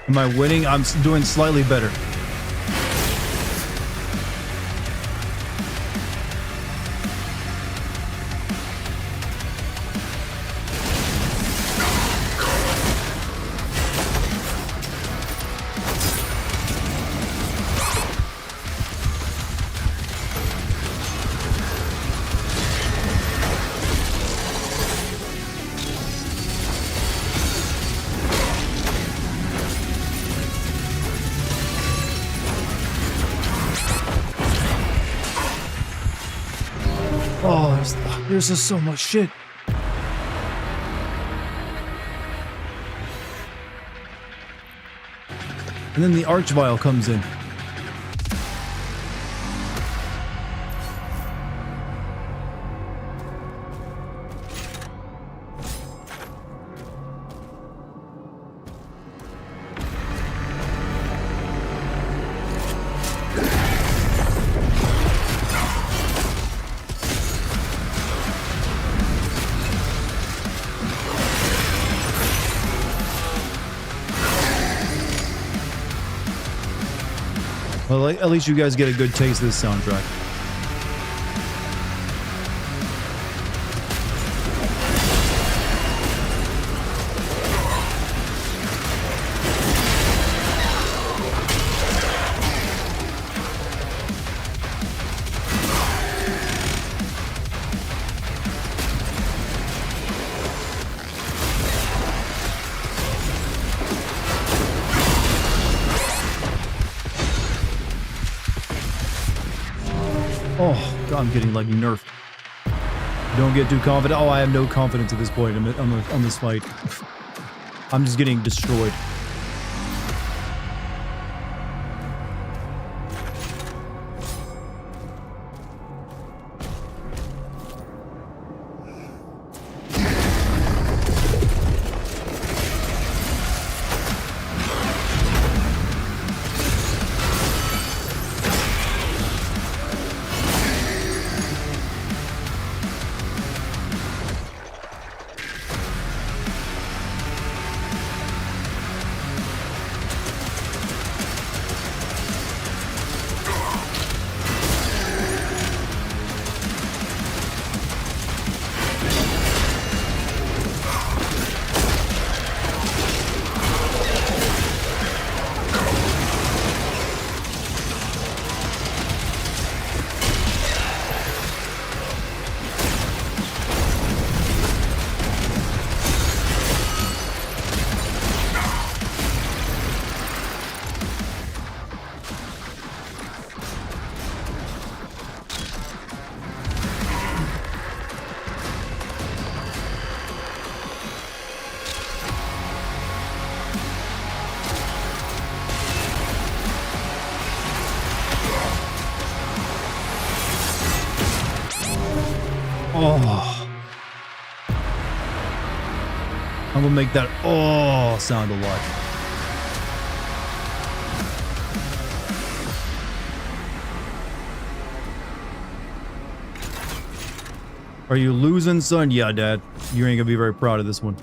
Am I winning? I'm doing slightly better. Oh, there's just so much shit. And then the Archvile comes in. Well, at least you guys get a good taste of this soundtrack. Oh, God, I'm getting, like, nerfed. Don't get too confident. Oh, I have no confidence at this point on this fight. I'm just getting destroyed. Oh. I'm gonna make that oh sound a lot. Are you losing, son? Yeah, Dad. You ain't gonna be very proud of this one.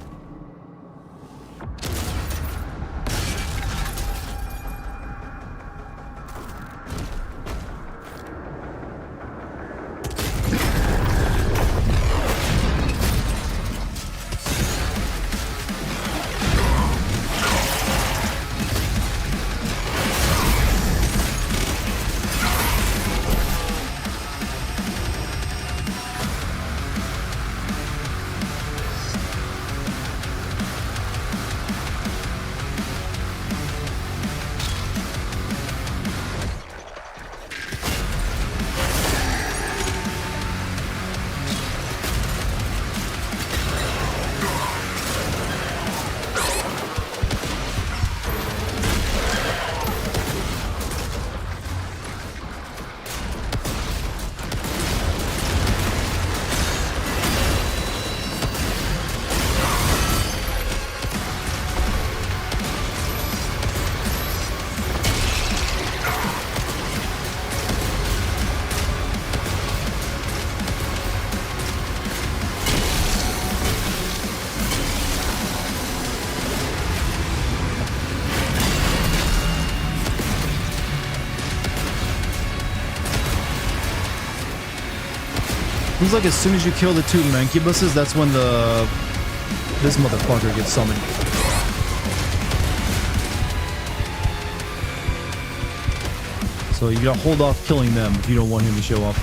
Seems like as soon as you kill the two mancubuses, that's when this motherfucker gets summoned. So you gotta hold off killing them if you don't want him to show up.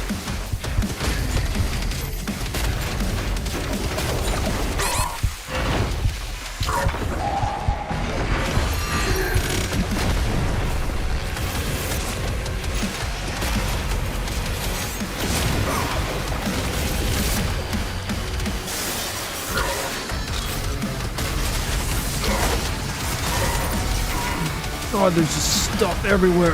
God, there's just stuff everywhere.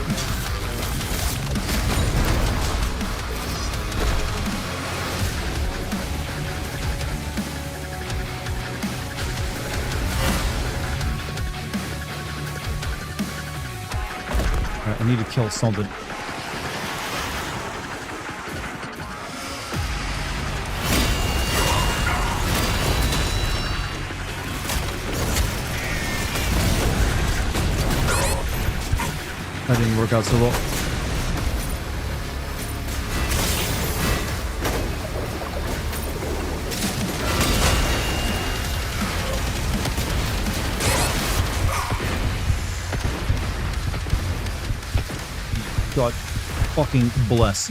Alright, I need to kill something. That didn't work out so well. God fucking bless.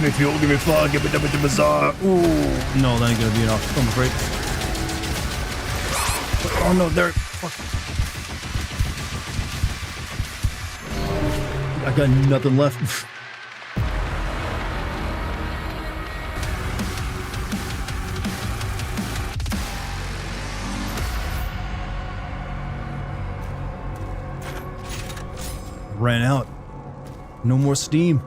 Give me fuel, give me fire, give me the bazaar. Ooh, no, that ain't gonna be enough, I'm afraid. Oh no, there. Fuck. I got nothing left. Ran out. No more steam.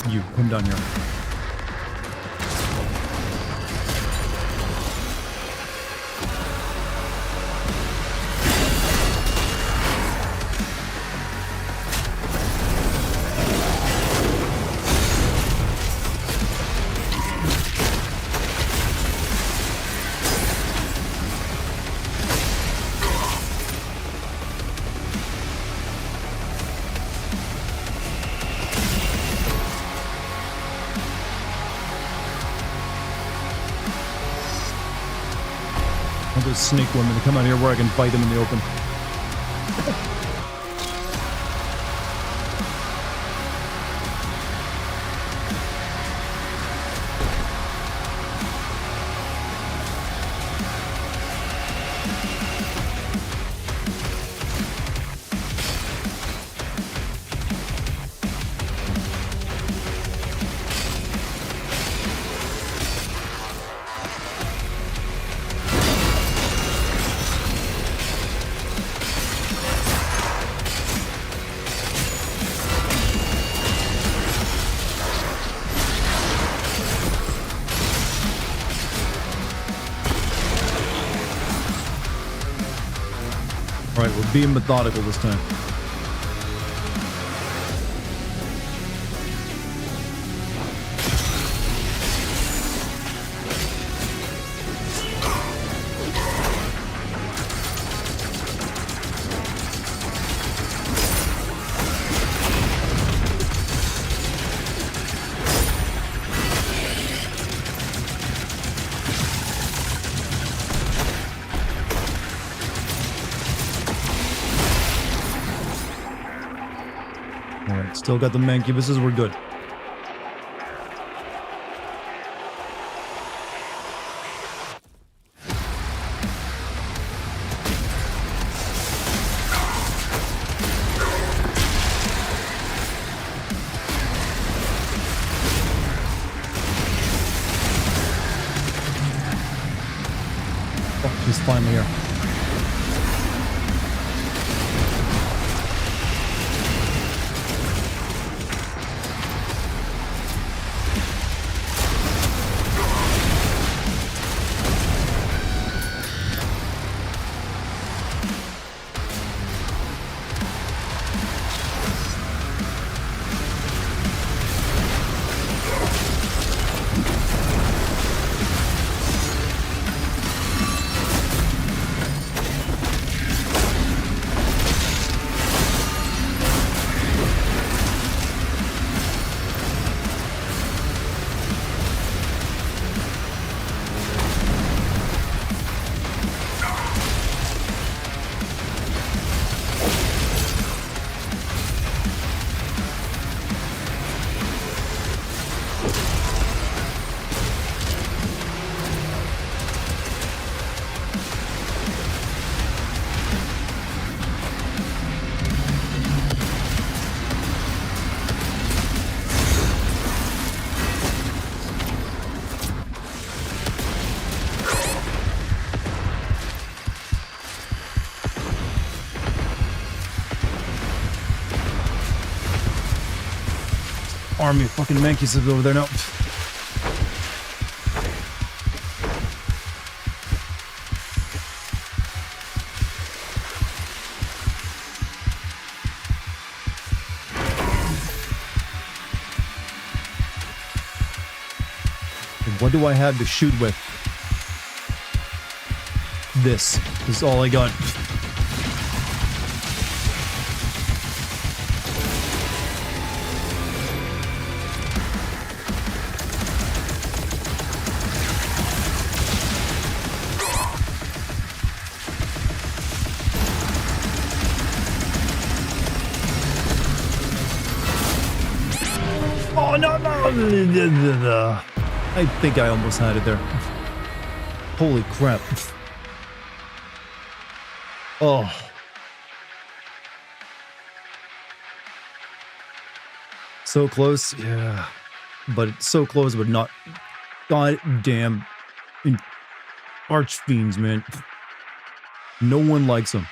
You come down here. Those snake women to come out here where I can fight them in the open. Alright, we're being methodical this time. Alright, still got the mancubuses, we're good. Oh, he's finally here. Army of fucking monkeys is over there now. What do I have to shoot with? This is all I got. Oh, no. I think I almost had it there. Holy crap. Oh. So close, yeah. But it's so close, but not. God damn. Archfiends, man. No one likes them.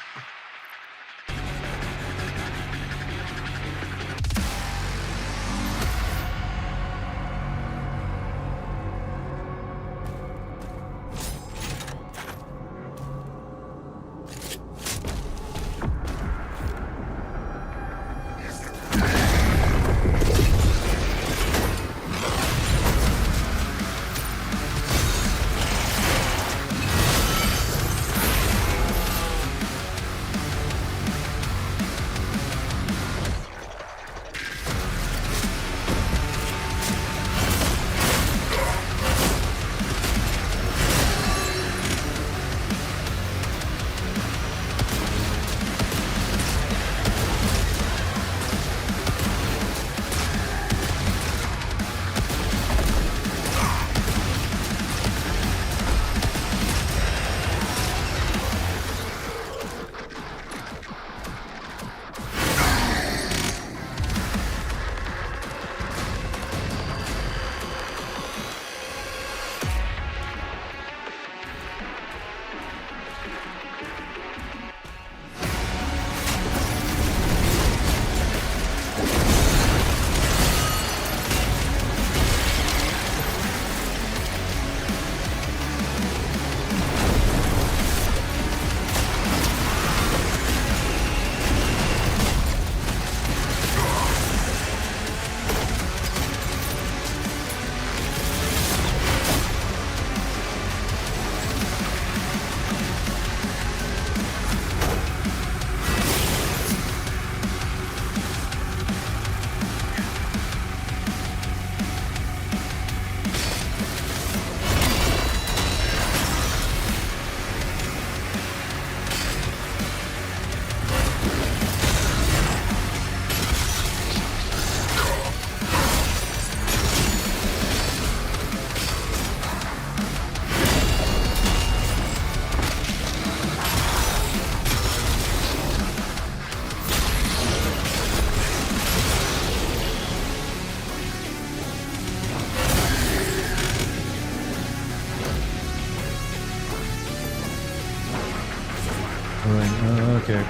Right, okay.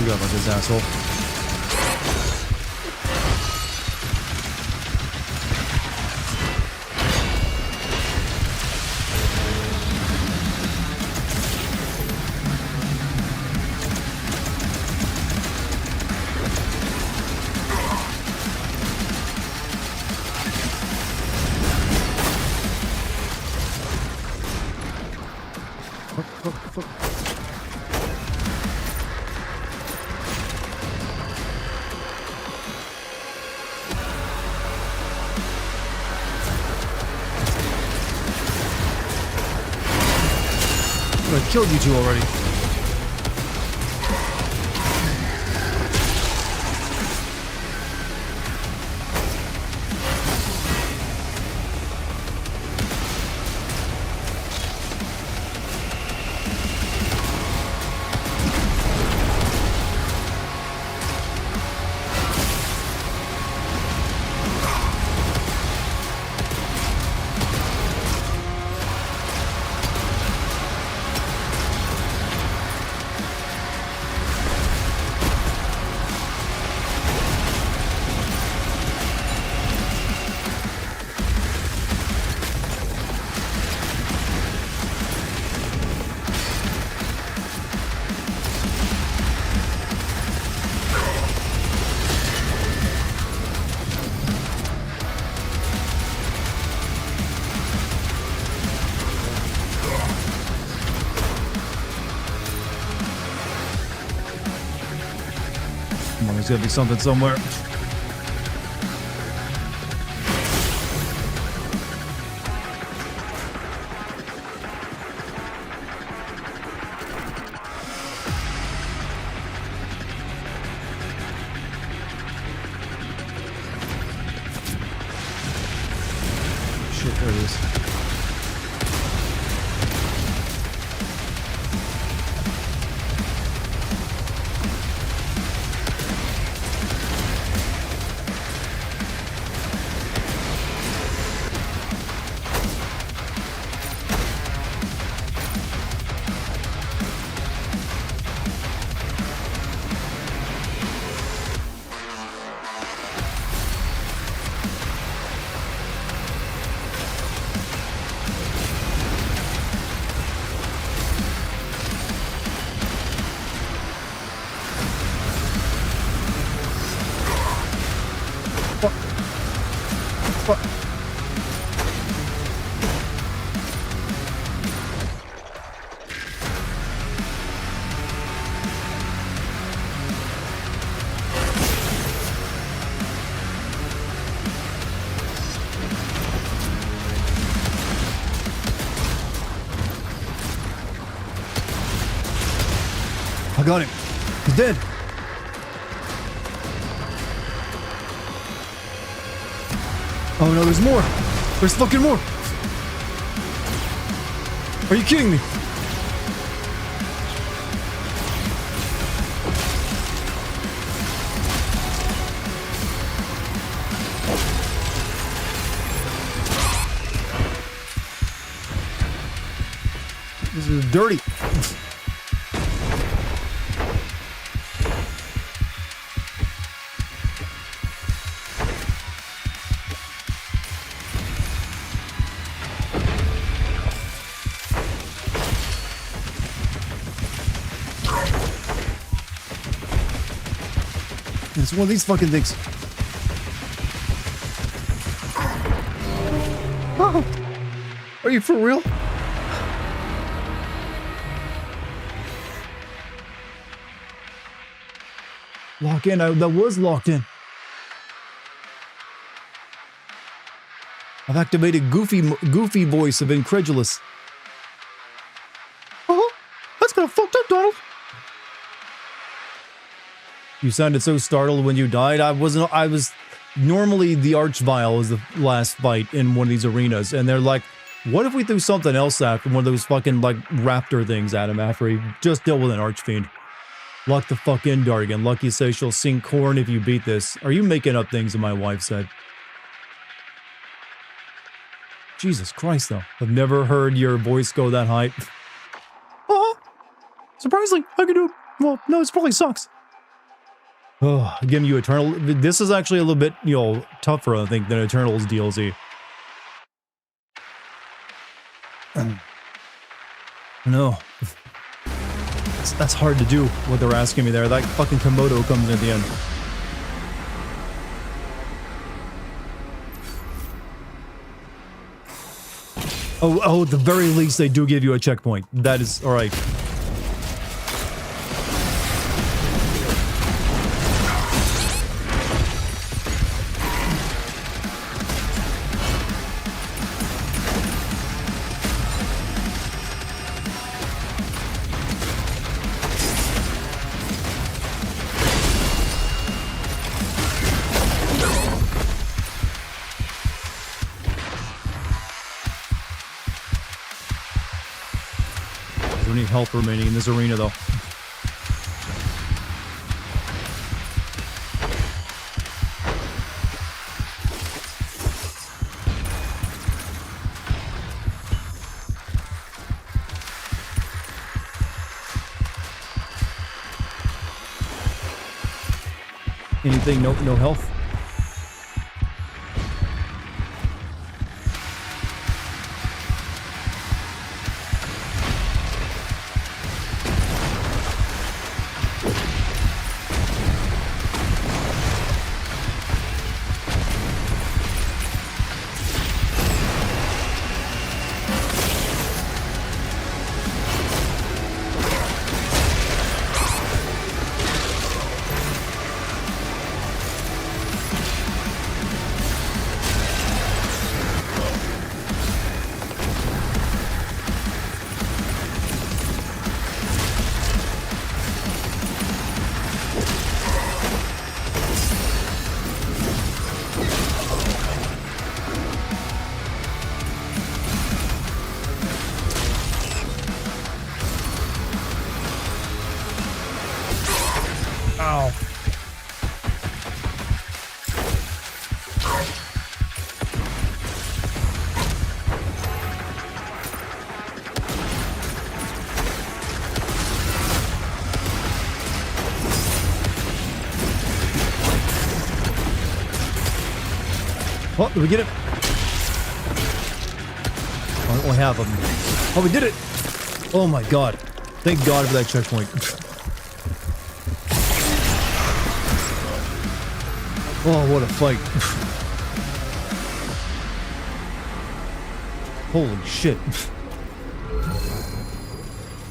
Forgot about this asshole. Fuck. I killed you two already. Come on, there's gotta be something somewhere. Shit, there it is. Fuck. I got him. He's dead. Oh no, there's more! There's fucking more! Are you kidding me? This is dirty. It's one of these fucking things. Oh. Are you for real? Lock in. That was locked in. I've activated goofy voice of incredulous. Oh, that's kind of fucked up, Donald. You sounded so startled when you died. I was normally the Archvile is the last fight in one of these arenas, and they're like, what if we threw something else after one of those fucking like raptor things at him after he just dealt with an Archfiend? Lock the fuck in, Dartigan. Lucky says she'll sing corn if you beat this. Are you making up things that my wife said? Jesus Christ, though. I've never heard your voice go that high. Surprisingly, I can do it. Well, no, it probably sucks. Oh, giving you Eternal. This is actually a little bit, you know, tougher, I think, than Eternal's DLC. No. That's hard to do, what they're asking me there. That fucking Komodo comes in at the end. Oh, at the very least, they do give you a checkpoint. That is, alright. We need help remaining in this arena, though. Anything? No health? Ow. Oh, did we get it? I don't have them. Oh, we did it! Oh my god. Thank God for that checkpoint. Oh, what a fight. Holy shit. I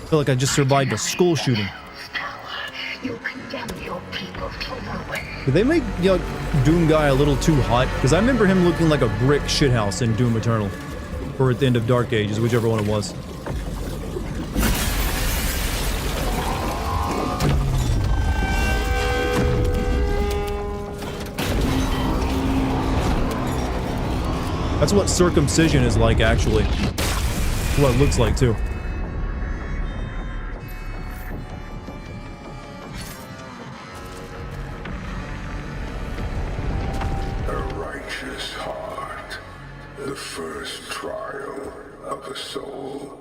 feel like I just survived a school shooting. Did they make, you know, Doom Guy a little too hot? Because I remember him looking like a brick shithouse in Doom Eternal. Or at the end of Dark Ages, whichever one it was. That's what circumcision is like, actually. That's what it looks like, too. A righteous heart, the first trial of a soul.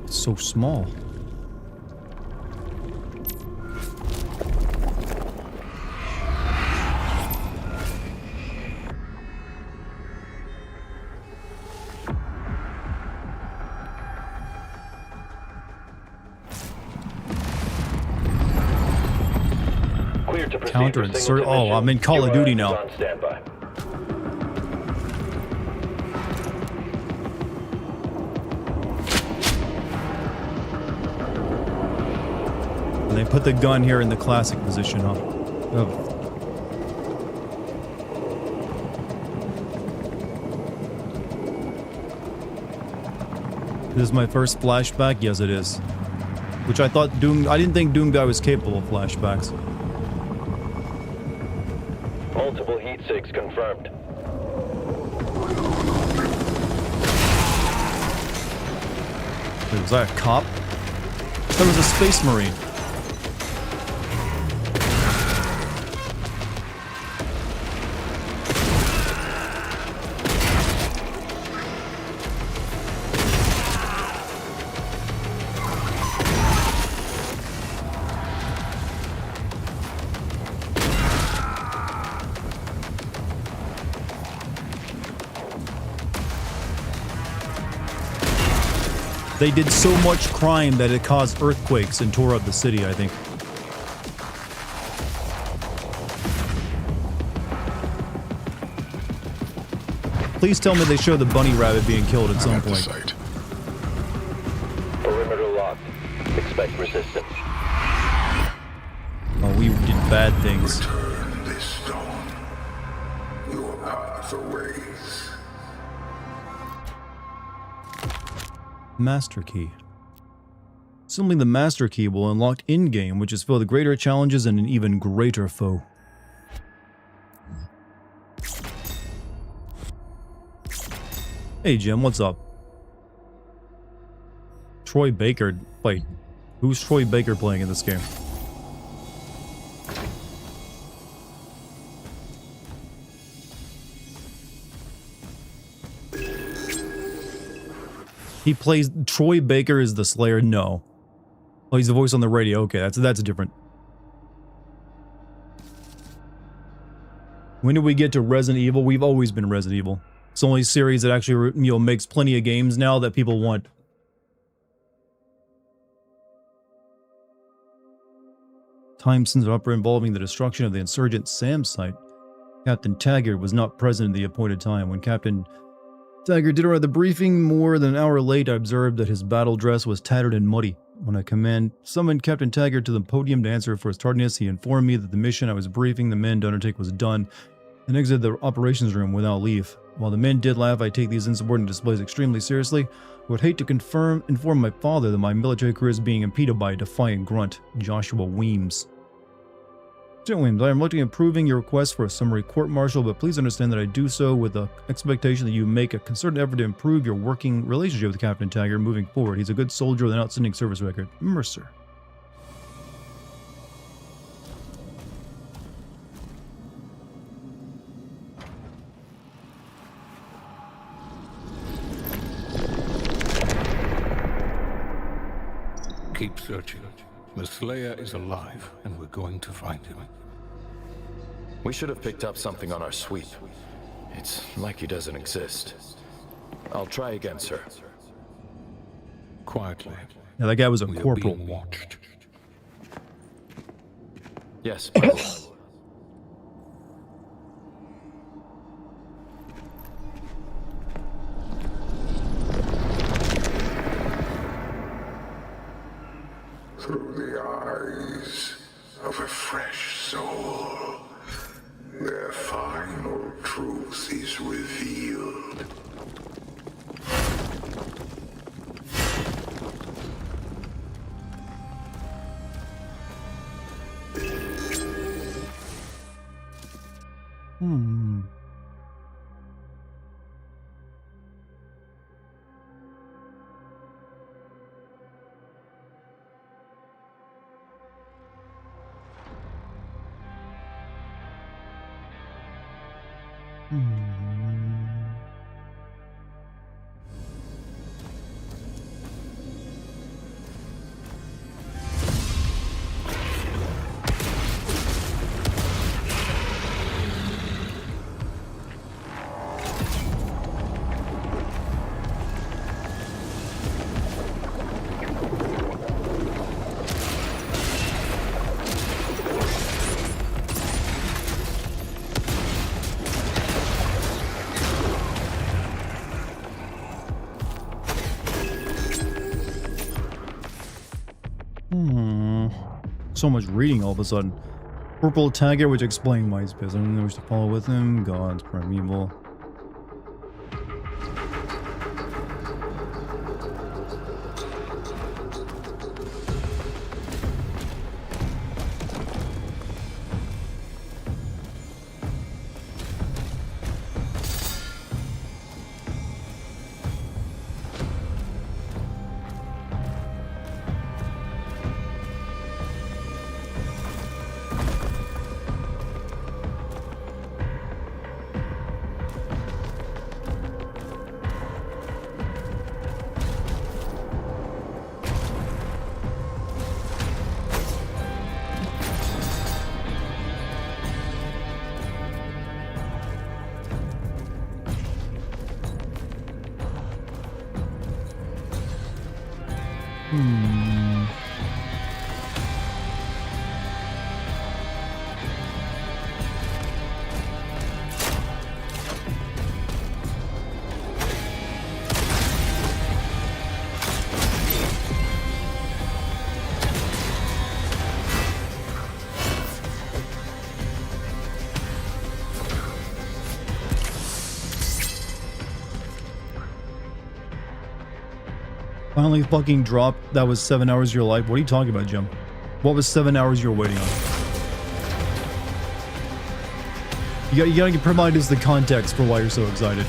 It's so small. Clear to proceed Counter for insert. Singleton Oh, mission. I'm in Call of Duty Your now. is on standby. And they put the gun here in the classic position, huh? Oh. This is my first flashback? Yes, it is. Which I thought I didn't think Doom Guy was capable of flashbacks. Multiple heat sinks confirmed. Wait, was that a cop? That was a space marine. They did so much crime that it caused earthquakes and tore up the city, I think. Please tell me they show the bunny rabbit being killed at some point. Site. Perimeter locked. Expect resistance. Oh, we did bad things. Turn this stone. Your path awaits. Master Key. Assuming the Master Key will unlock in-game, which is filled with greater challenges and an even greater foe. Hey Jim, what's up? Troy Baker. Wait, who's Troy Baker playing in this game? He plays Troy Baker is the Slayer? No. Oh, he's the voice on the radio. Okay, that's different. When did we get to Resident Evil? We've always been Resident Evil. It's the only series that actually, you know, makes plenty of games now that people want. Time since opera involving the destruction of the insurgent SAM site. Captain Taggart was not present at the appointed time. When Captain Taggart did arrive at the briefing more than an hour late, I observed that his battle dress was tattered and muddy. When I summoned Captain Taggart to the podium to answer for his tardiness, he informed me that the mission I was briefing the men to undertake was done and exited the operations room without leave. While the men did laugh, I take these insubordinate displays extremely seriously. I would hate to inform my father that my military career is being impeded by a defiant grunt, Joshua Weems. General Weems, I am looking at approving your request for a summary court-martial, but please understand that I do so with the expectation that you make a concerted effort to improve your working relationship with Captain Taggart moving forward. He's a good soldier with an outstanding service record. Mercer. Keep searching. The Slayer is alive, and we're going to find him. We should have picked up something on our sweep. It's like he doesn't exist. I'll try again, sir. Quietly. Yeah, that guy was a We are corporal. being watched. Yes. Through the eyes of a fresh soul, their final truth is revealed. so much reading all of a sudden. Purple Tiger, which explained why he's pissed. I don't wish to follow with him. God's primeval. Finally fucking dropped. That was 7 hours of your life. What are you talking about, Jim? What was 7 hours you were waiting on? You gotta provide us the context for why you're so excited.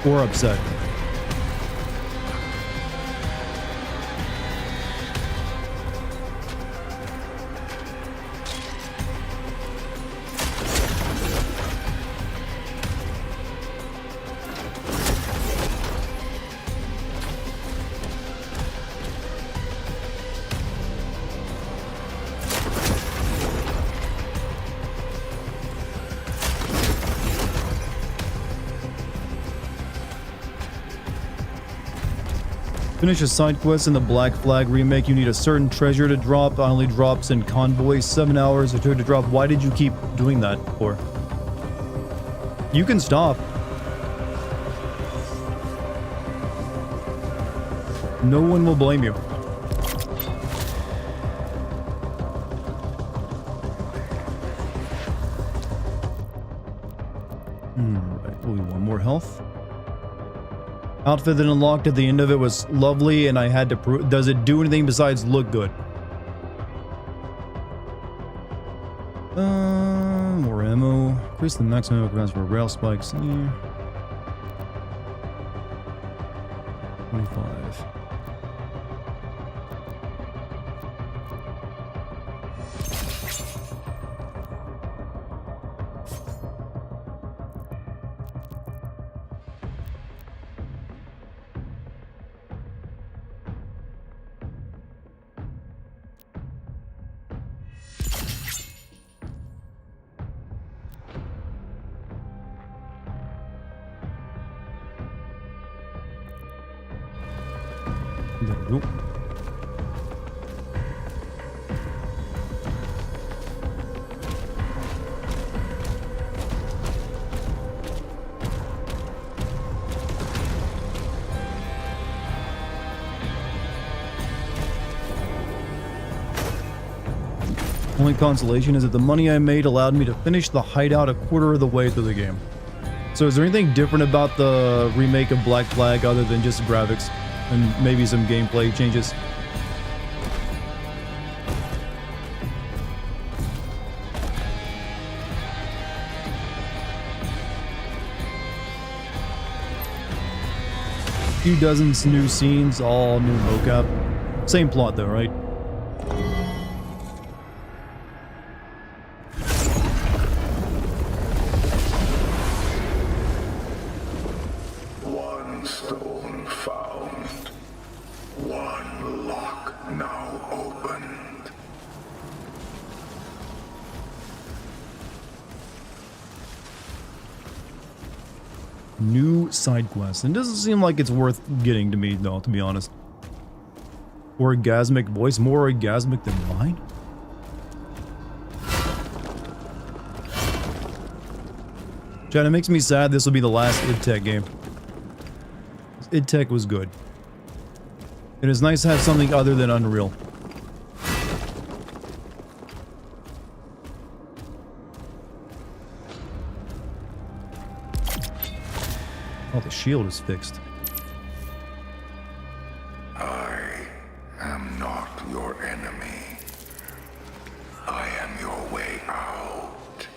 Or upset. Finish a side quest in the Black Flag remake. You need a certain treasure to drop. It only drops in convoys. 7 hours it took to drop. Why did you keep doing that for? You can stop. No one will blame you. Right, only one more health. Outfit that unlocked at the end of it was lovely, and I had to prove. Does it do anything besides look good? More ammo. Increase the maximum capacity for rail spikes. 25. There we go. Only consolation is that the money I made allowed me to finish the hideout a quarter of the way through the game. So is there anything different about the remake of Black Flag other than just graphics and maybe some gameplay changes? Few dozens new scenes, all new mocap. Same plot though, right? One stone found. One lock now opened. New side quest. And it doesn't seem like it's worth getting to me, though, to be honest. Orgasmic voice, more orgasmic than mine? Chad, it makes me sad this will be the last id Tech game. id Tech was good. It is nice to have something other than Unreal. Oh, the shield is fixed. I am not your enemy. I am your way out.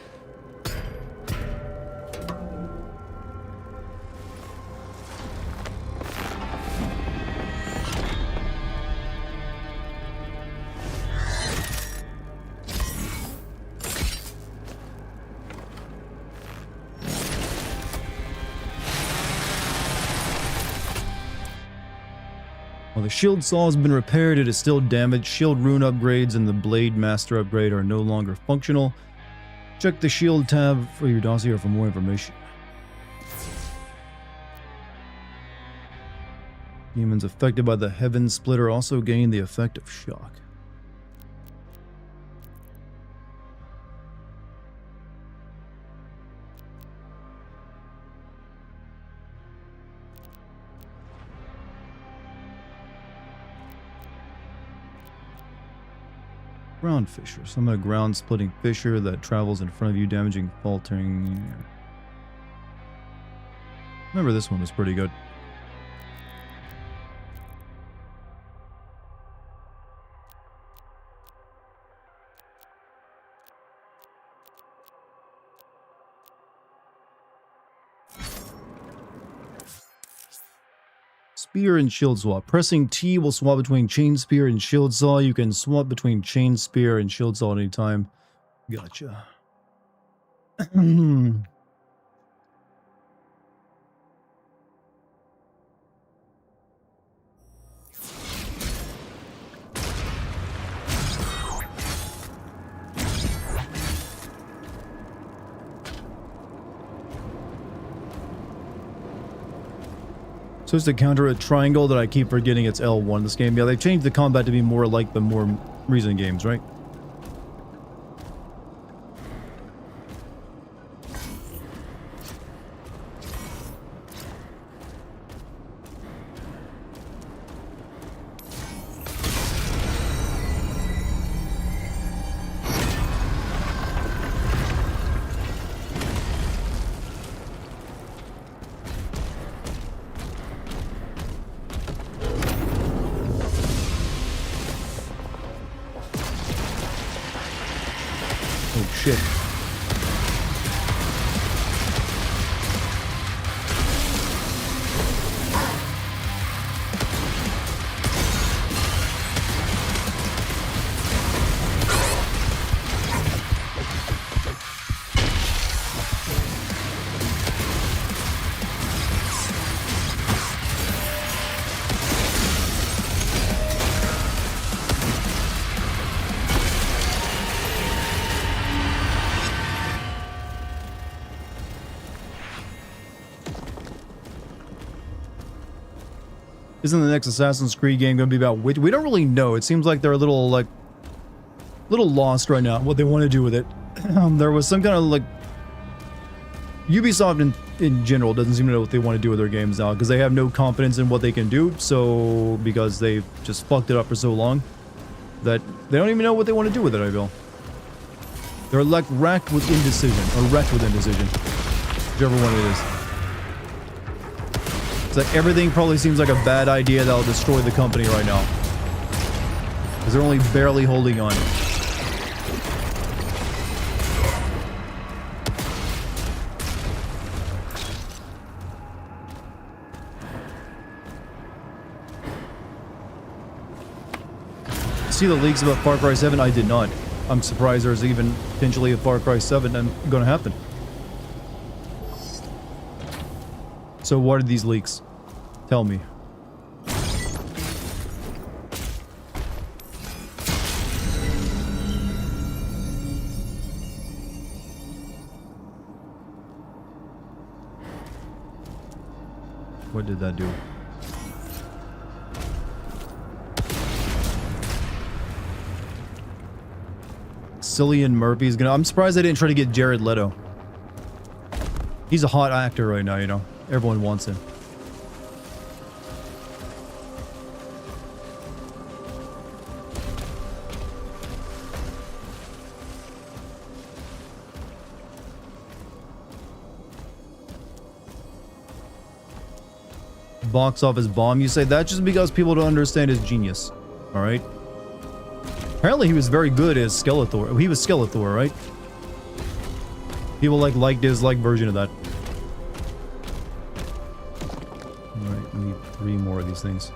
While the shield saw has been repaired, it is still damaged. Shield rune upgrades and the blade master upgrade are no longer functional. Check the shield tab for your dossier for more information. Demons affected by the heaven splitter also gain the effect of shock. Ground fissure. Summon a ground splitting fissure that travels in front of you, damaging, faltering. Remember, this one was pretty good. Spear and shield swap. Pressing T will swap between chain spear and shield saw. You can swap between chain spear and shield saw at any time. Gotcha. So it's to counter a triangle that I keep forgetting it's L1 in this game. Yeah, they've changed the combat to be more like the more recent games, right? Oh shit. Isn't the next Assassin's Creed game going to be about witch? We don't really know. It seems like they're a little lost right now what they want to do with it. There was some kind of like Ubisoft in general doesn't seem to know what they want to do with their games now because they have no confidence in what they can do. So because they've just fucked it up for so long that they don't even know what they want to do with it. I feel they're like wrecked with indecision, whichever one it is. It's like everything probably seems like a bad idea that'll destroy the company right now. Because they're only barely holding on. See the leaks about Far Cry 7? I did not. I'm surprised there's even potentially a Far Cry 7 going to happen. So what are these leaks? Tell me. What did that do? Cillian Murphy's gonna... I'm surprised they didn't try to get Jared Leto. He's a hot actor right now, you know. Everyone wants him. box office bomb, you say that just because people don't understand his genius. Alright? Apparently he was very good as Skeletor. He was Skeletor, right? People liked his version of that. Alright, we need 3 more of these things.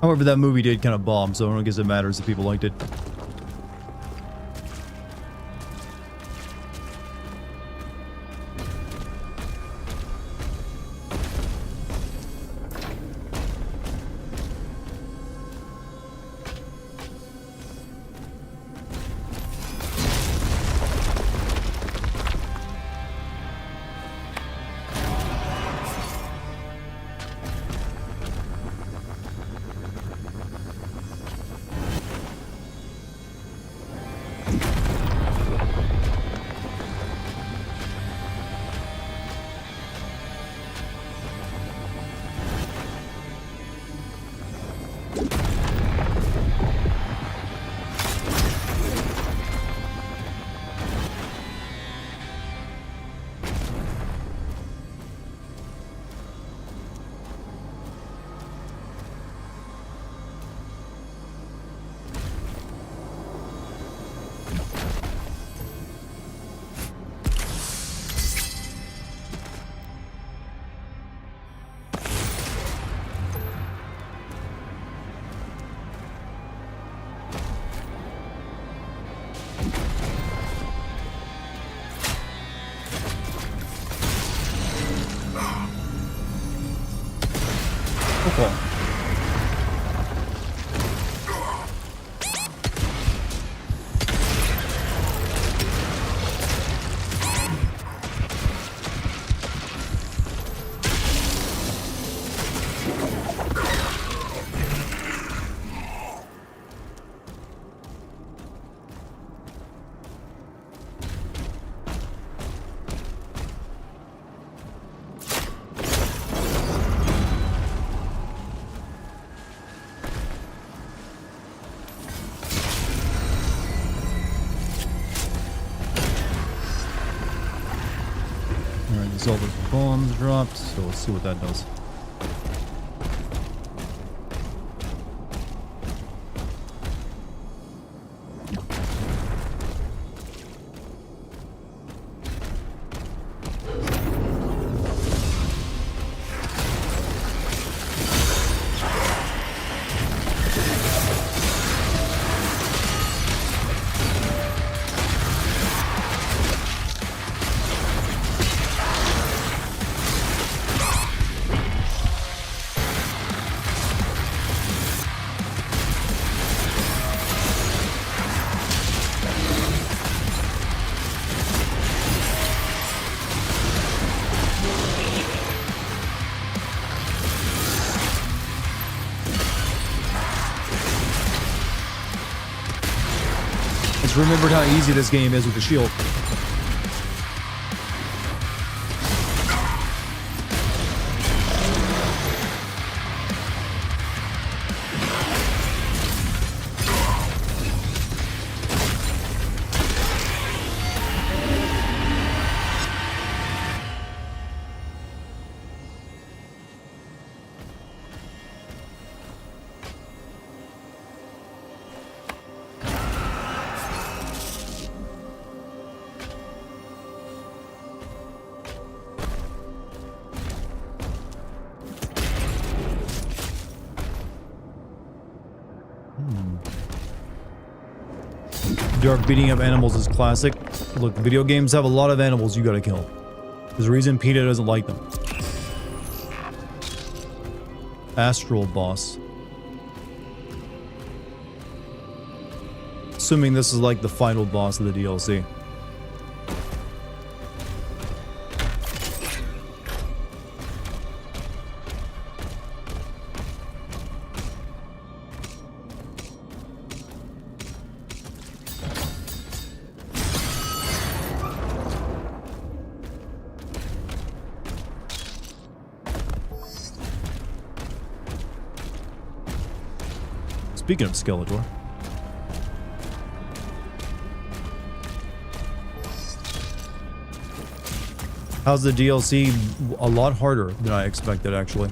However, that movie did kind of bomb, so I don't guess it matters if people liked it. Okay. All those bombs dropped, so let's see what that does. Remembered how easy this game is with the shield. Dark beating up animals is classic. Look, video games have a lot of animals you gotta kill. There's a reason PETA doesn't like them. Astral boss. Assuming this is like the final boss of the DLC. speaking of Skeletor. How's the DLC? A lot harder than I expected, actually.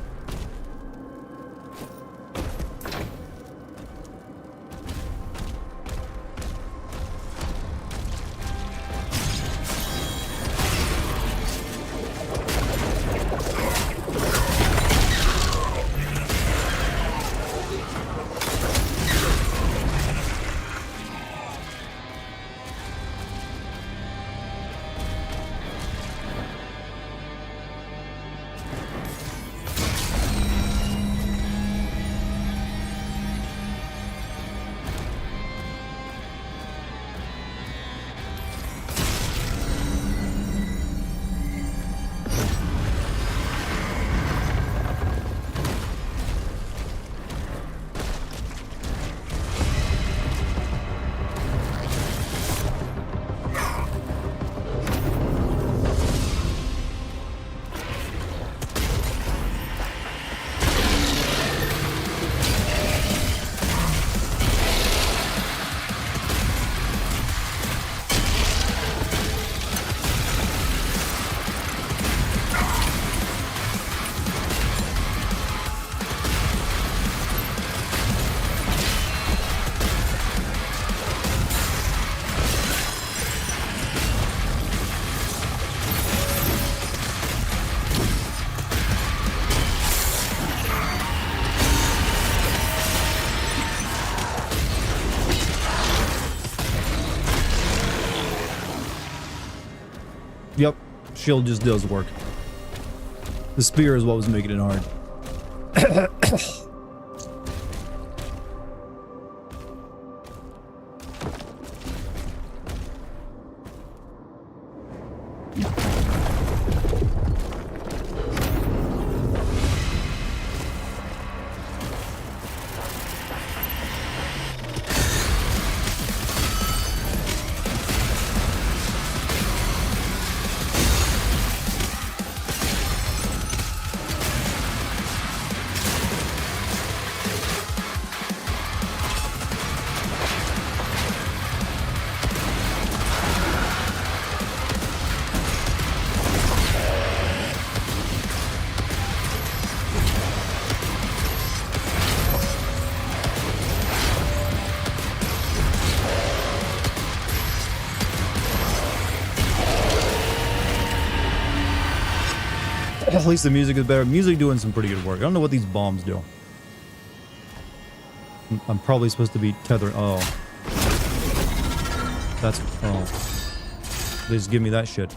Yep, shield just does work. The spear is what was making it hard. At least the music is better. Music doing some pretty good work. I don't know what these bombs do. I'm probably supposed to be tethering. Oh. That's... Oh. They just give me that shit.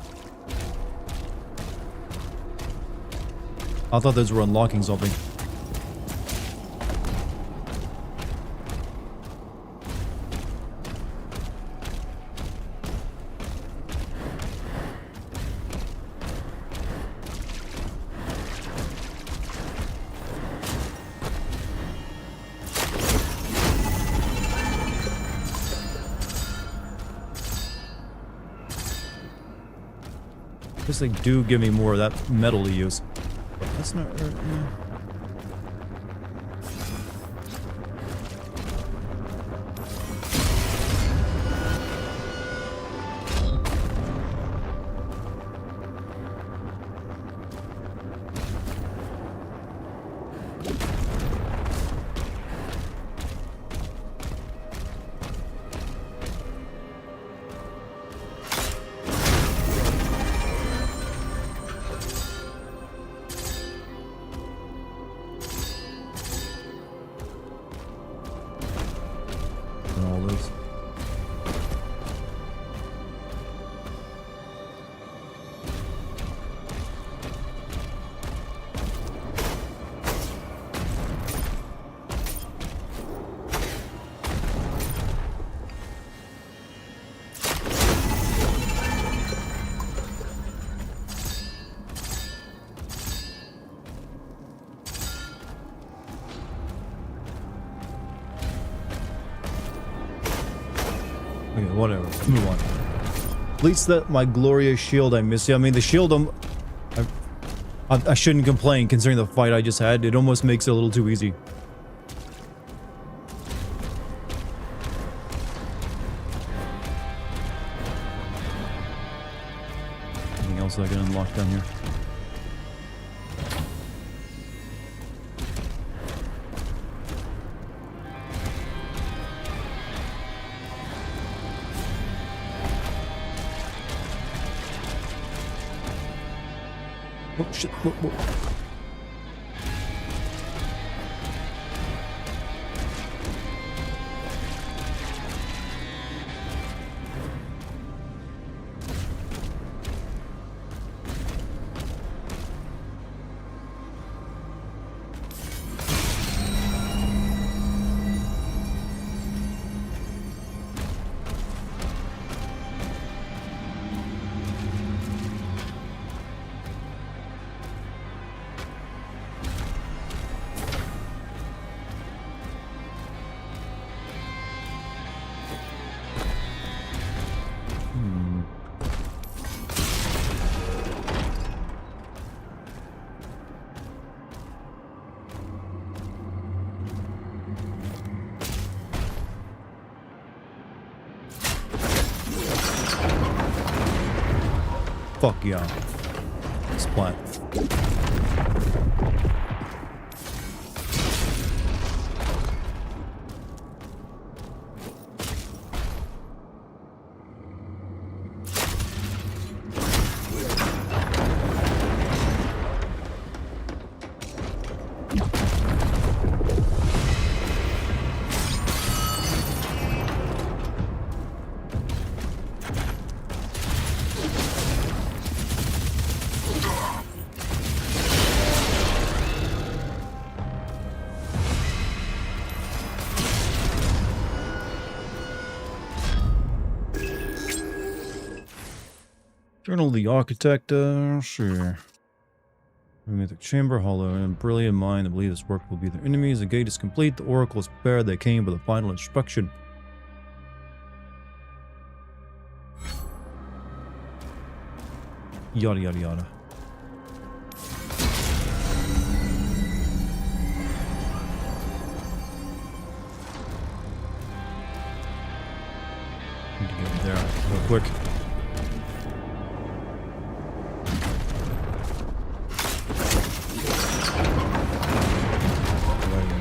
I thought those were unlocking something. Guess they do give me more of that metal to use. That's not... all this. Okay, whatever. Let's move on. At least that my glorious shield I miss. Yeah, I mean the shield I shouldn't complain considering the fight I just had. It almost makes it a little too easy. unlocked down here? Oh shit, whoa, whoa. Fuck yeah. Splat. Journal of the Architect, sure. We made the chamber hollow and brilliant mind that believe this work will be their enemies. The gate is complete. The oracle is prepared. They came with a final instruction. Yada yada yada. Need to get there real quick.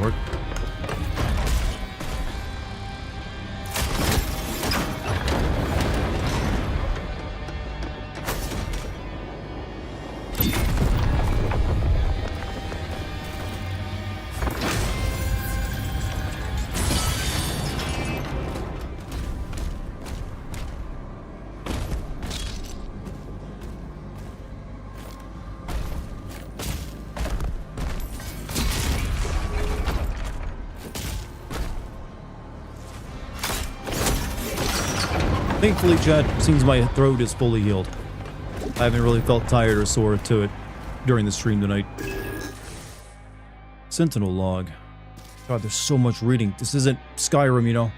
Work. Thankfully, chat, seems my throat is fully healed. I haven't really felt tired or sore to it during the stream tonight. Sentinel log. God, there's so much reading. This isn't Skyrim, you know.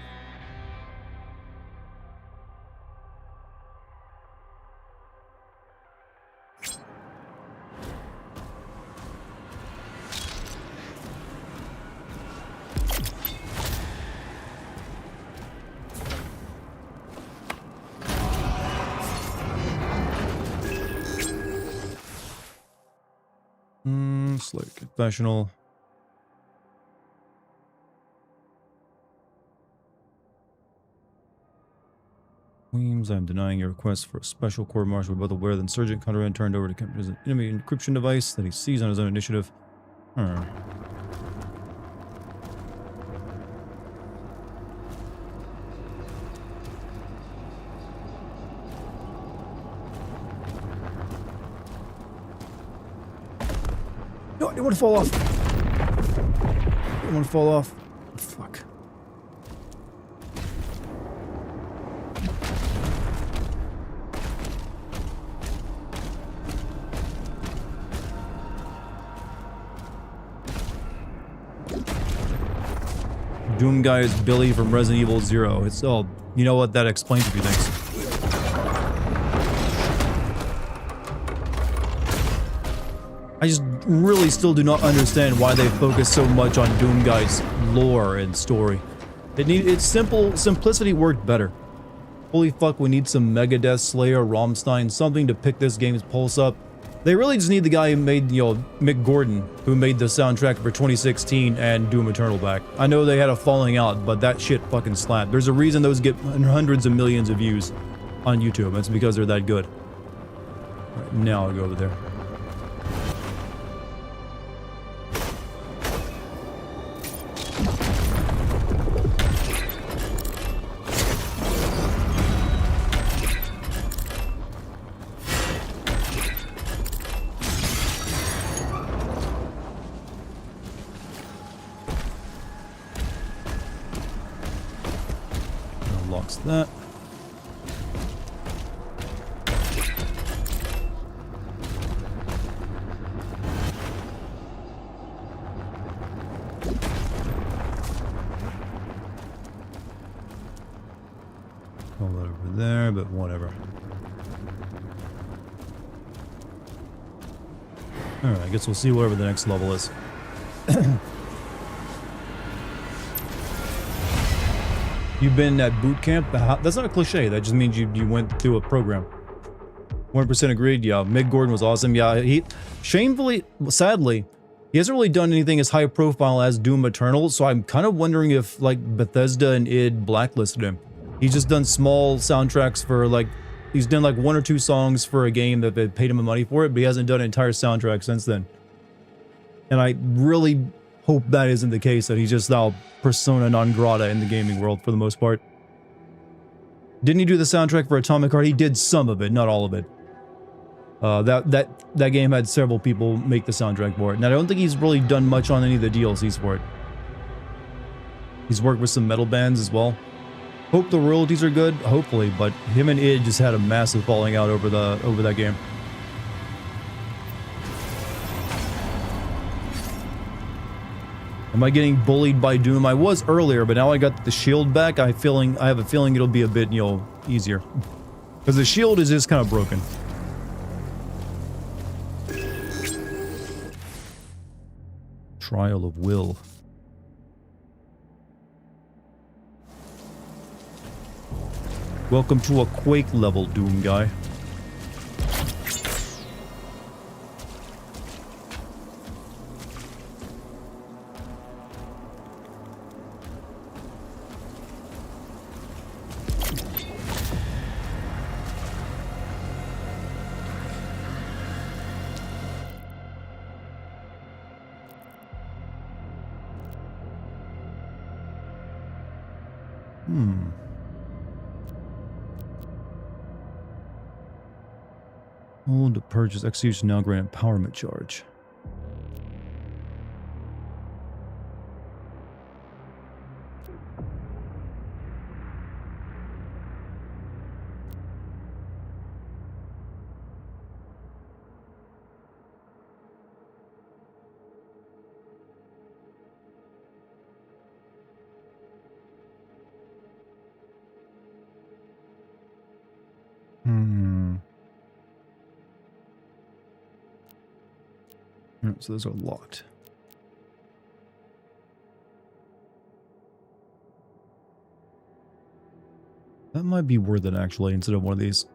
Like confessional. Weems, I'm denying your request for a special court martial. We're both aware the insurgent contraband turned over to Captain as an enemy encryption device that he seized on his own initiative. No, I didn't want to fall off. I didn't want to fall off. Oh, fuck. Doom guy is Billy from Resident Evil 0. It's all, you know what, that explains a few things. I just really still do not understand why they focus so much on Doom Guy's lore and story. Simplicity worked better. Holy fuck, we need some Megadeth, Slayer, Rammstein, something to pick this game's pulse up. They really just need the guy who made, you know, Mick Gordon, who made the soundtrack for 2016 and Doom Eternal back. I know they had a falling out, but that shit fucking slapped. There's a reason those get hundreds of millions of views on YouTube. It's because they're that good. All right, now I'll go over there. Unlocks that. All that over there, but whatever. Alright, I guess we'll see whatever the next level is. You've been at boot camp? That's not a cliche, that just means you went through a program. 100% agreed, yeah. Mick Gordon was awesome. Yeah, he shamefully, sadly, he hasn't really done anything as high profile as Doom Eternal, so I'm kind of wondering if, like, Bethesda and id blacklisted him. He's just done small soundtracks for, like, he's done like 1 or 2 songs for a game that they paid him money for it, but he hasn't done an entire soundtrack since then. And I really hope that isn't the case, that he's just now persona non grata in the gaming world for the most part. Didn't he do the soundtrack for Atomic Heart? He did some of it, not all of it. That game had several people make the soundtrack for it. And I don't think he's really done much on any of the DLCs for it. He's worked with some metal bands as well. Hope the royalties are good, hopefully, but him and id just had a massive falling out over that game. Am I getting bullied by Doom? I was earlier, but now I got the shield back. I have a feeling it'll be a bit, you know, easier. Because the shield is just kind of broken. Trial of Will. Welcome to a Quake level, Doom guy. Hold to purchase execution now grant empowerment charge. So those are locked. That might be worth it, actually, instead of one of these.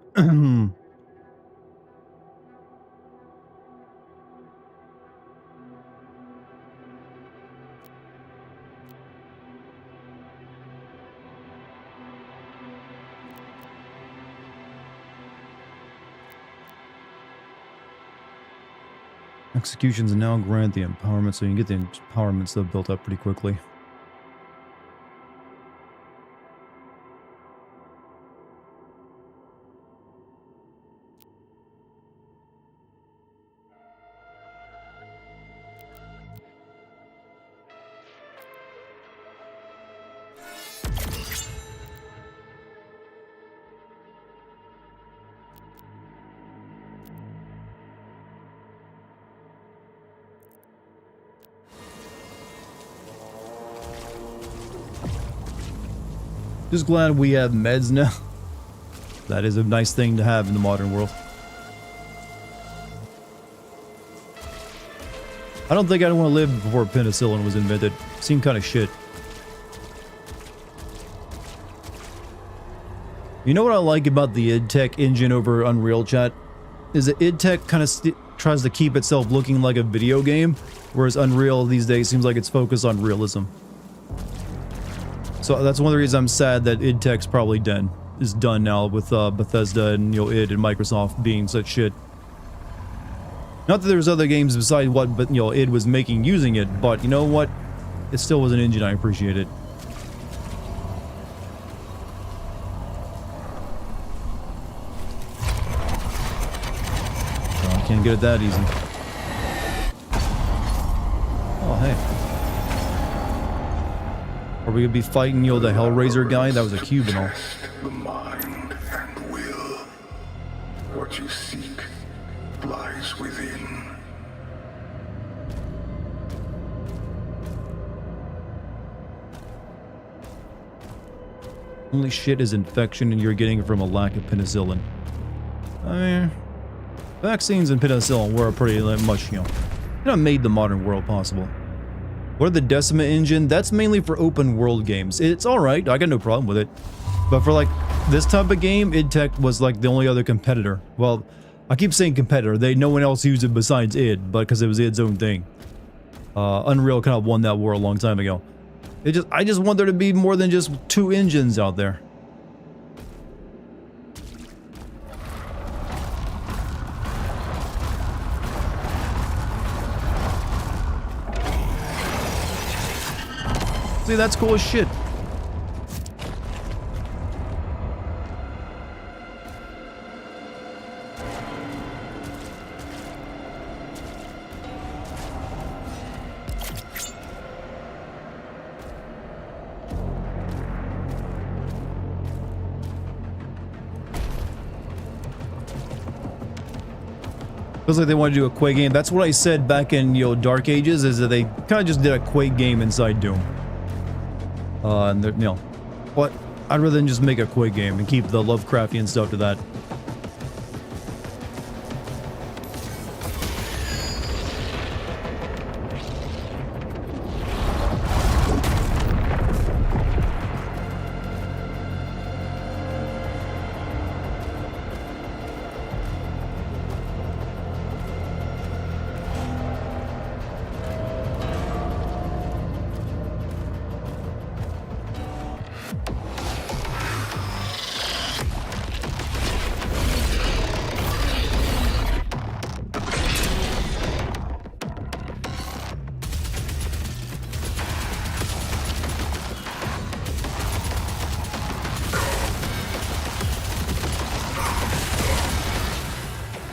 Executions now grant the empowerment, so you can get the empowerment stuff built up pretty quickly. Just glad we have meds now. That is a nice thing to have in the modern world. I don't think I'd want to live before penicillin was invented. Seemed kind of shit. You know what I like about the id Tech engine over Unreal, chat? Is that id Tech kind of tries to keep itself looking like a video game, whereas Unreal these days seems like it's focused on realism. So that's one of the reasons I'm sad that id Tech's probably done now with Bethesda and id and Microsoft being such shit. Not that there's other games besides what id was making using it, but you know what? It still was an engine I appreciate it. Oh, I can't get it that easy. Oh, hey. Are we gonna be fighting, the Hellraiser guy? That was a cube and all. Test the mind and will. What you seek lies within. Only shit is infection, and you're getting it from a lack of penicillin. I mean, vaccines and penicillin were pretty much, made the modern world possible. What are the Decima engine? That's mainly for open world games. It's alright, I got no problem with it. But for like this type of game, id Tech was like the only other competitor. Well, I keep saying competitor, no one else used it besides id, but because it was id's own thing. Unreal kind of won that war a long time ago. I just want there to be more than just 2 engines out there. See, that's cool as shit. Feels like they want to do a Quake game. That's what I said back in, Dark Ages, is that they kind of just did a Quake game inside Doom. And they're, but I'd rather than just make a Quake game and keep the Lovecraftian stuff to that.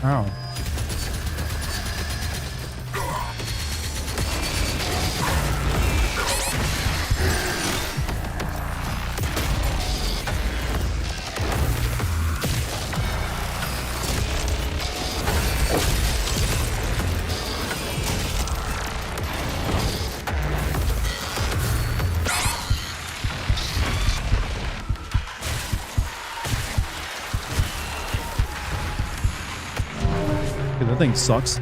Ow. That thing sucks.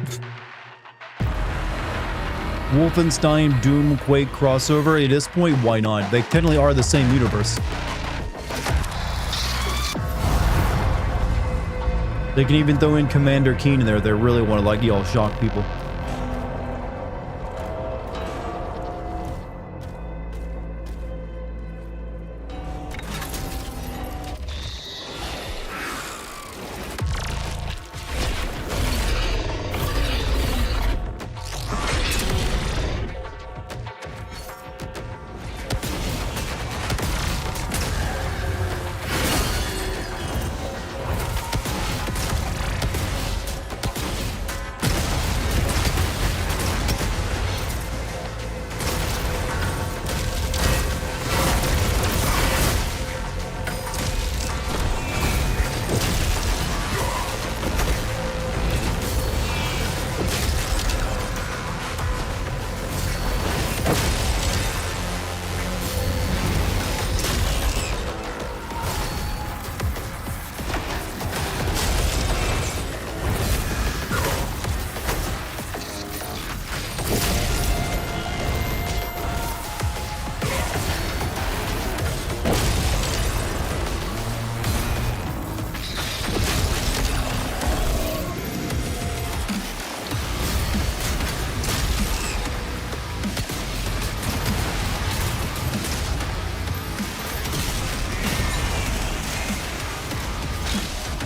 Wolfenstein, Doom, Quake crossover. At this point, why not? They technically are the same universe. They can even throw in Commander Keen in there. They really want to, like, shock people.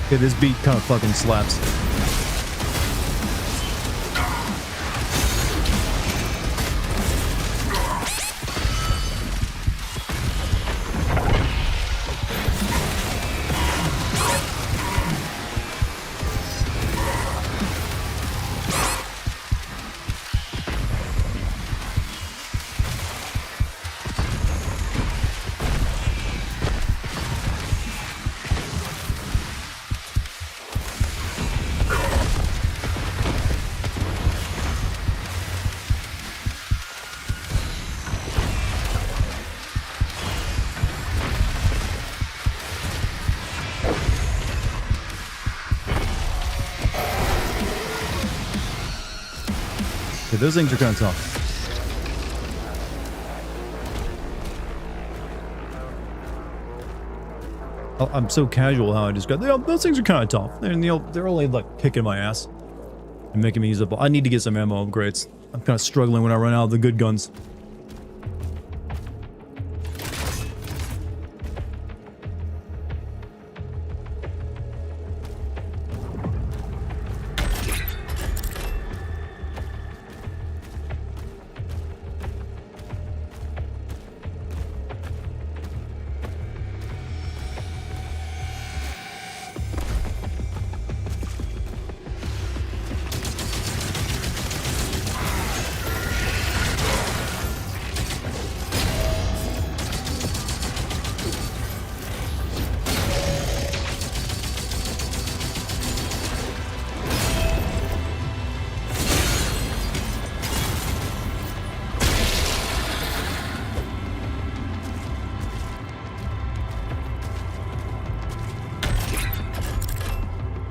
Okay, this beat kind of fucking slaps. Okay, those things are kind of tough. I'm so casual how I describe. Those things are kind of tough. And they're only like kicking my ass and making me use up. I need to get some ammo upgrades. I'm kind of struggling when I run out of the good guns.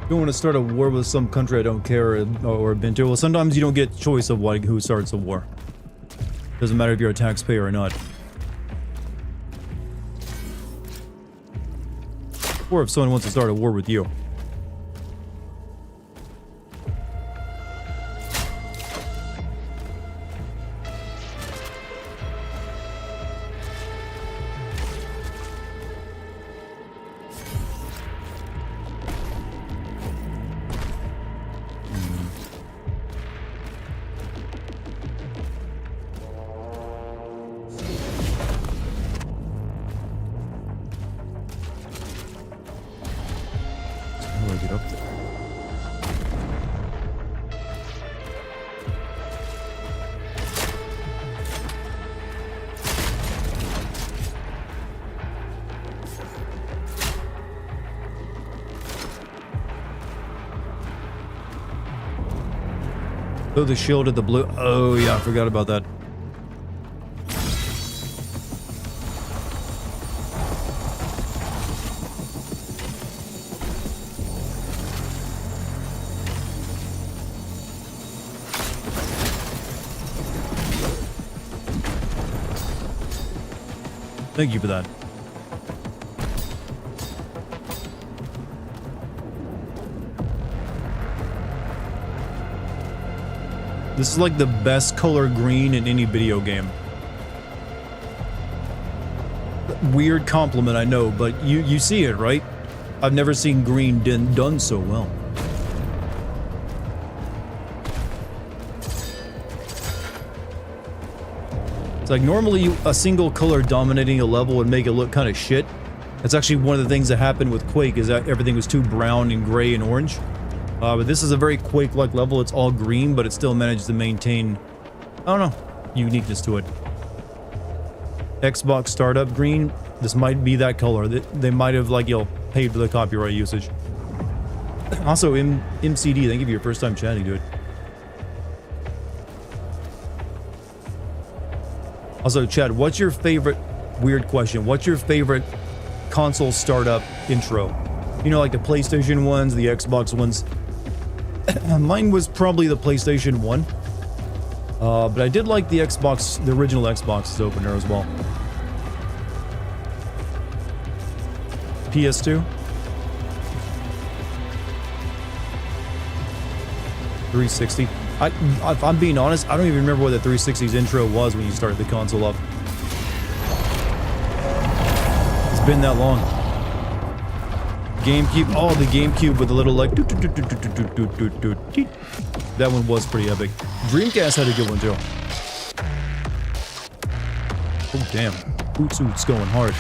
Don't want to start a war with some country I don't care or have been to. Well, sometimes you don't get choice of who starts a war. Doesn't matter if you're a taxpayer or not. Or if someone wants to start a war with you. Oh, the shield of the blue. Oh, yeah, I forgot about that. Thank you for that. This is like the best color green in any video game. Weird compliment, I know, but you see it, right? I've never seen green done so well. It's like normally a single color dominating a level would make it look kind of shit. That's actually one of the things that happened with Quake, is that everything was too brown and gray and orange. But this is a very Quake-like level. It's all green, but it still managed to maintain, I don't know, uniqueness to it. Xbox startup green. This might be that color. They might have, like, paid for the copyright usage. Also, MCD, thank you for your first time chatting, dude. Also, Chad, what's your favorite, weird question, what's your favorite console startup intro? You know, like the PlayStation ones, the Xbox ones. Mine was probably the PlayStation 1. But I did like the Xbox, the original Xbox's opener as well. PS2. 360. If I'm being honest, I don't even remember what the 360's intro was when you started the console up. It's been that long. GameCube. Oh, the GameCube with a little like. That one was pretty epic. Dreamcast had a good one too. Oh damn, Hootsuite's going hard.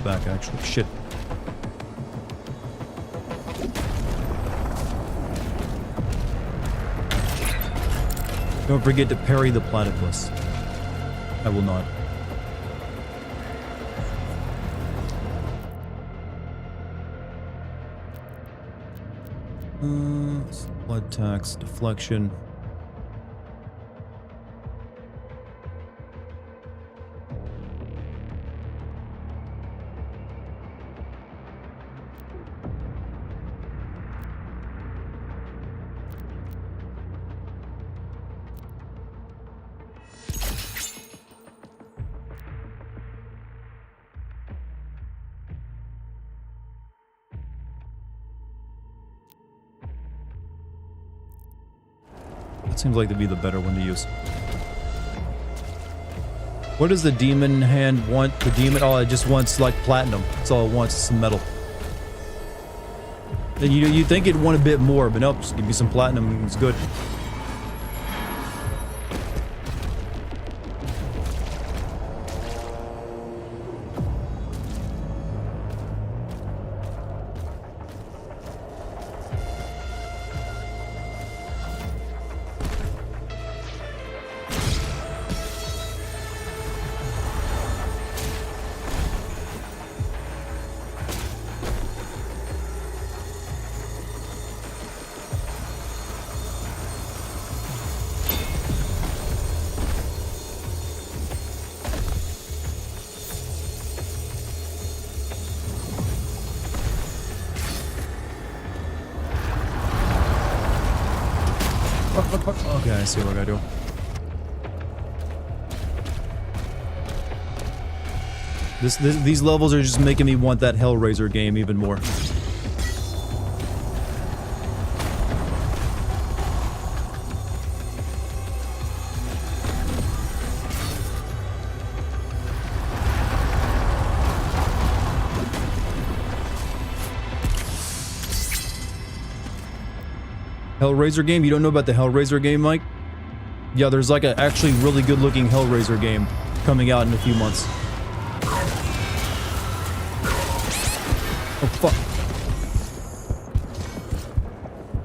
Back actually. Shit. Don't forget to parry the platypus. I will not. Blood tax, deflection. Seems like to be the better one to use. What does the demon hand want? The demon, oh, it just wants like platinum. That's all it wants, is some metal. And you think it'd want a bit more, but nope, just give me some platinum, it's good. Okay, I see what I gotta do. These levels are just making me want that Hellraiser game even more. Hellraiser game? You don't know about the Hellraiser game, Mike? Yeah, there's like a actually really good looking Hellraiser game coming out in a few months. Oh fuck.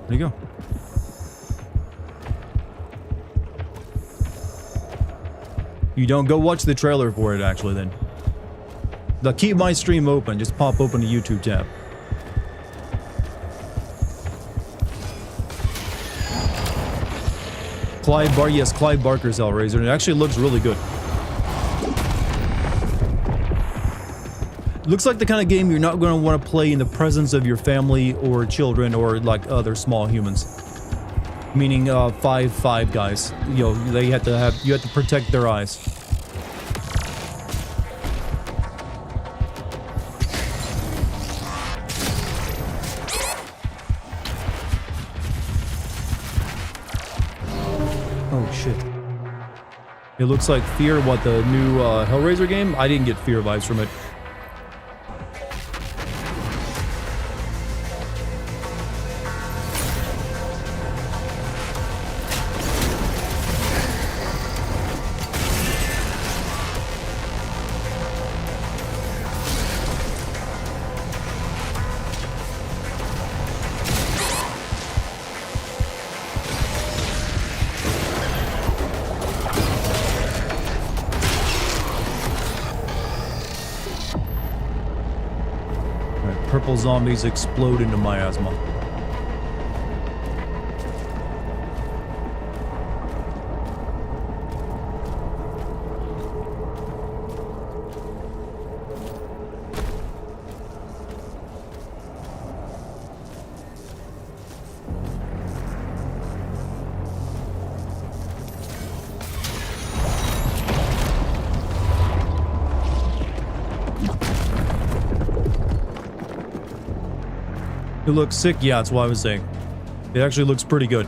There you go. You don't go watch the trailer for it actually then. Now keep my stream open, just pop open a YouTube tab. Yes, Clive Barker's Hellraiser, and it actually looks really good. Looks like the kind of game you're not going to want to play in the presence of your family or children or like other small humans. Meaning, five guys. You know, you have to protect their eyes. It looks like Fear, what, the new Hellraiser game? I didn't get Fear vibes from it. purple zombies explode into miasma. It looks sick? Yeah, that's what I was saying. It actually looks pretty good.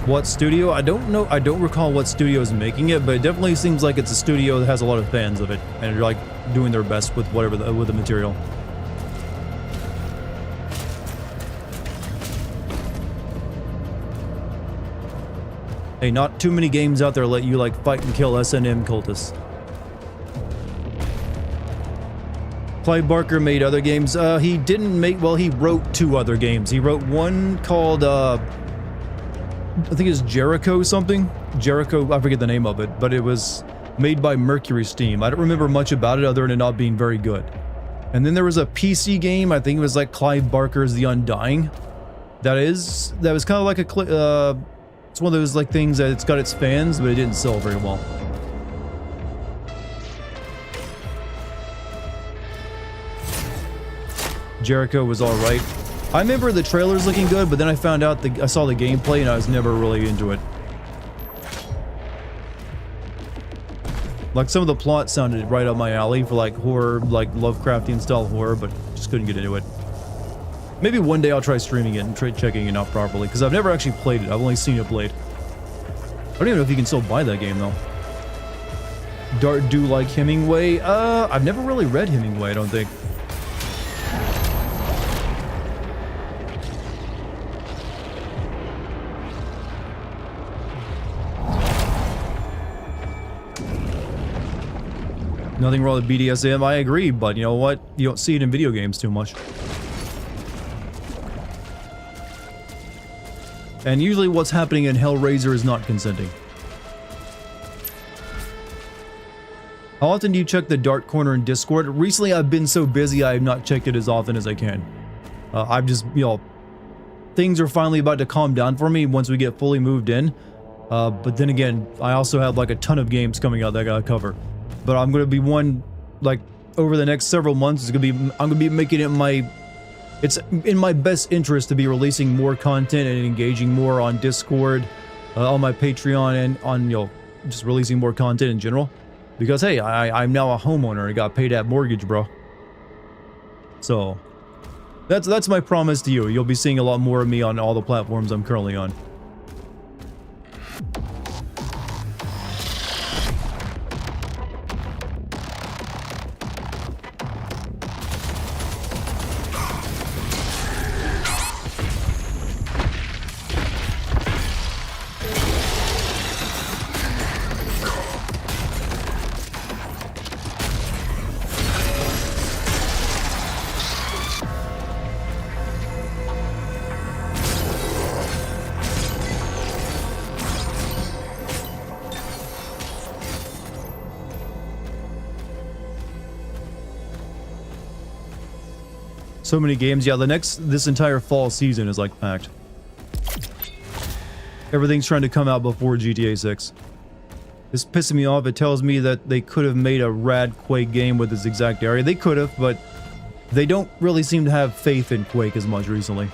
What studio? I don't know. I don't recall what studio is making it, but it definitely seems like it's a studio that has a lot of fans of it, and they're like doing their best with whatever with the material. Hey, not too many games out there let you like fight and kill S&M cultists. Clive Barker made other games. He didn't make, well, he wrote 2 other games. He wrote one called, I think it's Jericho something. Jericho, I forget the name of it, but it was made by Mercury Steam. I don't remember much about it other than it not being very good. And then there was a PC game, I think it was like Clive Barker's The Undying. That was kind of like a, it's one of those like things that it's got its fans, but it didn't sell very well. Jericho was alright. I remember the trailers looking good, but then I found out I saw the gameplay and I was never really into it. Like some of the plot sounded right up my alley for like horror, like Lovecraftian style horror, but just couldn't get into it. Maybe one day I'll try streaming it and try checking it out properly, because I've never actually played it. I've only seen it played. I don't even know if you can still buy that game, though. Do like Hemingway? I've never really read Hemingway, I don't think. Nothing wrong with BDSM, I agree, but you know what? You don't see it in video games too much. And usually what's happening in Hellraiser is not consenting. How often do you check the Dart Corner in Discord? Recently I've been so busy I have not checked it as often as I can. I've just, you know, things are finally about to calm down for me once we get fully moved in. But then again, I also have like a ton of games coming out that I gotta cover. But I'm gonna be like, over the next several months, I'm gonna be making it it's in my best interest to be releasing more content and engaging more on Discord, on my Patreon, and on, you know, just releasing more content in general. Because, hey, I'm now a homeowner. I got paid at mortgage, bro. So, that's my promise to you. You'll be seeing a lot more of me on all the platforms I'm currently on. So many games. Yeah, this entire fall season is like packed. Everything's trying to come out before GTA 6. It's pissing me off. It tells me that they could have made a rad Quake game with this exact area. They could have, but they don't really seem to have faith in Quake as much recently.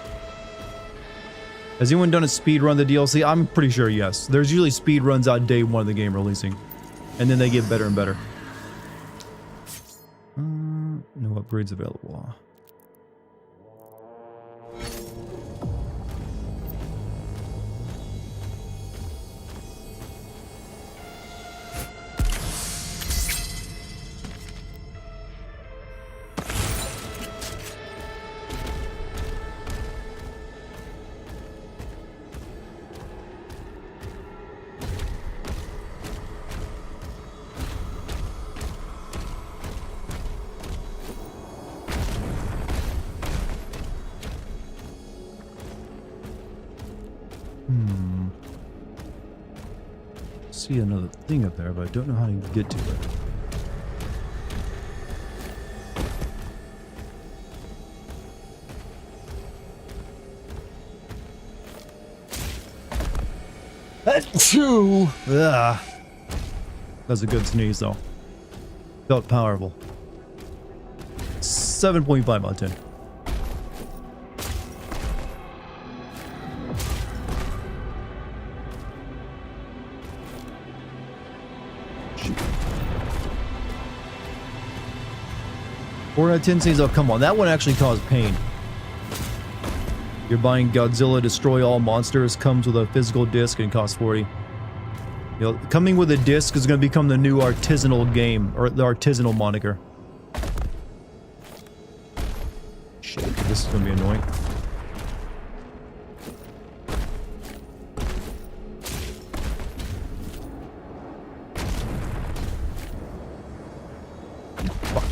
Has anyone done a speed run the DLC? I'm pretty sure yes. There's usually speed runs out day 1 of the game releasing, and then they get better and better. No upgrades available. See another thing up there, but I don't know how to get to it. Achoo! Ah. That's a good sneeze, though. Felt powerful. 7.5 out of 10. Shoot. 4 out of 10 scenes. Oh, come on. That one actually caused pain. You're buying Godzilla Destroy All Monsters, comes with a physical disc and costs 40. You know, coming with a disc is going to become the new artisanal game, or the artisanal moniker. Shit, this is going to be annoying. Fuck.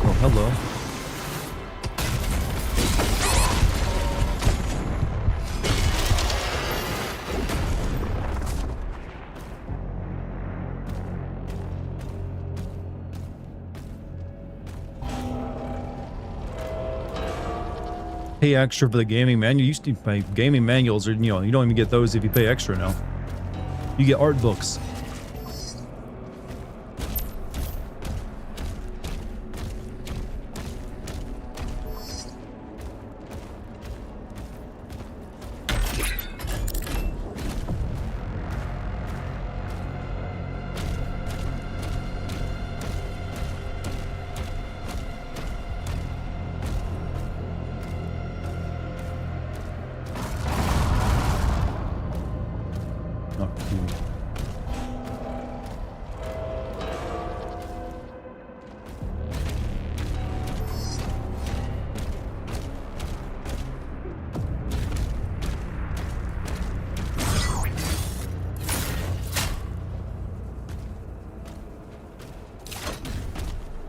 Oh, hello. Pay extra for the gaming manual. You used to pay gaming manuals, or you know, you don't even get those if you pay extra now. You get art books.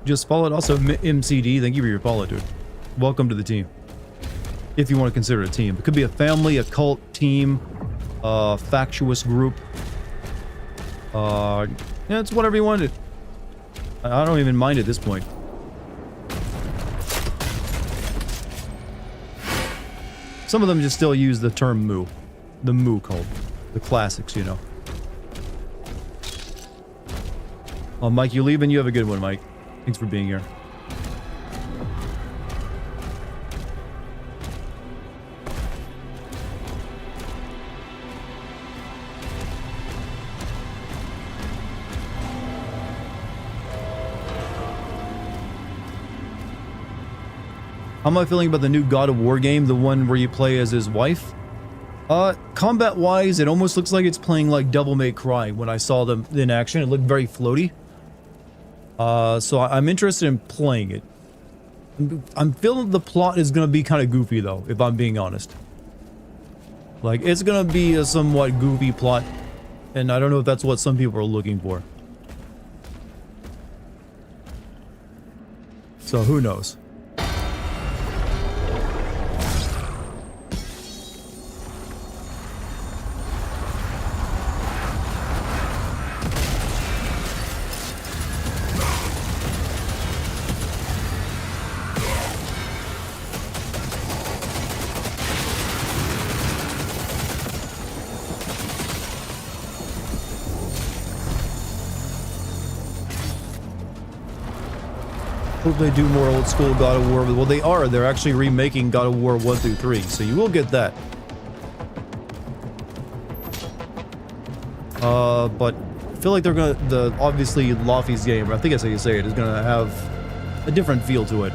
Just followed. Also, MCD, thank you for your follow, dude. Welcome to the team. If you want to consider it a team. It could be a family, a cult, team, factious group. Yeah, it's whatever you wanted. I don't even mind at this point. Some of them just still use the term moo. The moo cult. The classics, you know. Oh, Mike, you leaving? You have a good one, Mike. Thanks for being here. How am I feeling about the new God of War game, the one where you play as his wife? Combat-wise, it almost looks like it's playing like Devil May Cry. When I saw them in action, it looked very floaty. So I'm interested in playing it. I'm feeling the plot is going to be kind of goofy, though, if I'm being honest. Like, it's going to be a somewhat goofy plot, and I don't know if that's what some people are looking for. So, who knows? Hope they do more old school God of War. Well, they are. They're actually remaking God of War 1 through 3, so you will get that. But I feel like they're gonna, obviously Laufey's game, I think that's how you say it, is gonna have a different feel to it.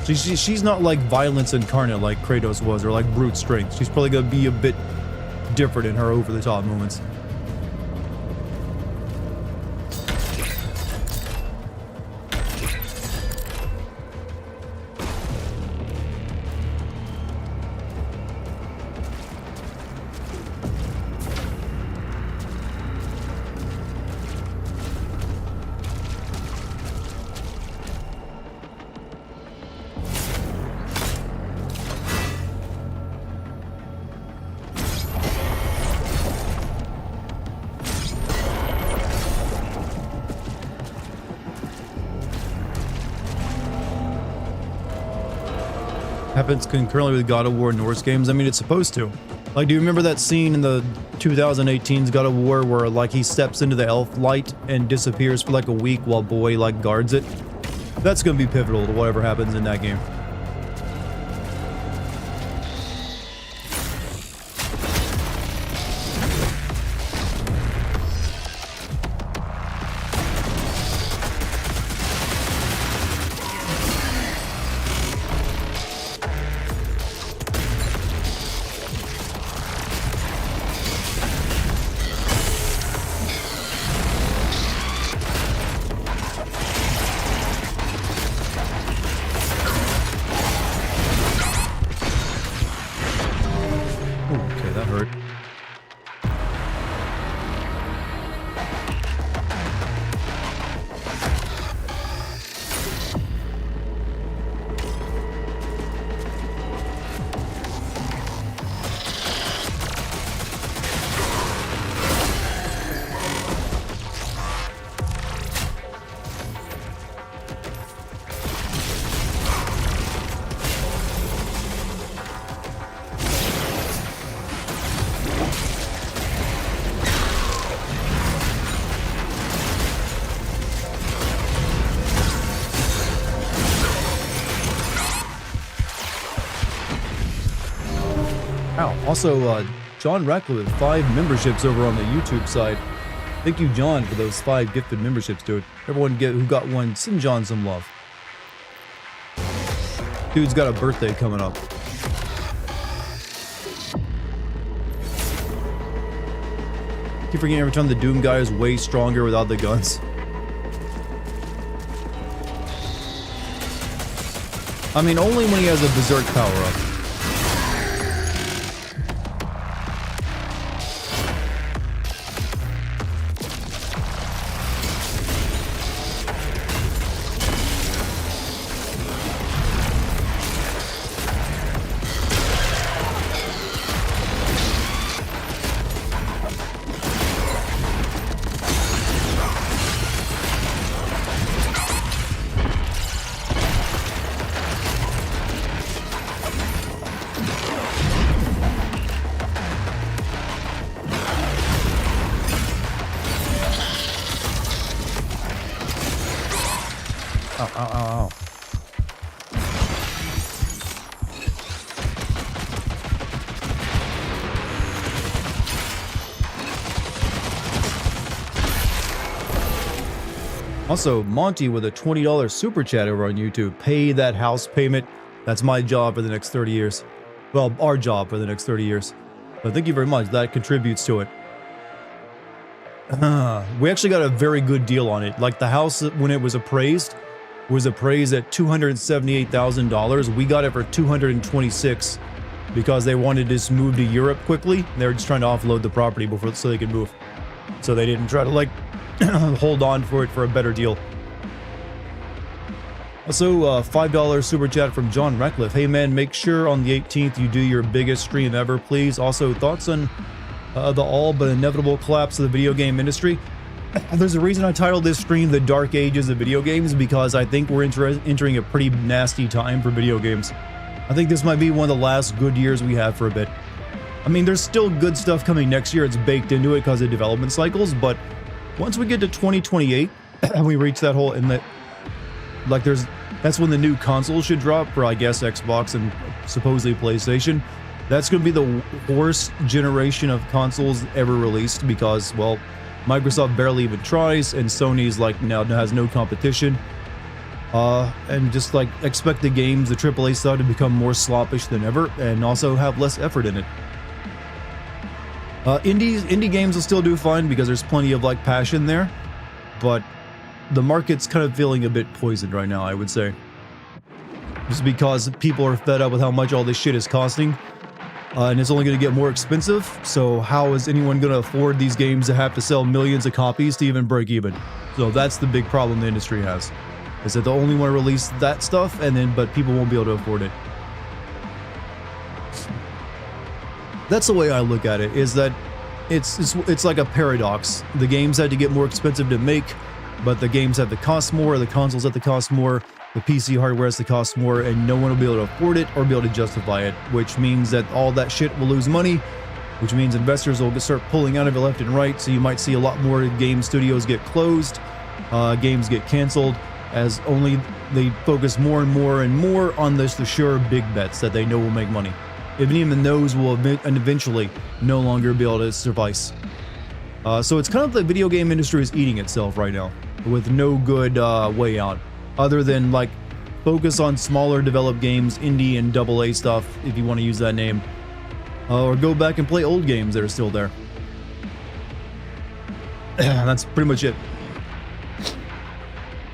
She's not like violence incarnate like Kratos was, or like brute strength. She's probably gonna be a bit different in her over-the-top moments. Happens concurrently with God of War Norse games. I mean, it's supposed to. Like, do you remember that scene in the 2018's God of War where, like, he steps into the elf light and disappears for, like, a week while Boy, like, guards it? That's gonna be pivotal to whatever happens in that game. Also, John Ratcliffe, 5 memberships over on the YouTube side. Thank you, John, for those 5 gifted memberships, dude. Everyone who got one, send John some love. Dude's got a birthday coming up. Keep forgetting every time the Doom guy is way stronger without the guns. I mean, only when he has a berserk power-up. Also, Monty with a $20 super chat over on YouTube. Pay that house payment. That's my job for the next 30 years. Well, our job for the next 30 years. But thank you very much. That contributes to it. We actually got a very good deal on it. Like, the house, when it was appraised at $278,000. We got it for $226 because they wanted to just move to Europe quickly. They were just trying to offload the property before so they could move. So they didn't try to, like, hold on for it for a better deal. Also, $5 super chat from John Ratcliffe. Hey man, make sure on the 18th you do your biggest stream ever, please. Also, thoughts on the all but inevitable collapse of the video game industry? There's a reason I titled this stream The Dark Ages of Video Games, because I think we're entering a pretty nasty time for video games. I think this might be one of the last good years we have for a bit. I mean, there's still good stuff coming next year. It's baked into it because of development cycles, but once we get to 2028 and we reach that whole, that's when the new console should drop for, I guess, Xbox and supposedly PlayStation. That's going to be the worst generation of consoles ever released because, well, Microsoft barely even tries and Sony's like now has no competition. And just like expect the games, the AAA stuff, to become more sloppish than ever, and also have less effort in it. Indie games will still do fine because there's plenty of like passion there, but the market's kind of feeling a bit poisoned right now, I would say. Just because people are fed up with how much all this shit is costing, and it's only going to get more expensive. So how is anyone going to afford these games to have to sell millions of copies to even break even? So that's the big problem the industry has. Is that they only want to release that stuff, but people won't be able to afford it. That's the way I look at it, is that it's like a paradox. The games had to get more expensive to make, but the games have to cost more, the consoles have to cost more, the PC hardware has to cost more, and no one will be able to afford it or be able to justify it, which means that all that shit will lose money, which means investors will start pulling out of it left and right, so you might see a lot more game studios get closed, games get canceled, as only they focus more and more on the sure big bets that they know will make money. Even those will eventually no longer be able to suffice. So it's kind of the video game industry is eating itself right now, with no good way out, other than like focus on smaller developed games, indie and AA stuff, if you want to use that name, or go back and play old games that are still there. That's pretty much it.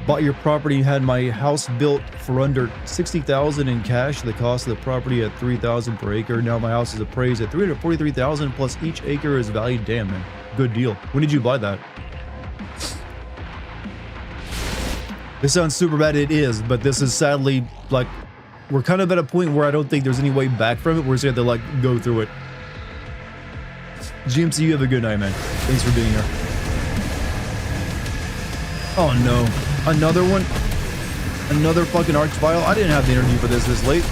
Bought your property, had my house built for under $60,000 in cash. The cost of the property at $3,000 per acre. Now my house is appraised at $343,000 plus each acre is valued. Damn, man, good deal. When did you buy that? This sounds super bad. It is, but this is sadly like we're kind of at a point where I don't think there's any way back from it. We're just gonna have to like go through it. GMC, you have a good night, man. Thanks for being here. Oh no. Another one? Another fucking arch file? I didn't have the energy for this late.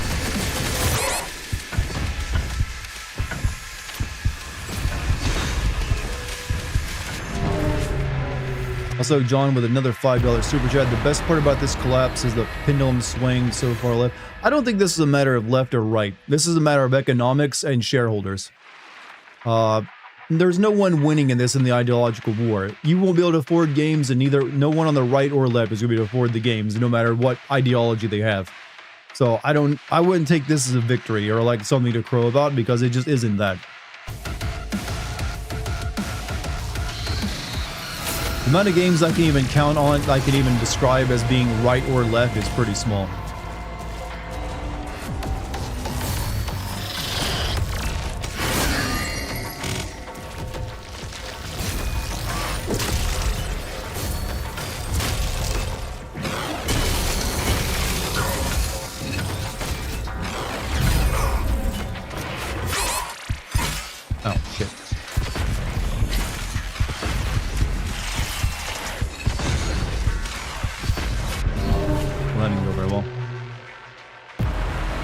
Also, John with another $5 super chat. The best part about this collapse is the pendulum swing so far left. I don't think this is a matter of left or right. This is a matter of economics and shareholders. There's no one winning in this in the ideological war. You won't be able to afford games, and no one on the right or left is going to be able to afford the games, no matter what ideology they have. So I wouldn't take this as a victory or like something to crow about, because it just isn't that. The amount of games I can even count on, I can even describe as being right or left, is pretty small.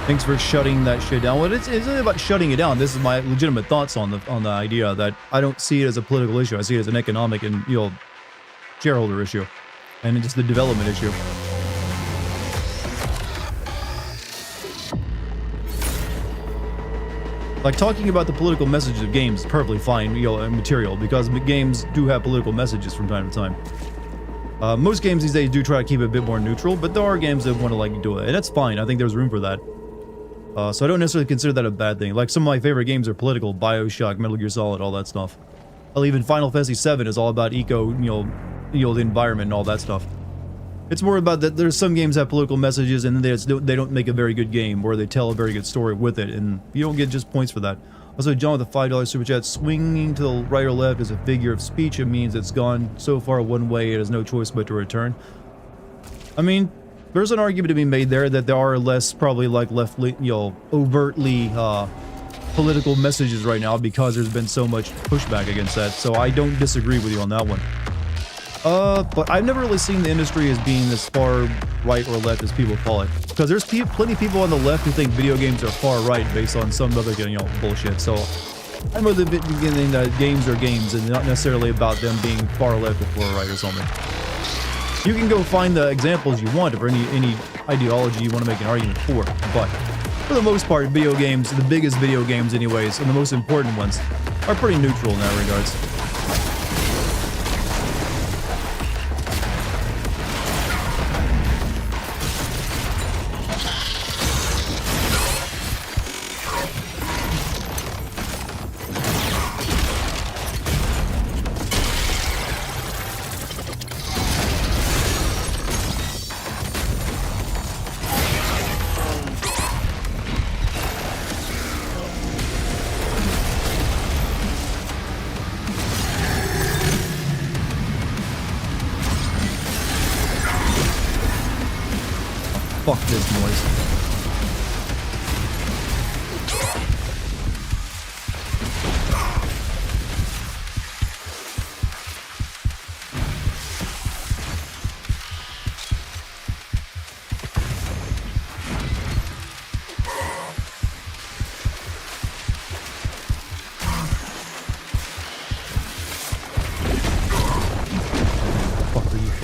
Thanks for shutting that shit down. Well, it's not about shutting it down. This is my legitimate thoughts on the idea that I don't see it as a political issue. I see it as an economic and shareholder issue, and just the development issue. Like talking about the political messages of games is perfectly fine, material, because games do have political messages from time to time. Most games these days do try to keep it a bit more neutral, but there are games that want to like do it, and that's fine. I think there's room for that. So I don't necessarily consider that a bad thing. Like some of my favorite games are political: BioShock, Metal Gear Solid, all that stuff. Well, even Final Fantasy VII is all about the environment and all that stuff. It's more about that there's some games that have political messages and they don't make a very good game, or they tell a very good story with it, and you don't get just points for that. Also, John with a $5 super chat. Swinging to the right or left is a figure of speech. It means it's gone so far one way it has no choice but to return. I mean, there's an argument to be made there that there are less probably like overtly political messages right now, because there's been so much pushback against that. So I don't disagree with you on that one. But I've never really seen the industry as being as far right or left as people call it. Because there's plenty of people on the left who think video games are far right based on some other, bullshit. So I'm of the beginning that games are games and not necessarily about them being far left or far right or something. You can go find the examples you want for any ideology you want to make an argument for, but for the most part, video games, the biggest video games anyways, and the most important ones, are pretty neutral in that regards.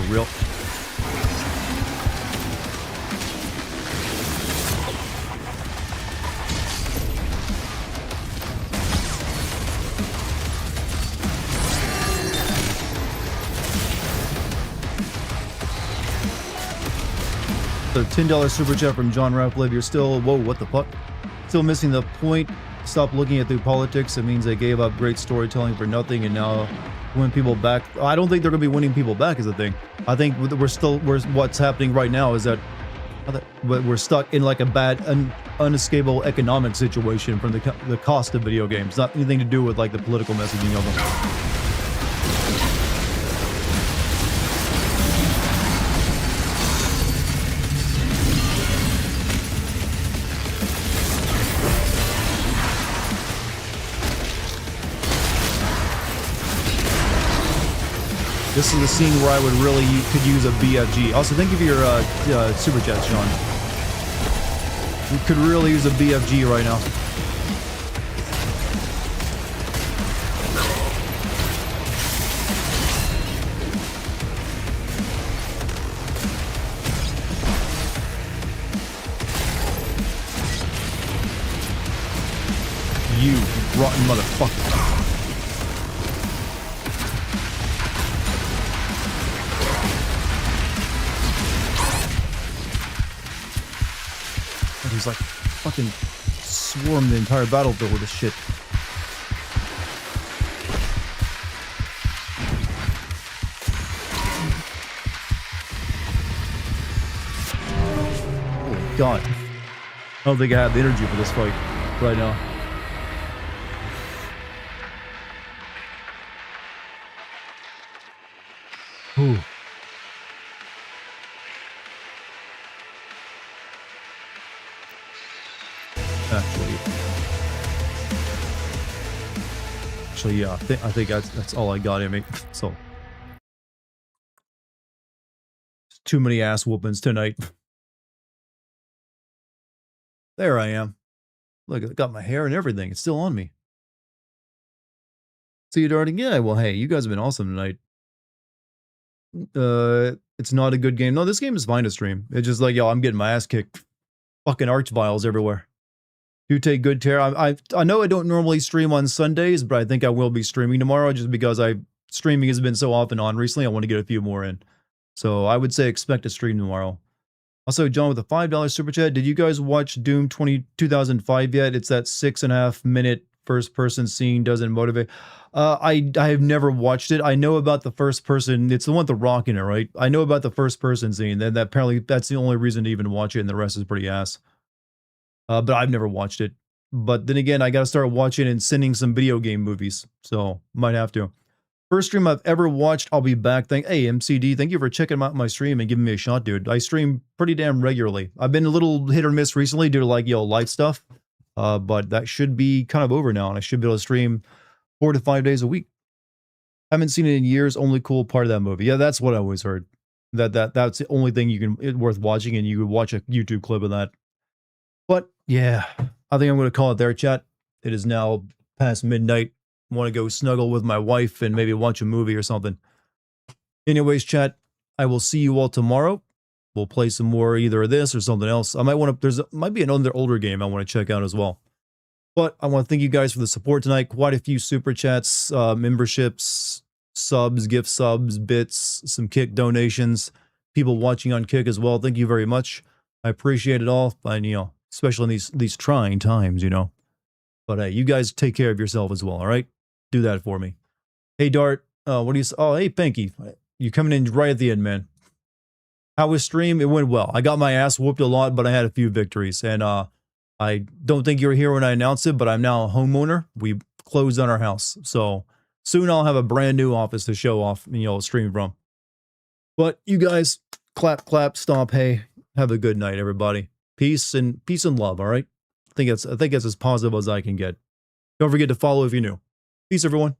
real. The $10 super chat from John Ratcliffe. You're still, whoa, what the fuck? Still missing the point. Stop looking at the politics. It means they gave up great storytelling for nothing and now win people back. I don't think they're going to be winning people back is the thing. I think what's happening right now is that we're stuck in like a bad, unescapable economic situation from the cost of video games. Not anything to do with like the political messaging of them. This is the scene where I would really could use a BFG. Also, thank you for your super chat, Sean. We could really use a BFG right now. You rotten motherfucker. He's like fucking swarmed the entire battlefield with this shit. Oh god. I don't think I have the energy for this fight right now. Ooh. Actually, yeah, I think that's all I got in me. So, too many ass whoopings tonight. There I am. Look, I got my hair and everything. It's still on me. See you, Dartigan. Yeah, well, hey, you guys have been awesome tonight. It's not a good game. No, this game is fine to stream. It's just like, yo, I'm getting my ass kicked. Fucking arch vials everywhere. Do take good care. I know I don't normally stream on Sundays, but I think I will be streaming tomorrow just because streaming has been so off and on recently. I want to get a few more in. So I would say expect a stream tomorrow. Also, John with a $5 super chat. Did you guys watch Doom 2005 yet? It's that 6.5 minute first person scene doesn't motivate. I have never watched it. I know about the first person. It's the one with the rock in it, right? I know about the first person scene. That apparently that's the only reason to even watch it, and the rest is pretty ass. But I've never watched it. But then again, I got to start watching and sending some video game movies. So, might have to. First stream I've ever watched, I'll be back. Hey, MCD, thank you for checking out my stream and giving me a shot, dude. I stream pretty damn regularly. I've been a little hit or miss recently due to like, life stuff. But that should be kind of over now, and I should be able to stream 4 to 5 days a week. Haven't seen it in years. Only cool part of that movie. Yeah, that's what I always heard. That's the only thing worth watching, and you would watch a YouTube clip of that. But yeah, I think I'm going to call it there, chat. It is now past midnight. I want to go snuggle with my wife and maybe watch a movie or something. Anyways, chat, I will see you all tomorrow. We'll play some more either of this or something else. I might want to, might be another older game I want to check out as well. But I want to thank you guys for the support tonight. Quite a few super chats, memberships, subs, gift subs, bits, some Kick donations, people watching on Kick as well. Thank you very much. I appreciate it all. And, especially in these trying times, But hey, you guys take care of yourself as well, all right? Do that for me. Hey, Dart, what do you say? Oh, hey, Pinky. You coming in right at the end, man. How was stream? It went well. I got my ass whooped a lot, but I had a few victories. And I don't think you were here when I announced it, but I'm now a homeowner. We closed on our house. So soon I'll have a brand new office to show off, stream from. But you guys, clap, clap, stomp, hey. Have a good night, everybody. Peace and love, all right? I think it's as positive as I can get. Don't forget to follow if you're new. Peace, everyone.